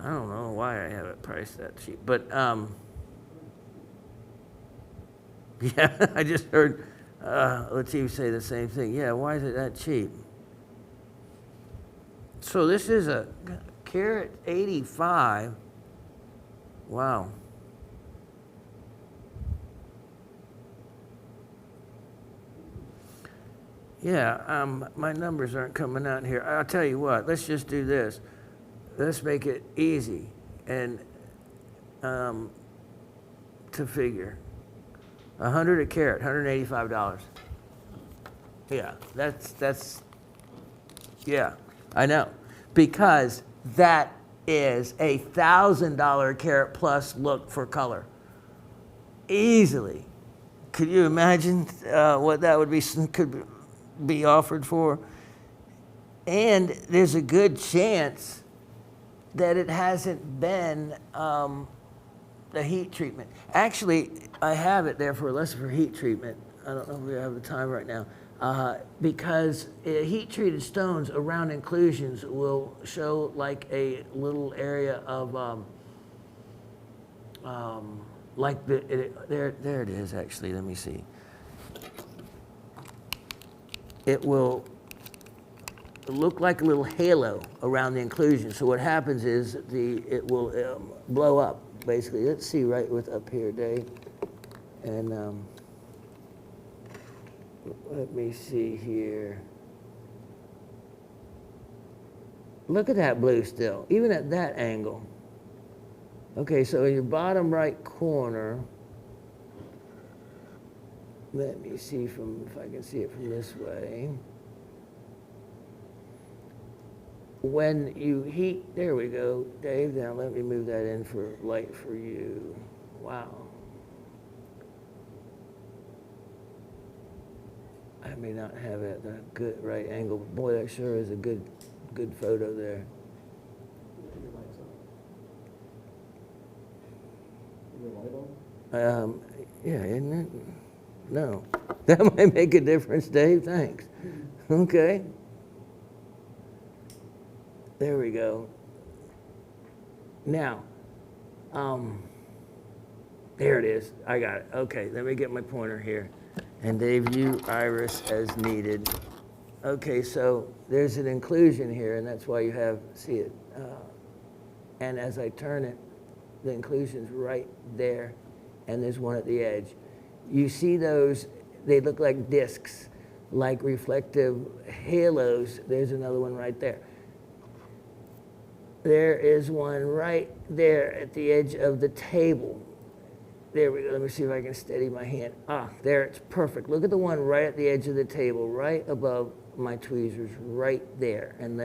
don't know why I have it priced that cheap, but yeah, I just heard Latif say the same thing. Yeah, why is it that cheap? So this is a carat 85. Wow. Yeah, my numbers aren't coming out here. I'll tell you what, let's just do this. Let's make it easy and to figure. 100 a carat, $185. Yeah, yeah, I know. Because that is a $1,000 carat plus look for color. Easily. Could you imagine what that would be, could be offered for? And there's a good chance that it hasn't been the heat treatment. Actually, I have it there for a lesson for heat treatment. I don't know if we have the time right now. Because heat-treated stones around inclusions will show like a little area of, like there it is actually, let me see. It will look like a little halo around the inclusion. So what happens is it will blow up, basically. Let's see right with up here, Dave. And let me see here. Look at that blue still, even at that angle. Okay, so in your bottom right corner, let me see if I can see it from this way. When you heat, there we go, Dave, now let me move that in for light for you. Wow. I may not have it at the good right angle. Boy, that sure is a good photo there. Yeah, isn't it? No. That might make a difference, Dave. Thanks. Okay. There we go. Now, there it is. I got it. Okay, let me get my pointer here. And Dave, you iris as needed. Okay, so there's an inclusion here, and that's why you see it. And as I turn it, the inclusion's right there, and there's one at the edge. You see those, they look like discs, like reflective halos. There's another one right there. There is one right there at the edge of the table. There we go. Let me see if I can steady my hand. Ah, there, it's perfect. Look at the one right at the edge of the table, right above my tweezers, right there. And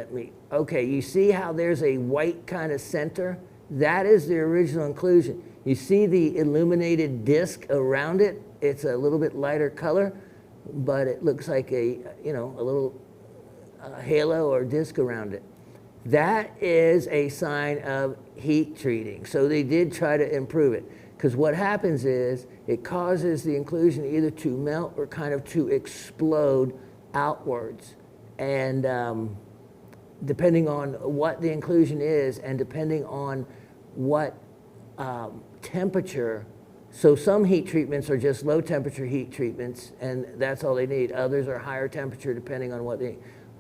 okay, you see how there's a white kind of center? That is the original inclusion. You see the illuminated disc around it? It's a little bit lighter color, but it looks like a little halo or disc around it. That is a sign of heat treating. So they did try to improve it. Because what happens is it causes the inclusion either to melt or kind of to explode outwards. And depending on what the inclusion is and depending on what temperature, so some heat treatments are just low temperature heat treatments and that's all they need. Others are higher temperature depending on what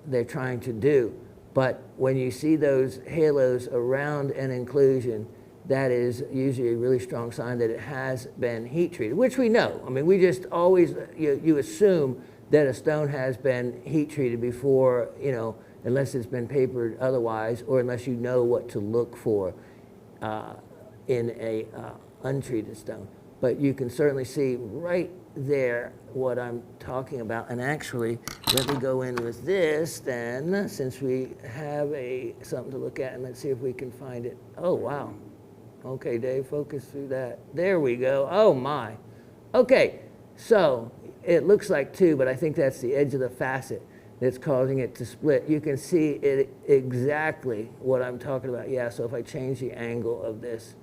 they're trying to do. But when you see those halos around an inclusion, that is usually a really strong sign that it has been heat treated, which we know. I mean, we just always, you assume that a stone has been heat treated before, unless it's been papered otherwise, or unless you know what to look for in a untreated stone. But you can certainly see right there what I'm talking about. And actually, let me go in with this then, since we have something to look at, and let's see if we can find it. Oh, wow. Okay, Dave, focus through that. There we go. Oh my. Okay, so it looks like 2, but I think that's the edge of the facet that's causing it to split. You can see it exactly what I'm talking about. Yeah, so if I change the angle of this,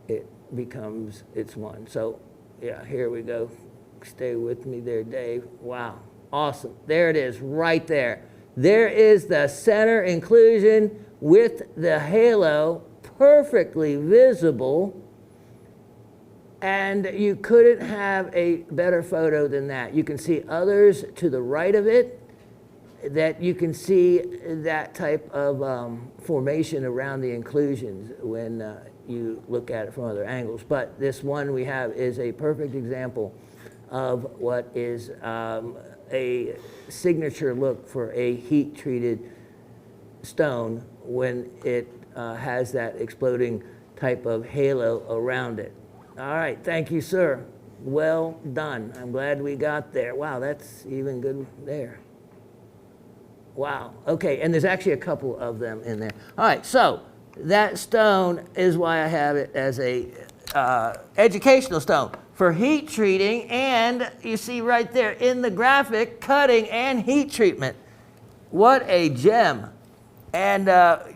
it becomes, it's 1. So yeah, here we go. Stay with me there, Dave. Wow, awesome. There it is, right there. There is the center inclusion with the halo perfectly visible. And you couldn't have a better photo than that. You can see others to the right of it that you can see that type of formation around the inclusions when you look at it from other angles. But this one we have is a perfect example of what is a signature look for a heat-treated stone when it has that exploding type of halo around it. All right, thank you, sir. Well done. I'm glad we got there. Wow, that's even good there. Wow, okay, and there's actually a couple of them in there. All right, so that stone is why I have it as a educational stone for heat treating, and you see right there in the graphic, cutting and heat treatment. What a gem. And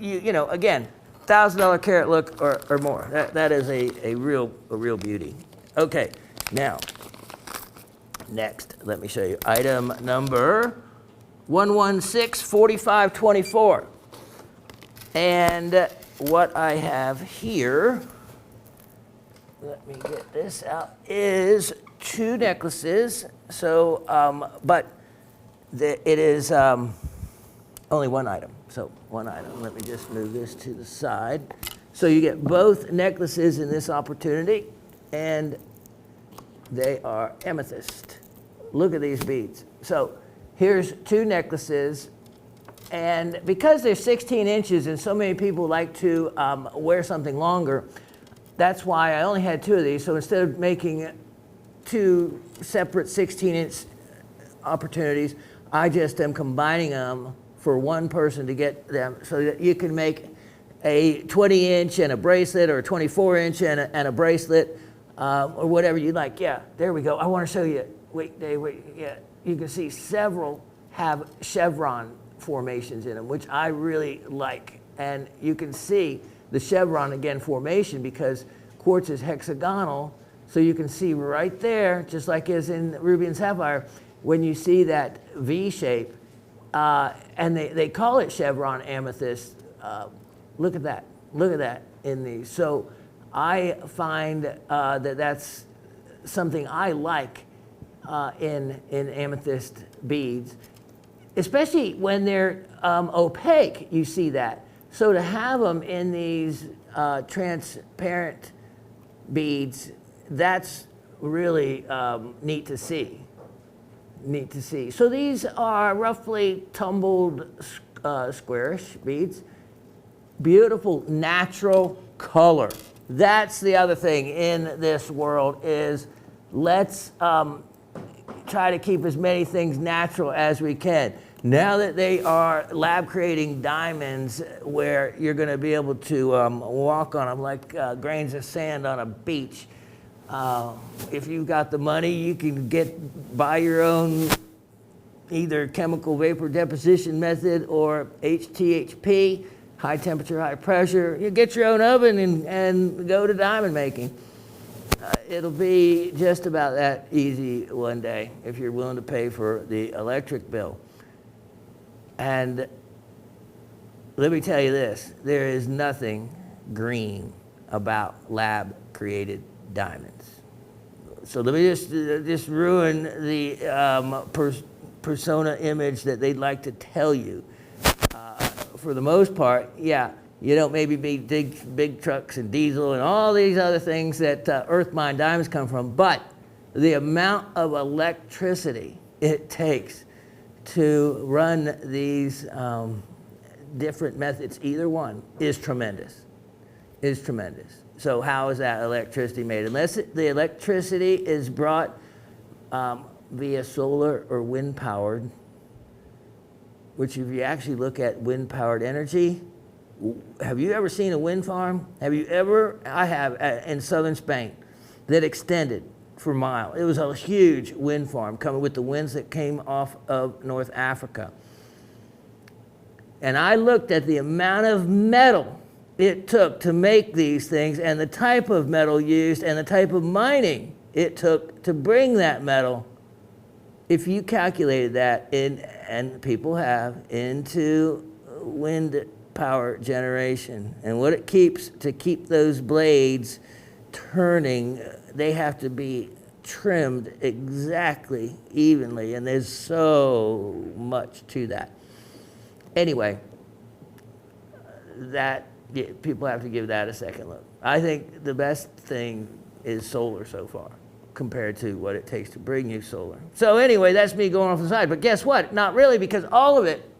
you know, again, $1,000 carat look or more. That is a real beauty. Okay, now, next, let me show you item number 1164524. And what I have here, let me get this out, is 2 necklaces. So, but it is only 1 item. So 1 item. Let me just move this to the side. So you get both necklaces in this opportunity, and they are amethyst. Look at these beads. So here's 2 necklaces, and because they're 16 inches and so many people like to wear something longer, that's why I only had 2 of these. So instead of making 2 separate 16-inch opportunities, I just am combining them for one person to get them, so that you can make a 20-inch and a bracelet, or a 24-inch and a bracelet, or whatever you like. Yeah, there we go. I want to show you. Wait, Dave, wait. Yeah, you can see several have chevron formations in them, which I really like. And you can see the chevron, again, formation, because quartz is hexagonal, so you can see right there, just like as in ruby and sapphire, when you see that V shape, and they call it chevron amethyst. Look at that. Look at that in these. So I find that that's something I like in amethyst beads, especially when they're opaque. You see that. So to have them in these transparent beads, that's really neat to see. Neat to see. So these are roughly tumbled squarish beads. Beautiful natural color. That's the other thing in this world, is let's try to keep as many things natural as we can. Now that they are lab creating diamonds, where you're going to be able to walk on them like grains of sand on a beach. If you've got the money, you can buy your own either chemical vapor deposition method or HTHP, high temperature, high pressure. You get your own oven and go to diamond making. It'll be just about that easy one day if you're willing to pay for the electric bill. And let me tell you this, there is nothing green about lab created diamonds. So let me just ruin the persona image that they'd like to tell you. For the most part, yeah, you don't maybe be big trucks and diesel and all these other things that earth mine diamonds come from, but the amount of electricity it takes to run these different methods, either one, is tremendous. Is tremendous. So how is that electricity made? Unless the electricity is brought via solar or wind powered, which if you actually look at wind powered energy, Have you ever seen a wind farm? Have you ever? I have, in southern Spain, that extended for miles. It was a huge wind farm coming with the winds that came off of North Africa. And I looked at the amount of metal it took to make these things and the type of metal used and the type of mining it took to bring that metal. If you calculated that in, and people have, into wind power generation and what it keeps to keep those blades turning, they have to be trimmed exactly evenly, and there's so much to that. Anyway, that people have to give that a second look. I think the best thing is solar so far compared to what it takes to bring you solar. So anyway, that's me going off the side. But guess what? Not really, because all of it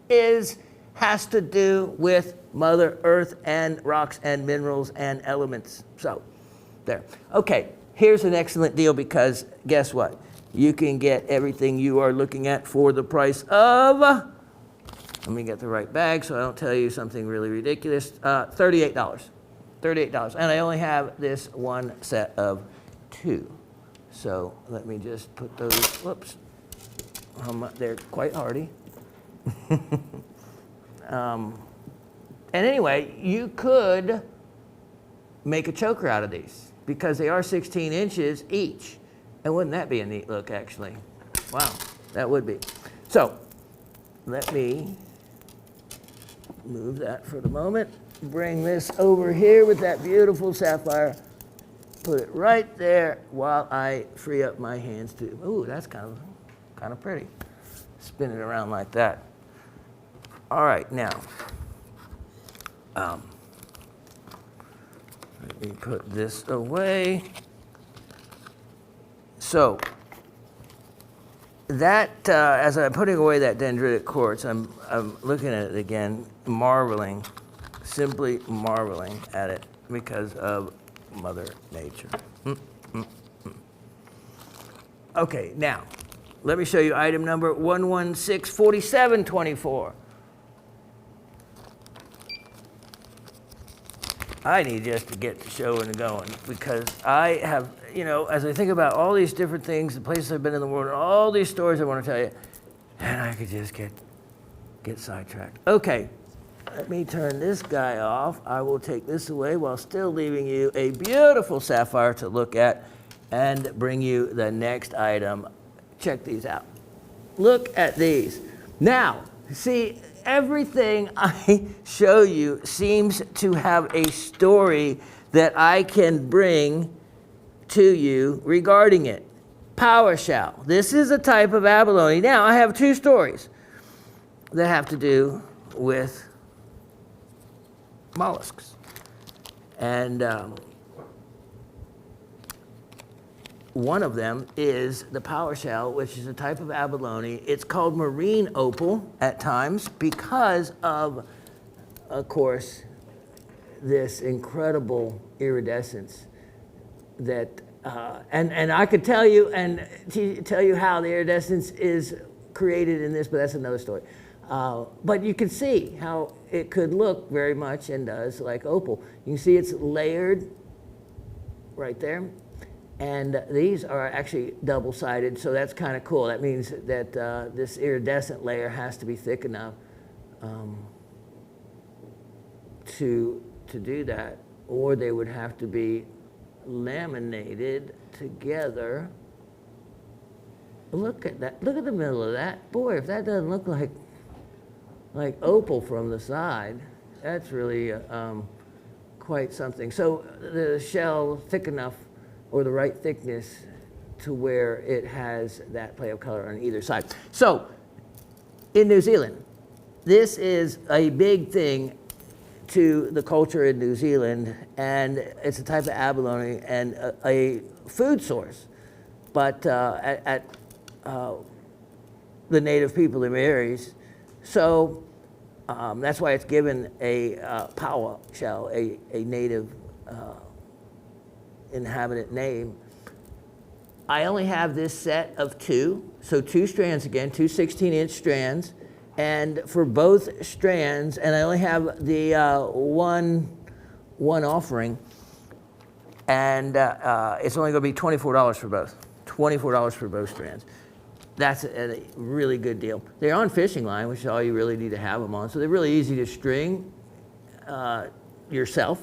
has to do with Mother Earth and rocks and minerals and elements. So there. Okay, here's an excellent deal, because guess what? You can get everything you are looking at for the price of, let me get the right bag so I don't tell you something really ridiculous, $38. $38. And I only have this one set of 2. So let me just put those, whoops, they're quite hardy. And anyway, you could make a choker out of these because they are 16 inches each. And wouldn't that be a neat look, actually? Wow, that would be. So let me move that for the moment. Bring this over here with that beautiful sapphire. Put it right there while I free up my hands too. Ooh, that's kind of pretty. Spin it around like that. All right, now, let me put this away. So that, as I'm putting away that dendritic quartz, I'm looking at it again, marveling, simply marveling at it because of Mother Nature. Okay, now, let me show you item number 1164724. I need just to get the show and going, because I have, as I think about all these different things, the places I've been in the world, and all these stories I want to tell you, and I could just get sidetracked. Okay, let me turn this guy off. I will take this away while still leaving you a beautiful sapphire to look at and bring you the next item. Check these out. Look at these. Now, see, everything I show you seems to have a story that I can bring to you regarding it. PowerShell. This is a type of abalone. Now, I have 2 stories that have to do with mollusks. And one of them is the PowerShell, which is a type of abalone. It's called marine opal at times because of course, this incredible iridescence that, and I could tell you how the iridescence is created in this, but that's another story. But you can see how it could look very much, and does, like opal. You can see it's layered right there. And these are actually double-sided, so that's kind of cool. That means that this iridescent layer has to be thick enough to do that, or they would have to be laminated together. Look at that. Look at the middle of that. Boy, if that doesn't look like opal from the side, that's really quite something. So the shell thick enough, or the right thickness, to where it has that play of color on either side. So in New Zealand, this is a big thing to the culture in New Zealand, and it's a type of abalone and a food source. But at the native people, the Maoris, so that's why it's given a PowerShell, a native inhabitant name. I only have this set of 2, so 2 strands again, 2 16-inch strands, And for both strands, and I only have the one offering, and it's only going to be $24 for both. $24 for both strands. That's a really good deal. They're on fishing line, which is all you really need to have them on. So they're really easy to string yourself.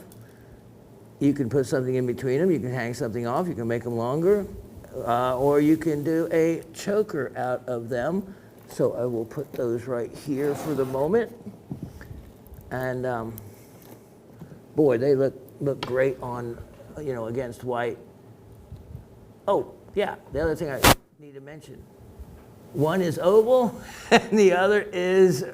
You can put something in between them. You can hang something off. You can make them longer. Or you can do a choker out of them. So I will put those right here for the moment. And boy, they look great on, against white. Oh, yeah, the other thing I need to mention. One is oval and the other is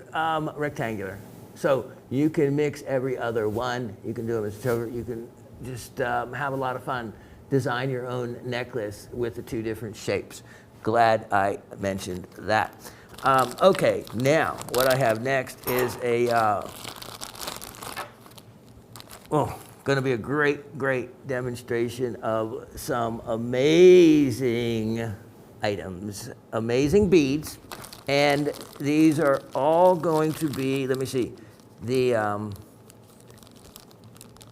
rectangular. So you can mix every other one. You can do them as a choker. You can just have a lot of fun. Design your own necklace with the two different shapes. Glad I mentioned that. Okay, now what I have next is going to be a great demonstration of some amazing items, amazing beads, and these are all going to be, let me see, the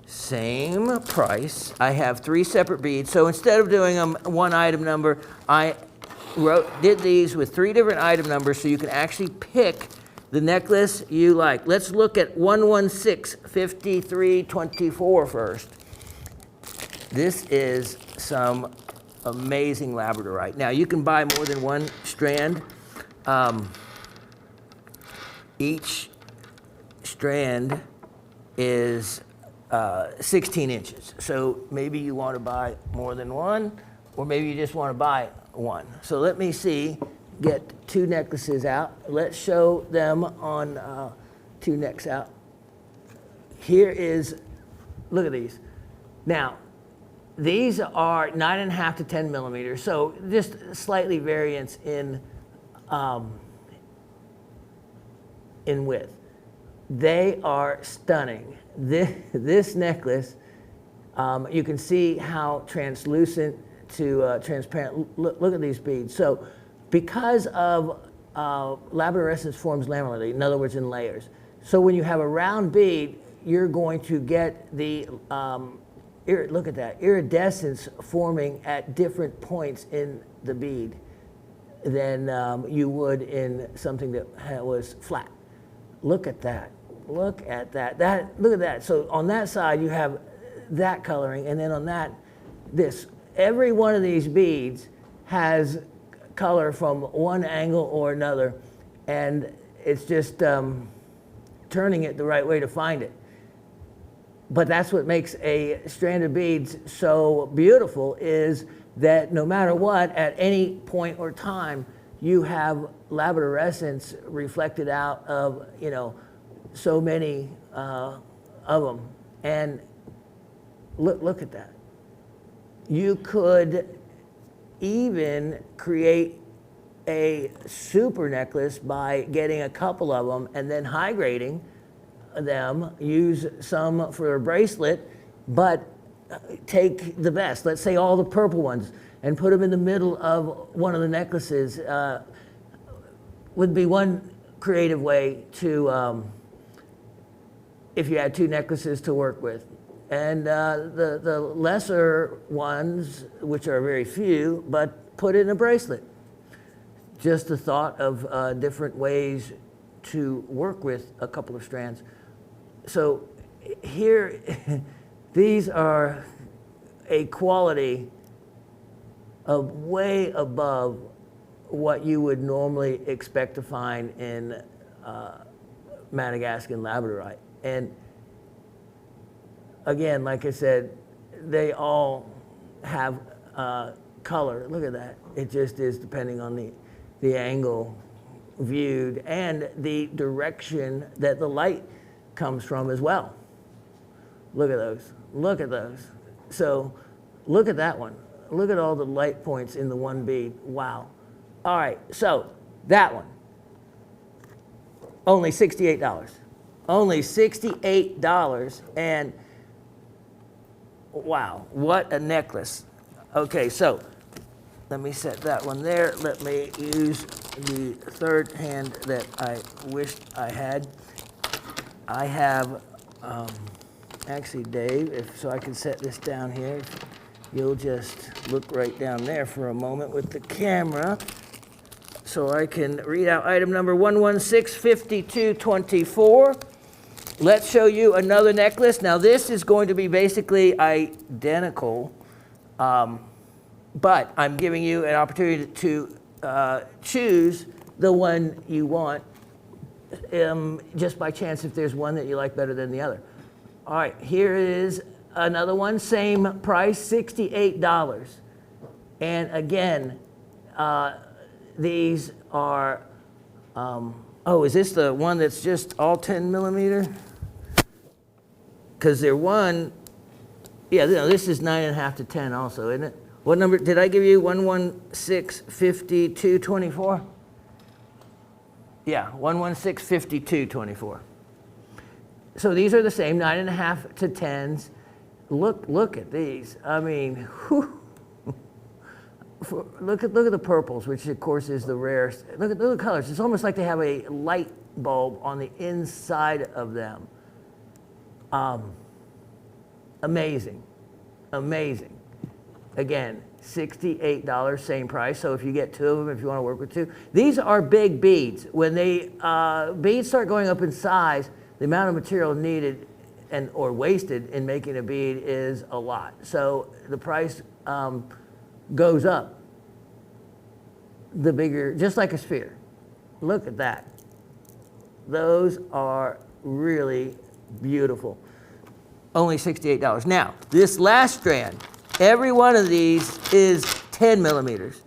same price. I have 3 separate beads, so instead of doing them one item number, I did these with 3 different item numbers so you can actually pick the necklace you like. Let's look at 1165324 first. This is some amazing labradorite. Now you can buy more than one strand. Each strand is 16 inches. So maybe you want to buy more than one, or maybe you just want to buy one. So let me see, get 2 necklaces out. Let's show them on 2 necks out. Here is, look at these. Now, these are 9.5 to 10 millimeters, so just slightly variance in width. They are stunning. This necklace, you can see how translucent to transparent. Look at these beads. So because of labradorescence forms lamellarly, in other words, in layers. So when you have a round bead, you're going to get the, look at that, iridescence forming at different points in the bead than you would in something that was flat. Look at that. Look at that. Look at that. So on that side, you have that coloring, and then on that, this. Every one of these beads has color from one angle or another, and it's just turning it the right way to find it. But that's what makes a strand of beads so beautiful, is that no matter what, at any point or time, you have labradorescence reflected out of, so many of them. And look at that. You could even create a super necklace by getting a couple of them and then high grading them, use some for a bracelet, but take the best, let's say all the purple ones, and put them in the middle of one of the necklaces. Would be one creative way to, if you had 2 necklaces to work with. And the lesser ones, which are very few, but put in a bracelet. Just the thought of different ways to work with a couple of strands. So here, these are a quality of way above what you would normally expect to find in Madagascan labradorite. And again, like I said, they all have color. Look at that. It just is depending on the angle viewed and the direction that the light comes from as well. Look at those. Look at those. So look at that one. Look at all the light points in the one bead. Wow. All right, so that one, only $68. Only $68, and wow, what a necklace. Okay, so let me set that one there. Let me use the third hand that I wished I had. I have, actually, Dave, so I can set this down here. You'll just look right down there for a moment with the camera so I can read out item number 1165224. Let's show you another necklace. Now this is going to be basically identical, but I'm giving you an opportunity to choose the one you want, just by chance if there's one that you like better than the other. All right, here is another one, same price, $68. And again, these are, oh, is this the one that's just all 10 millimeter? Because they're one, yeah, no, this is 9.5 to 10 also, isn't it? What number, did I give you 1165224? Yeah, 1165224. So these are the same, 9.5 to 10s. Look at these. I mean, whew. Look at the purples, which of course is the rarest. Look at the colors. It's almost like they have a light bulb on the inside of them. Amazing, amazing. Again, $68, same price. So if you get two of them, if you want to work with two, these are big beads. When they beads start going up in size, the amount of material needed or wasted in making a bead is a lot. So the price goes up the bigger, just like a sphere. Look at that. Those are really beautiful. Only $68. Now, this last strand, every one of these is 10 millimeters.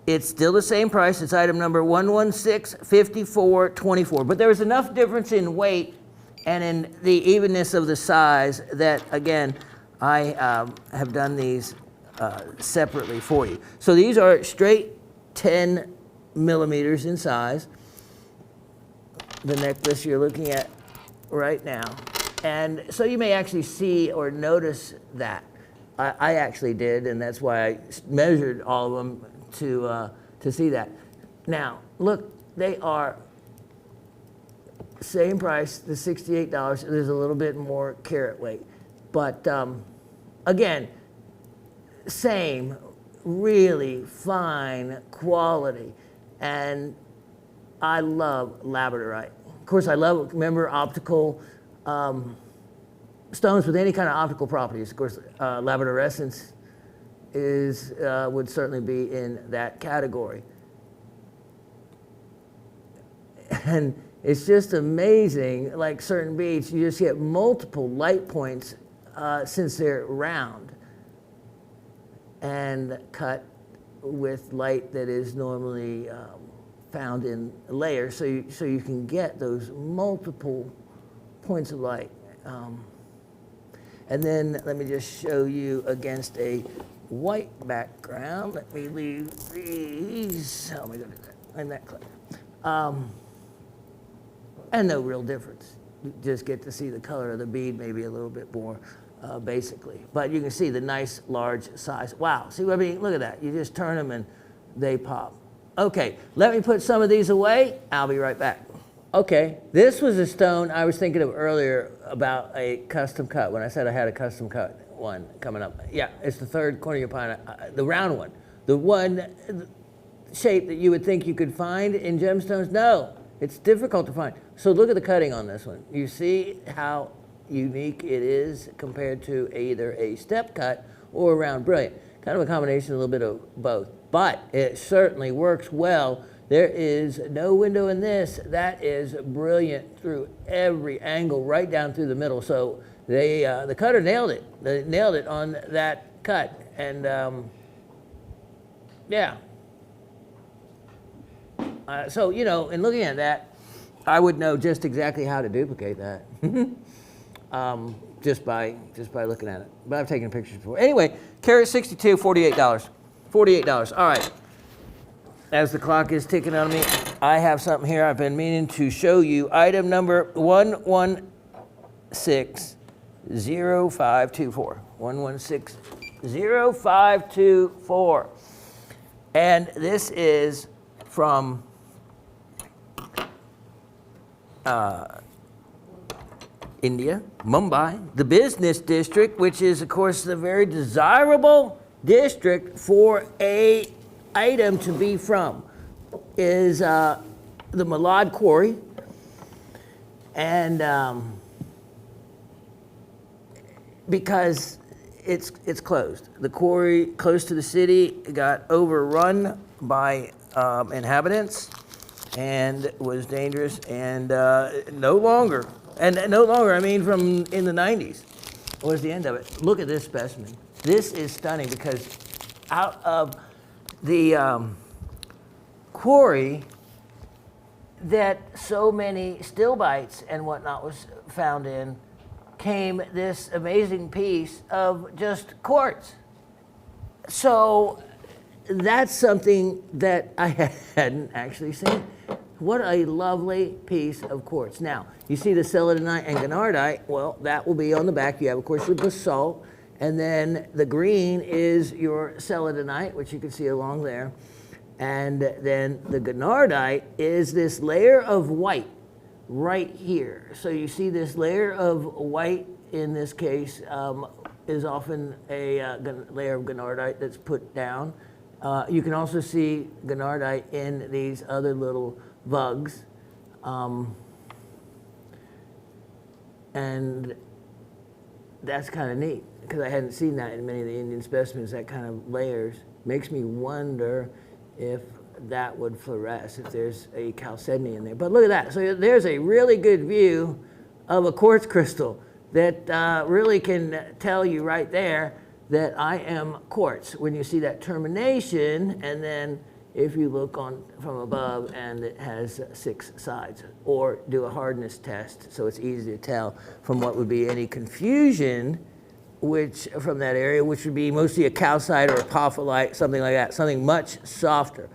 It's still the same price. It's item number 1165424. But there is enough difference in weight and in the evenness of the size that, again, I have done these separately for you. So these are straight 10 millimeters in size. The necklace you're looking at right now. And so you may actually see or notice that. I actually did, and that's why I measured all of them to see that. Now, look, they are same price, the $68. There's a little bit more carat weight. But again, same, really fine quality. And I love labradorite. Of course, I love, remember, optical stones with any kind of optical properties. Of course, labradorescence is, would certainly be in that category. And it's just amazing, like certain beads, you just get multiple light points since they're round and cut with light that is normally found in layers, so you can get those multiple points of light. And then let me just show you against a white background. Let me leave these. How am I going to do that? I'm that clever. And no real difference. You just get to see the color of the bead maybe a little bit more, basically. But you can see the nice large size. Wow, see what I mean? Look at that. You just turn them and they pop. Okay, let me put some of these away. I'll be right back. Okay, this was a stone I was thinking of earlier about a custom cut when I said I had a custom cut one coming up. Yeah, it's the third corner pine, the round one. The one shape that you would think you could find in gemstones. No, it's difficult to find. So look at the cutting on this one. You see how unique it is compared to either a step cut or a round brilliant. Kind of a combination, a little bit of both. But it certainly works well. There is no window in this. That is brilliant through every angle, right down through the middle. So they, the cutter nailed it. They nailed it on that cut. And yeah. So, you know, in looking at that, I would know just exactly how to duplicate that. Just by looking at it. But I've taken pictures before. Anyway, carat 62, $48. $48. All right. As the clock is ticking on me, I have something here I've been meaning to show you. Item number 1160524. 1160524. And this is from India, Mumbai, the business district, which is, of course, the very desirable district for a item to be from, is the Malad Quarry. And because it's closed. The quarry close to the city got overrun by inhabitants and was dangerous, and no longer, I mean from in the 90s, was the end of it. Look at this specimen. This is stunning because out of the quarry that so many stillbites and whatnot was found in came this amazing piece of just quartz. So that's something that I hadn't actually seen. What a lovely piece of quartz. Now, you see the celadonite and granardite, well, that will be on the back. You have, of course, your basalt, and then the green is your celadonite, which you can see along there. And then the granardite is this layer of white right here. So you see this layer of white in this case is often a layer of granardite that's put down. You can also see granardite in these other little vugs. And that's kind of neat because I hadn't seen that in many of the Indian specimens, that kind of layers. Makes me wonder if that would fluoresce, if there's a chalcedony in there. But look at that. So there's a really good view of a quartz crystal that really can tell you right there that I am quartz when you see that termination, and then if you look on from above and it has 6 sides, or do a hardness test so it's easy to tell from what would be any confusion which from that area, which would be mostly a calcite or a apophyllite, something like that, something much softer.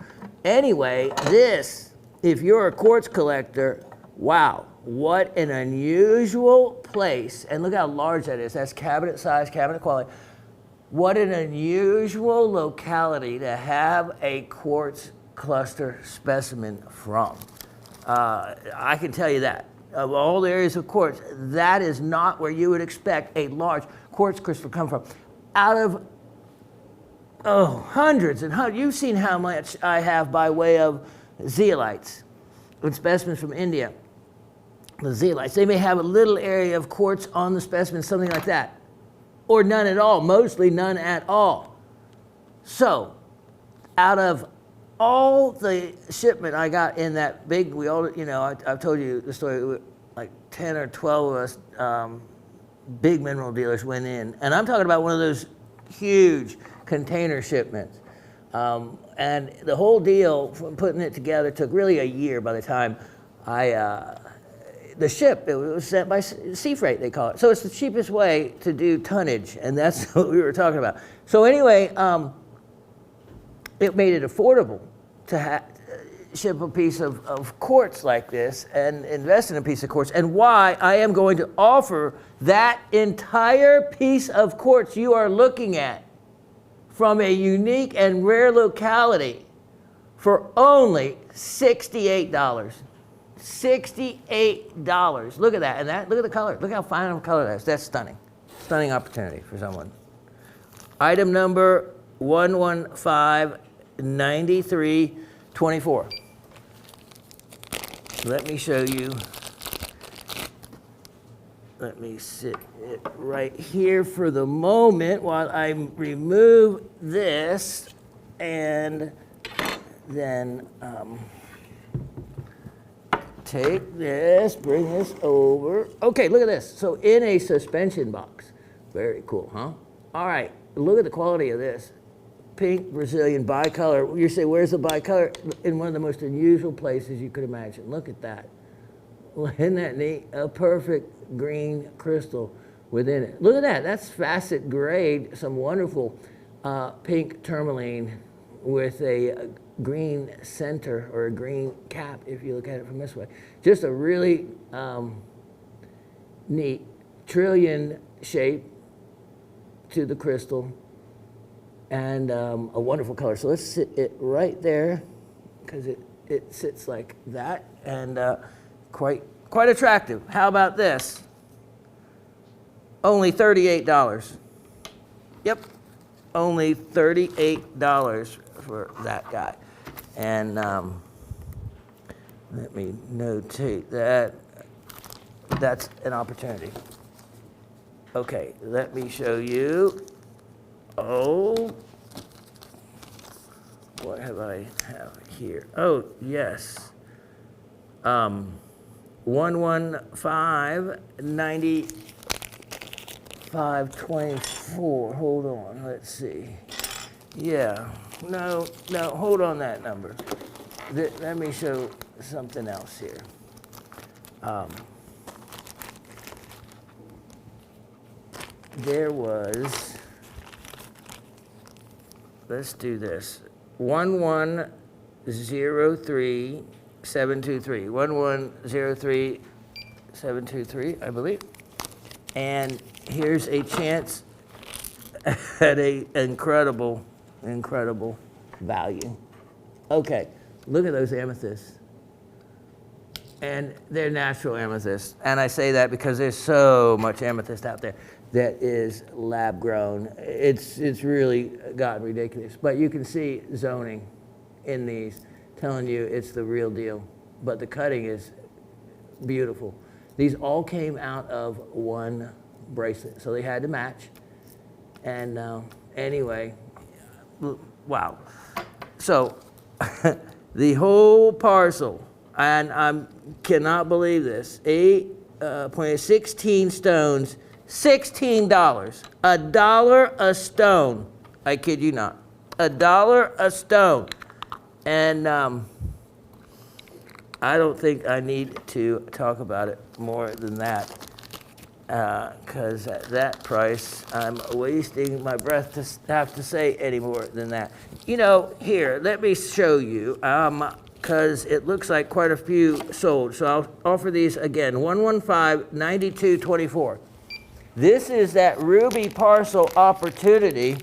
Anyway, this, if you're a quartz collector, wow, what an unusual place. And look how large that is. That's cabinet size, cabinet quality. What an unusual locality to have a quartz cluster specimen from. I can tell you that. Of all the areas of quartz, that is not where you would expect a large quartz crystal to come from. Out of, hundreds and hundreds, you've seen how much I have by way of zeolites, with specimens from India. The zeolites, they may have a little area of quartz on the specimen, something like that. Or none at all, mostly none at all. So, out of all the shipment I got in that big, I've told you the story, like 10 or 12 of us big mineral dealers went in. And I'm talking about one of those huge container shipments. And the whole deal, from putting it together, took really a year by the time the ship, it was sent by sea freight, they call it. So it's the cheapest way to do tonnage, and that's what we were talking about. So anyway, it made it affordable to ship a piece of quartz like this and invest in a piece of quartz. And why I am going to offer that entire piece of quartz you are looking at from a unique and rare locality for only $68. $68. Look at that. And that, look at the color. Look how fine of a color that is. That's stunning. Stunning opportunity for someone. Item number 1159324. Let me show you. Let me sit it right here for the moment while I remove this, and then take this, bring this over. Okay, look at this. So in a suspension box. Very cool, huh? All right, look at the quality of this. Pink Brazilian bicolor. You say, where's the bicolor? In one of the most unusual places you could imagine. Look at that. Well, isn't that neat? A perfect green crystal within it. Look at that. That's facet grade, some wonderful pink tourmaline with a green center or a green cap, if you look at it from this way. Just a really neat trillion shape to the crystal, and a wonderful color. So let's sit it right there because it sits like that, and quite quite attractive. How about this? Only $38. Yep, only $38 for that guy. And let me notate that. That's an opportunity. Okay, let me show you. Oh, what have I have here? Oh, yes. 115.95.24. Hold on, let's see. Yeah, no, hold on that number. Let me show something else here. There was, let's do this, 1103723, 1103723, I believe. And here's a chance at a incredible value. Okay, look at those amethysts. And they're natural amethysts. And I say that because there's so much amethyst out there that is lab grown. It's really gotten ridiculous. But you can see zoning in these, telling you it's the real deal. But the cutting is beautiful. These all came out of one bracelet, so they had to match. And anyway, wow. So the whole parcel, and I cannot believe this, 16 stones, $16, $1 a stone. I kid you not, $1 a stone. And I don't think I need to talk about it more than that, because at that price, I'm wasting my breath to have to say any more than that. You know, here, let me show you, because it looks like quite a few sold. So I'll offer these again, 115.92.24. This is that ruby parcel opportunity.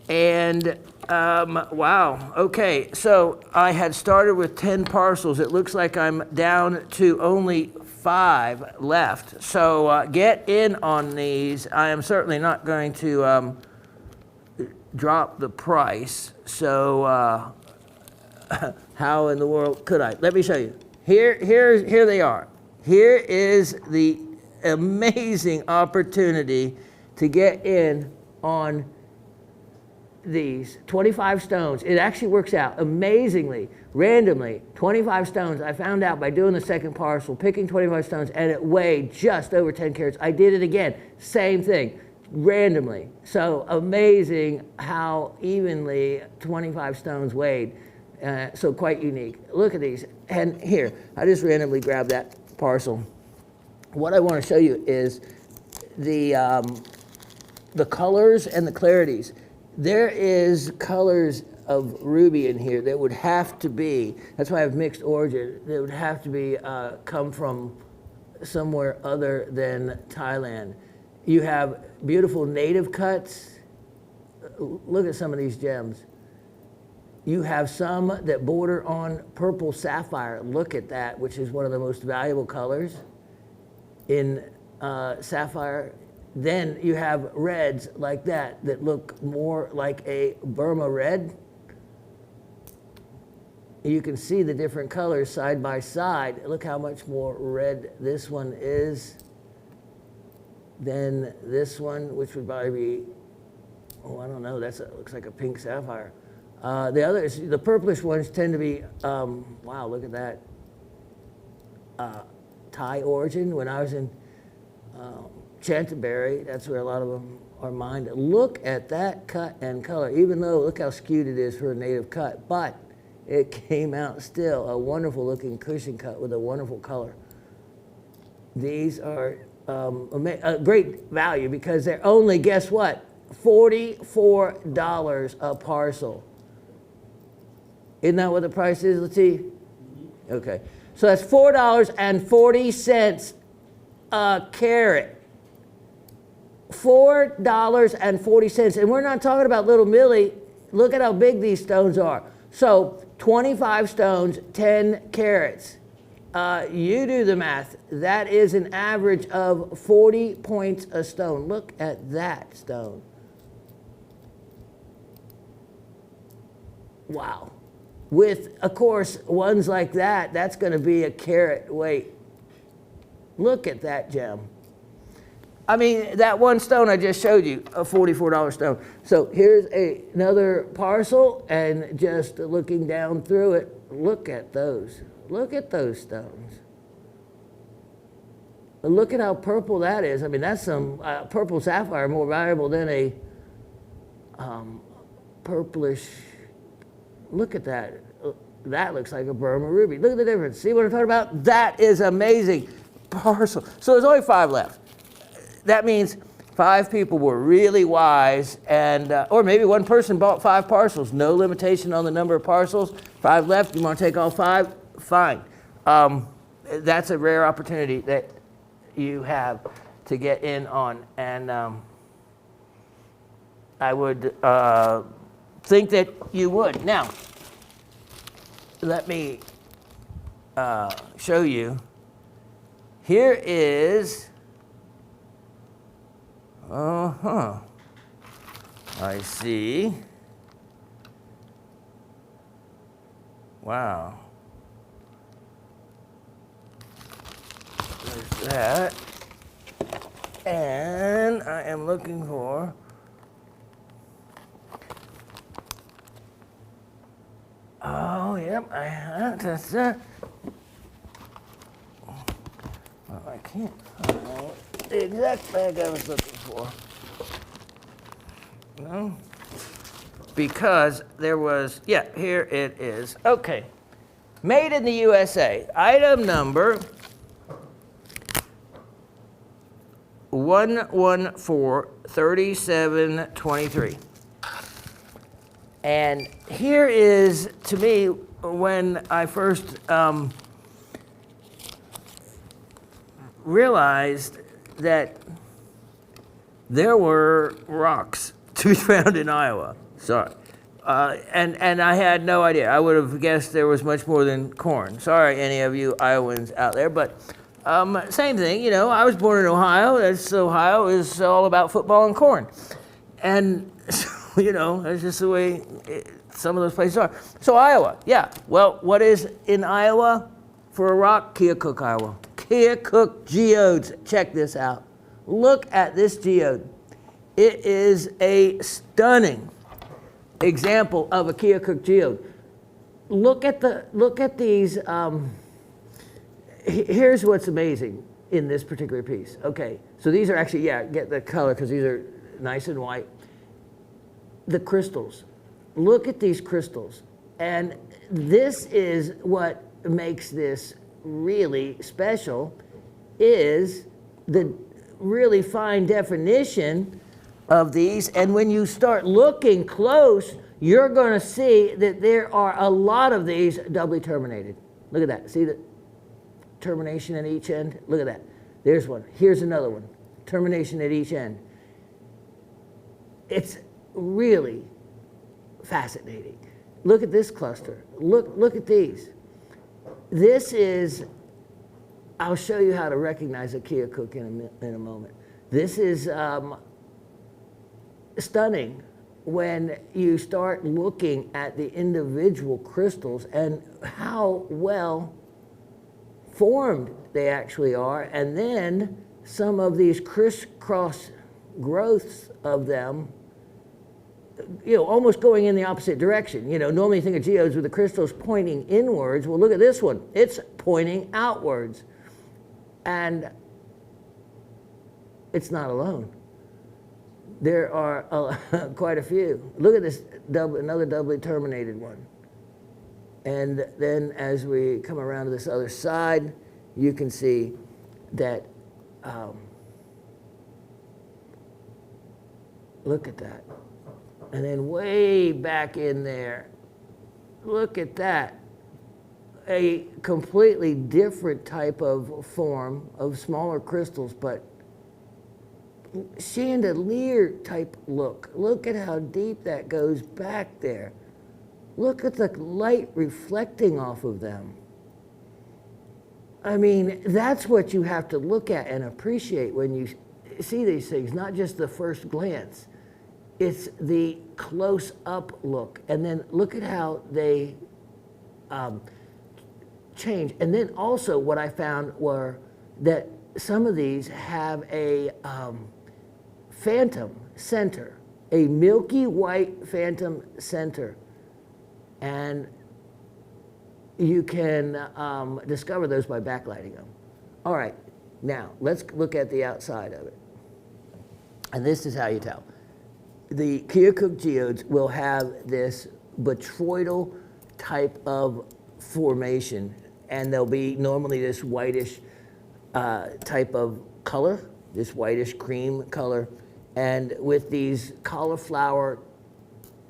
And wow, okay, so I had started with 10 parcels. It looks like I'm down to only 5 left. So get in on these. I am certainly not going to drop the price. So how in the world could I? Let me show you. Here they are. Here is the amazing opportunity to get in on these 25 stones. It actually works out amazingly, randomly. 25 stones. I found out by doing the second parcel, picking 25 stones, and it weighed just over 10 carats. I did it again, same thing, randomly. So amazing how evenly 25 stones weighed. So quite unique. Look at these. And here, I just randomly grabbed that parcel. What I want to show you is the colors and the clarities. There is colors of ruby in here that would have to be, that's why I have mixed origin, that would have to be come from somewhere other than Thailand. You have beautiful native cuts. Look at some of these gems. You have some that border on purple sapphire. Look at that, which is one of the most valuable colors in sapphire. Then you have reds like that look more like a Burma red. You can see the different colors side by side. Look how much more red this one is than this one, which would probably be, oh, I don't know, looks like a pink sapphire. The others, the purplish ones tend to be, wow, look at that. Thai origin. When I was in Canterbury, that's where a lot of them are mined. Look at that cut and color, even though, look how skewed it is for a native cut, but it came out still a wonderful looking cushion cut with a wonderful color. These are a great value because they're only, guess what, $44 a parcel. Isn't that what the price is, Latif? Okay, so that's $4.40 a carat. $4.40, and we're not talking about little Millie. Look at how big these stones are. So 25 stones, 10 carats. You do the math. That is an average of 40 points a stone. Look at that stone. Wow. With, of course, ones like that, that's going to be a carat weight. Look at that gem. I mean, that one stone I just showed you, a $44 stone. So here's another parcel, and just looking down through it, look at those. Look at those stones. Look at how purple that is. I mean, that's some purple sapphire, more valuable than a purplish. Look at that. That looks like a Burma ruby. Look at the difference. See what I'm talking about? That is amazing parcel. So there's only 5 left. That means 5 people were really wise, and or maybe one person bought 5 parcels. No limitation on the number of parcels. 5 left. You want to take all 5? Fine. That's a rare opportunity that you have to get in on, and I would think that you would. Now, let me show you. Here is. I see. Wow. There's that. And I am looking for. Oh, yep, that's that. Well, I can't find the exact bag I was looking for. No? Because there was, yeah, here it is. Okay. Made in the USA. Item number 1143723. And here is, to me, when I first realized that there were rocks to be found in Iowa. Sorry. And I had no idea. I would have guessed there was much more than corn. Sorry, any of you Iowans out there, but same thing. You know, I was born in Ohio. Ohio is all about football and corn. And so, you know, that's just the way some of those places are. So Iowa, yeah. Well, what is in Iowa for a rock? Keokuk, Iowa. Keokuk geodes. Check this out. Look at this geode. It is a stunning example of a Keokuk geode. Look at these. Here's what's amazing in this particular piece. Okay, so these are actually, yeah, get the color because these are nice and white. The crystals. Look at these crystals. And this is what makes this really special, is the really fine definition of these. And when you start looking close, you're going to see that there are a lot of these doubly terminated. Look at that. See the termination at each end? Look at that. There's one. Here's another one. Termination at each end. It's really fascinating. Look at this cluster. Look at these. This is, I'll show you how to recognize a Keokuk in a moment. This is stunning when you start looking at the individual crystals and how well formed they actually are, and then some of these crisscross growths of them, you know, almost going in the opposite direction. You know, normally you think of geodes with the crystals pointing inwards. Well, look at this one. It's pointing outwards. And it's not alone. There are quite a few. Look at this, another doubly terminated one. And then as we come around to this other side, you can see that, look at that. And then way back in there, look at that. A completely different type of form of smaller crystals, but chandelier type look. Look at how deep that goes back there. Look at the light reflecting off of them. I mean, that's what you have to look at and appreciate when you see these things, not just the first glance. It's the close-up look, and then look at how they change. And then also what I found were that some of these have a phantom center, a milky white phantom center. And you can discover those by backlighting them. All right, now let's look at the outside of it. And this is how you tell. The Keokuk geodes will have this botryoidal type of formation, and there'll be normally this whitish type of color, this whitish cream color, and with these cauliflower,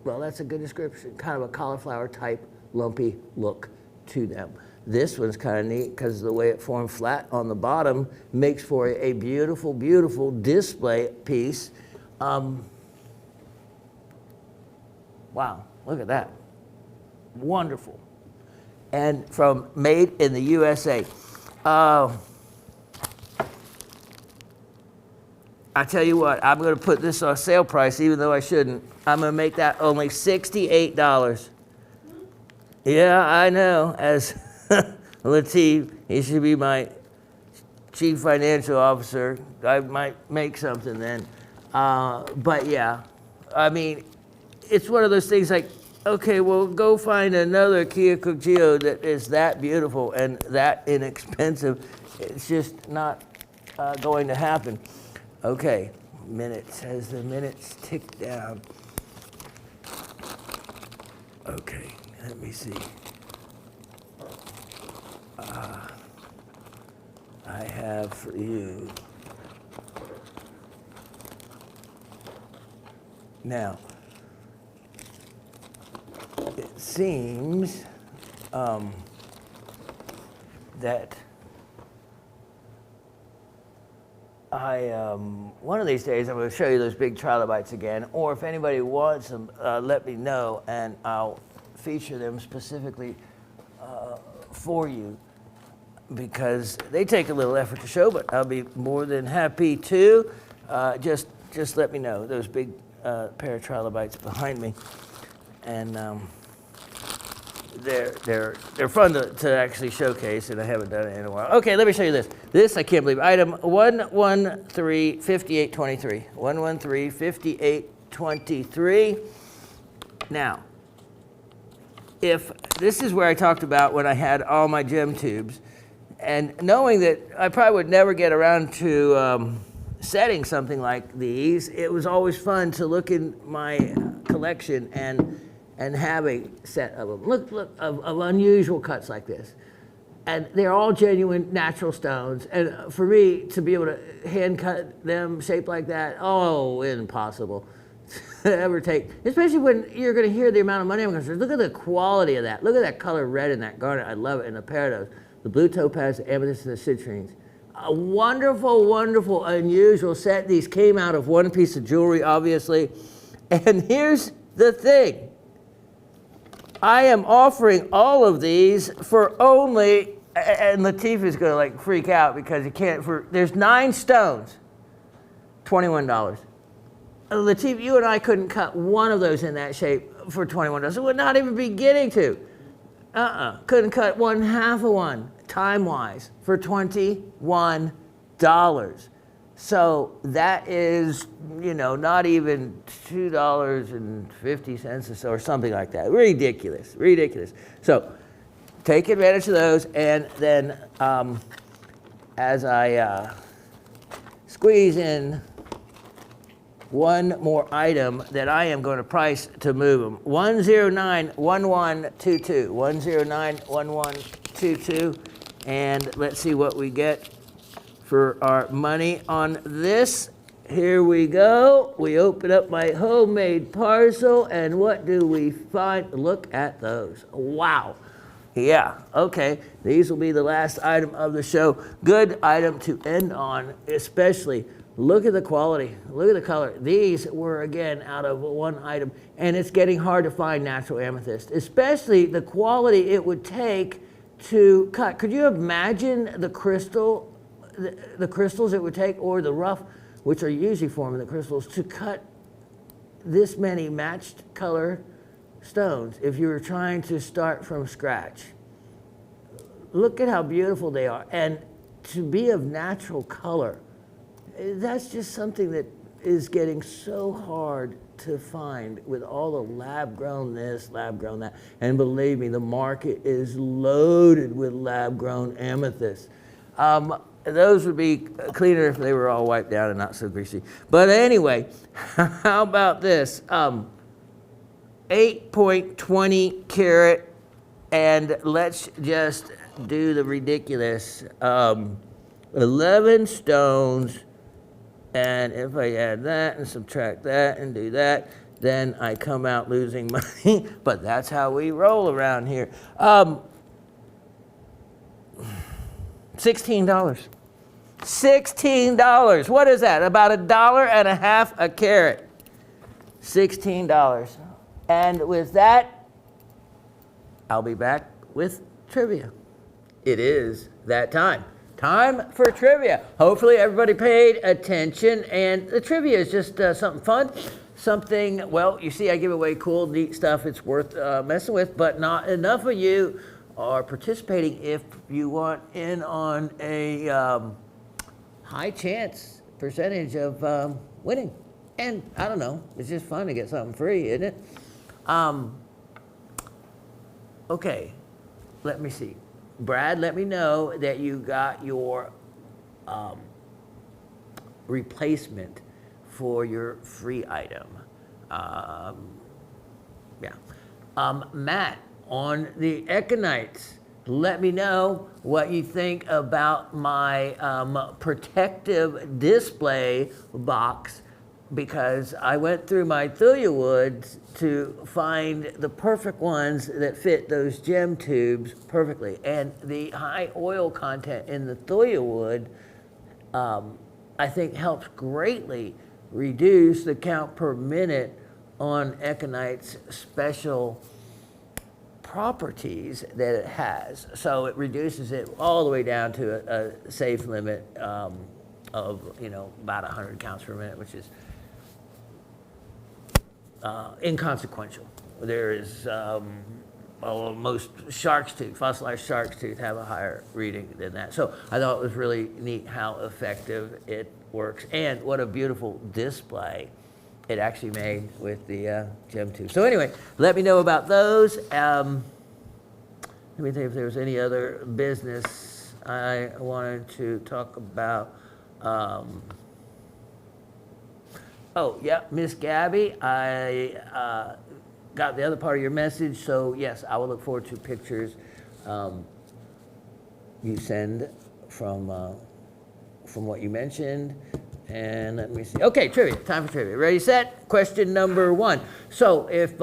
well, that's a good description, kind of a cauliflower type lumpy look to them. This one's kind of neat because the way it formed flat on the bottom makes for a beautiful, beautiful display piece. Wow, look at that. Wonderful. And from made in the USA. I tell you what, I'm going to put this on sale price even though I shouldn't. I'm going to make that only $68. Yeah, I know. As Latif, he should be my chief financial officer. I might make something then. But yeah, I mean, it's one of those things like, okay, well, go find another Keokuk geode that is that beautiful and that inexpensive. It's just not going to happen. Okay, minutes, as the minutes tick down. Okay, let me see. I have for you. Now, it seems that one of these days I'm going to show you those big trilobites again, or if anybody wants them, let me know and I'll feature them specifically for you, because they take a little effort to show, but I'll be more than happy to. Just let me know. Those big pair of trilobites behind me, and they're fun to actually showcase, and I haven't done it in a while. Okay, let me show you this. This I can't believe. Item 1135823. 1135823. Now, if this is where I talked about when I had all my gem tubes, and knowing that I probably would never get around to setting something like these, it was always fun to look in my collection and have a set of them. Look of unusual cuts like this. And they're all genuine natural stones. And for me to be able to hand cut them shaped like that, oh, impossible to ever take. Especially when you're gonna hear the amount of money I'm gonna spend. Look at the quality of that. Look at that color red in that garnet. I love it. And the pair of those. The blue topaz, the amethyst, and the citrines. A wonderful, wonderful, unusual set. These came out of one piece of jewelry, obviously. And here's the thing. I am offering all of these for only, and Latif is going to like freak out because he can't, there's 9 stones, $21. Latif, you and I couldn't cut one of those in that shape for $21. It would not even be getting to. Couldn't cut one half of one, time-wise, for $21. So that is, not even $2.50 or so, or something like that. Ridiculous, ridiculous. So take advantage of those, and then as I squeeze in one more item that I am going to price to move them. 1091122. 1091122. And let's see what we get for our money on this. Here we go. We open up my homemade parcel, and what do we find? Look at those. Wow. Yeah, okay. These will be the last item of the show. Good item to end on, especially. Look at the quality. Look at the color. These were, again, out of one item, and it's getting hard to find natural amethyst, especially the quality it would take to cut. Could you imagine the crystal, the crystals it would take, or the rough, which are usually forming the crystals, to cut this many matched color stones if you were trying to start from scratch? Look at how beautiful they are. And to be of natural color, that's just something that is getting so hard to find with all the lab grown this, lab grown that. And believe me, the market is loaded with lab grown amethyst. Those would be cleaner if they were all wiped down and not so greasy. But anyway, how about this? 8.20 carat, and let's just do the ridiculous. 11 stones, and if I add that and subtract that and do that, then I come out losing money. But that's how we roll around here. $16. $16. What is that? About $1.50 a carat. $16. And with that, I'll be back with trivia. It is that time. Time for trivia. Hopefully everybody paid attention, and the trivia is just something fun. Something, well, you see I give away cool, neat stuff it's worth messing with, but not enough of you are participating if you want in on a high chance percentage of winning. And I don't know, it's just fun to get something free, isn't it? Okay, let me see. Brad, let me know that you got your replacement for your free item. Yeah. Matt, on the Econites, let me know what you think about my protective display box, because I went through my thuya woods to find the perfect ones that fit those gem tubes perfectly. And the high oil content in the thuya wood, I think, helps greatly reduce the count per minute on Econite's special properties that it has. So it reduces it all the way down to a safe limit of, about 100 counts per minute, which is inconsequential. There is most shark's tooth, fossilized shark's tooth, have a higher reading than that. So I thought it was really neat how effective it works, and what a beautiful display it actually made with the gem tube. So anyway, let me know about those. Let me think if there was any other business I wanted to talk about. Oh, yeah, Miss Gabby, I got the other part of your message, so yes, I will look forward to pictures you send from what you mentioned. And let me see. Okay, trivia, time for trivia. Ready, set? Question number 1. So if,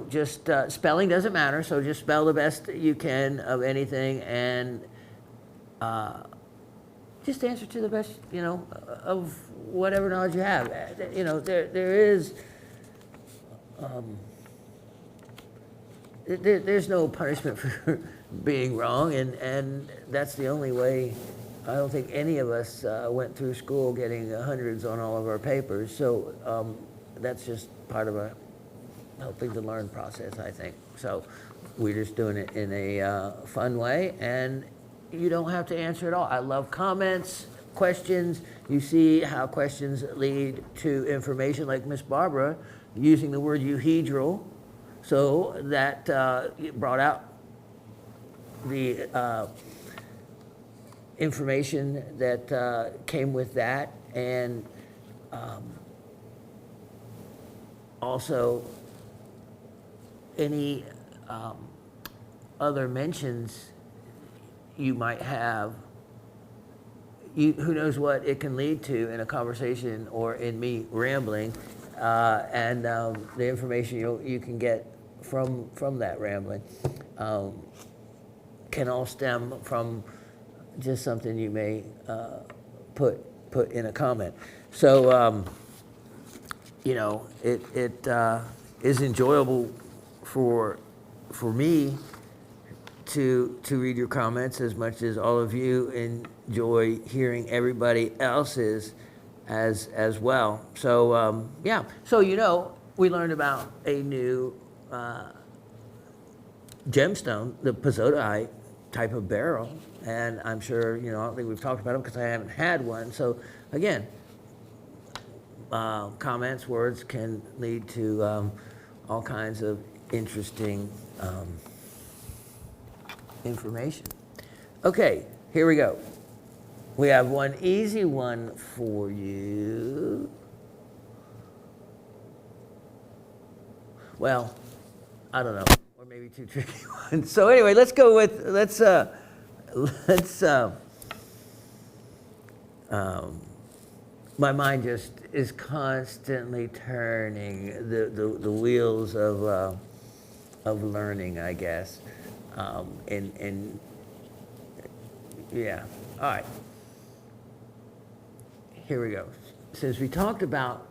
just spelling doesn't matter, so just spell the best you can of anything, and just answer to the best, of whatever knowledge you have. There's no punishment for being wrong, and that's the only way. I don't think any of us went through school getting hundreds on all of our papers, so that's just part of a helping to learn process, I think. So we're just doing it in a fun way, and you don't have to answer at all. I love comments, questions. You see how questions lead to information, like Miss Barbara using the word euhedral, so that brought out the information that came with that, and also any other mentions you might have. Who knows what it can lead to in a conversation or in me rambling, and the information you can get from that rambling can all stem from just something you may put in a comment. So it is enjoyable for me to read your comments as much as all of you enjoy hearing everybody else's as well. So yeah, so we learned about a new gemstone, the Pozzotai type of barrel, and I'm sure I don't think we've talked about them because I haven't had one. So again, comments, words can lead to all kinds of interesting information. Okay, here we go. We have one easy one for you. Well, I don't know, or maybe two tricky ones. So anyway, let's go with my mind just is constantly turning the wheels of learning, I guess. And yeah, all right. Here we go. Since we talked about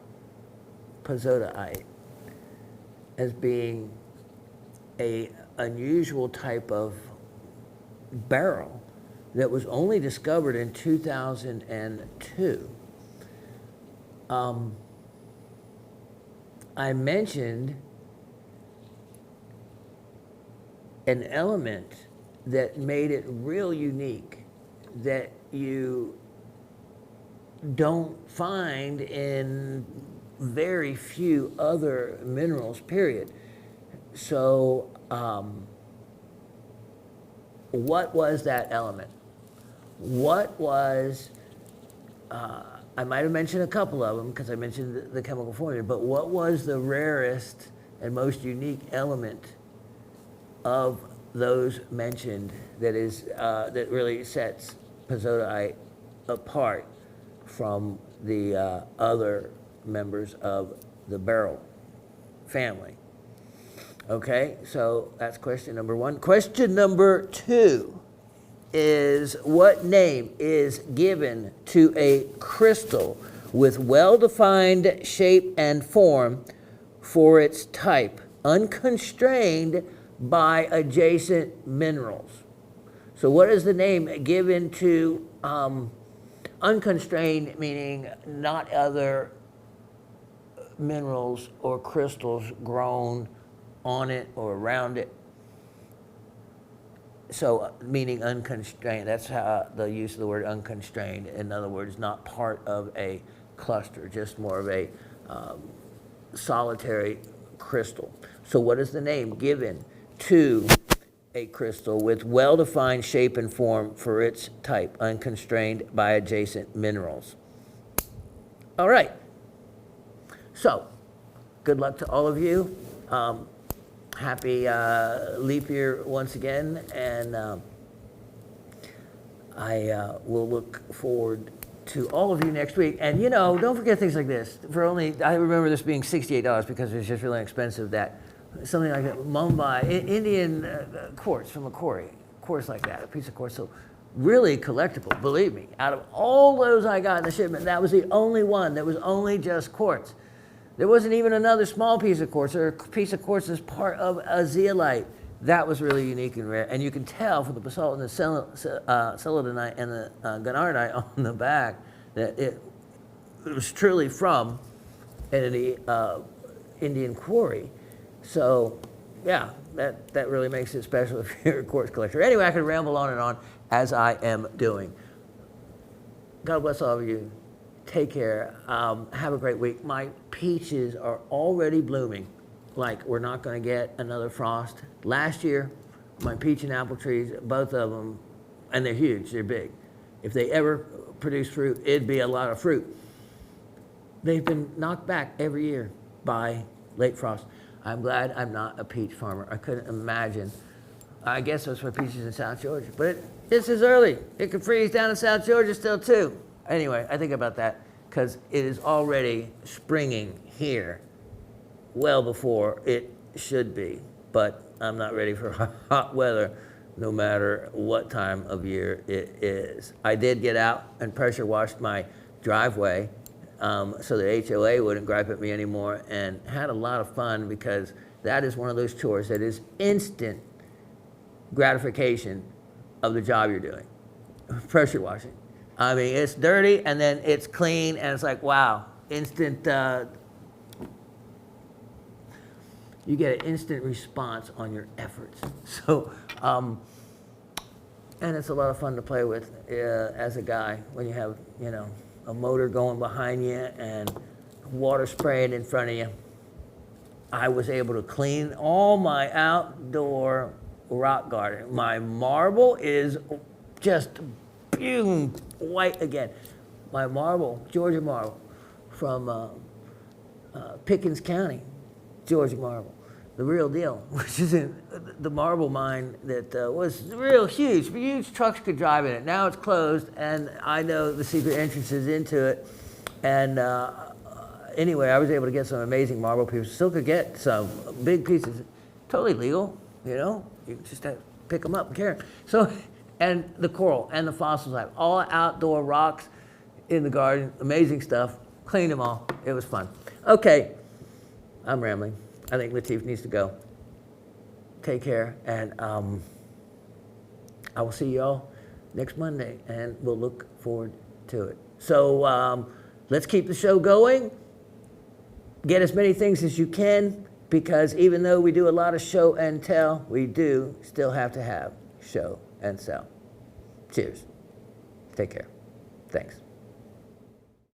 Pozzotai as being a unusual type of barrel that was only discovered in 2002. I mentioned an element that made it real unique that you don't find in very few other minerals, period. So what was that element? What was, I might have mentioned a couple of them because I mentioned the chemical formula, but what was the rarest and most unique element of those mentioned that really sets Pozzotai apart from the other members of the barrel family? Okay, so that's question number one. Question number two is, what name is given to a crystal with well-defined shape and form for its type, unconstrained by adjacent minerals? So what is the name given to unconstrained, meaning not other minerals or crystals grown on it or around it? So meaning unconstrained, that's how the use of the word unconstrained. In other words, not part of a cluster, just more of a solitary crystal. So what is the name given to a crystal with well-defined shape and form for its type, unconstrained by adjacent minerals? All right. So, good luck to all of you. Happy leap year once again, and I will look forward to all of you next week. And don't forget things like this. I remember this being $68 because it was just really expensive. That something like that, Mumbai, Indian quartz from a quartz like that, a piece of quartz. So really collectible, believe me. Out of all those I got in the shipment, that was the only one that was only just quartz. There wasn't even another small piece of quartz or a piece of quartz as part of a zeolite. That was really unique and rare. And you can tell from the basalt and the celadonite and the garnardite on the back that it was truly from an Indian quarry. So, yeah, that really makes it special if you're a quartz collector. Anyway, I could ramble on and on as I am doing. God bless all of you. Take care. Have a great week. My peaches are already blooming. Like, we're not going to get another frost. Last year, my peach and apple trees, both of them, and they're huge, they're big. If they ever produce fruit, it'd be a lot of fruit. They've been knocked back every year by late frost. I'm glad I'm not a peach farmer. I couldn't imagine. I guess those were peaches in South Georgia. But this is early. It could freeze down in South Georgia still, too. Anyway, I think about that because it is already springing here well before it should be. But I'm not ready for hot weather no matter what time of year it is. I did get out and pressure washed my driveway so the HOA wouldn't gripe at me anymore, and had a lot of fun because that is one of those chores that is instant gratification of the job you're doing. Pressure washing. I mean, it's dirty and then it's clean and it's like, wow, instant, you get an instant response on your efforts. So, and it's a lot of fun to play with as a guy when you have, you know, a motor going behind you and water spraying in front of you. I was able to clean all my outdoor rock garden. My marble is just boom, white again. My marble, Georgia marble, from Pickens County, Georgia marble, the real deal, which is in the marble mine that was real huge. Huge trucks could drive in it. Now it's closed, and I know the secret entrances into it. And anyway, I was able to get some amazing marble pieces. Still could get some big pieces, totally legal. You know, you just have to pick them up and carry them. So, and the coral and the fossils, I have all outdoor rocks in the garden, amazing stuff. Cleaned them all. It was fun. Okay, I'm rambling. I think Latif needs to go. Take care, and I will see y'all next Monday, and we'll look forward to it. So let's keep the show going. Get as many things as you can, because even though we do a lot of show and tell, we do still have to have show and sell. Cheers. Take care. Thanks.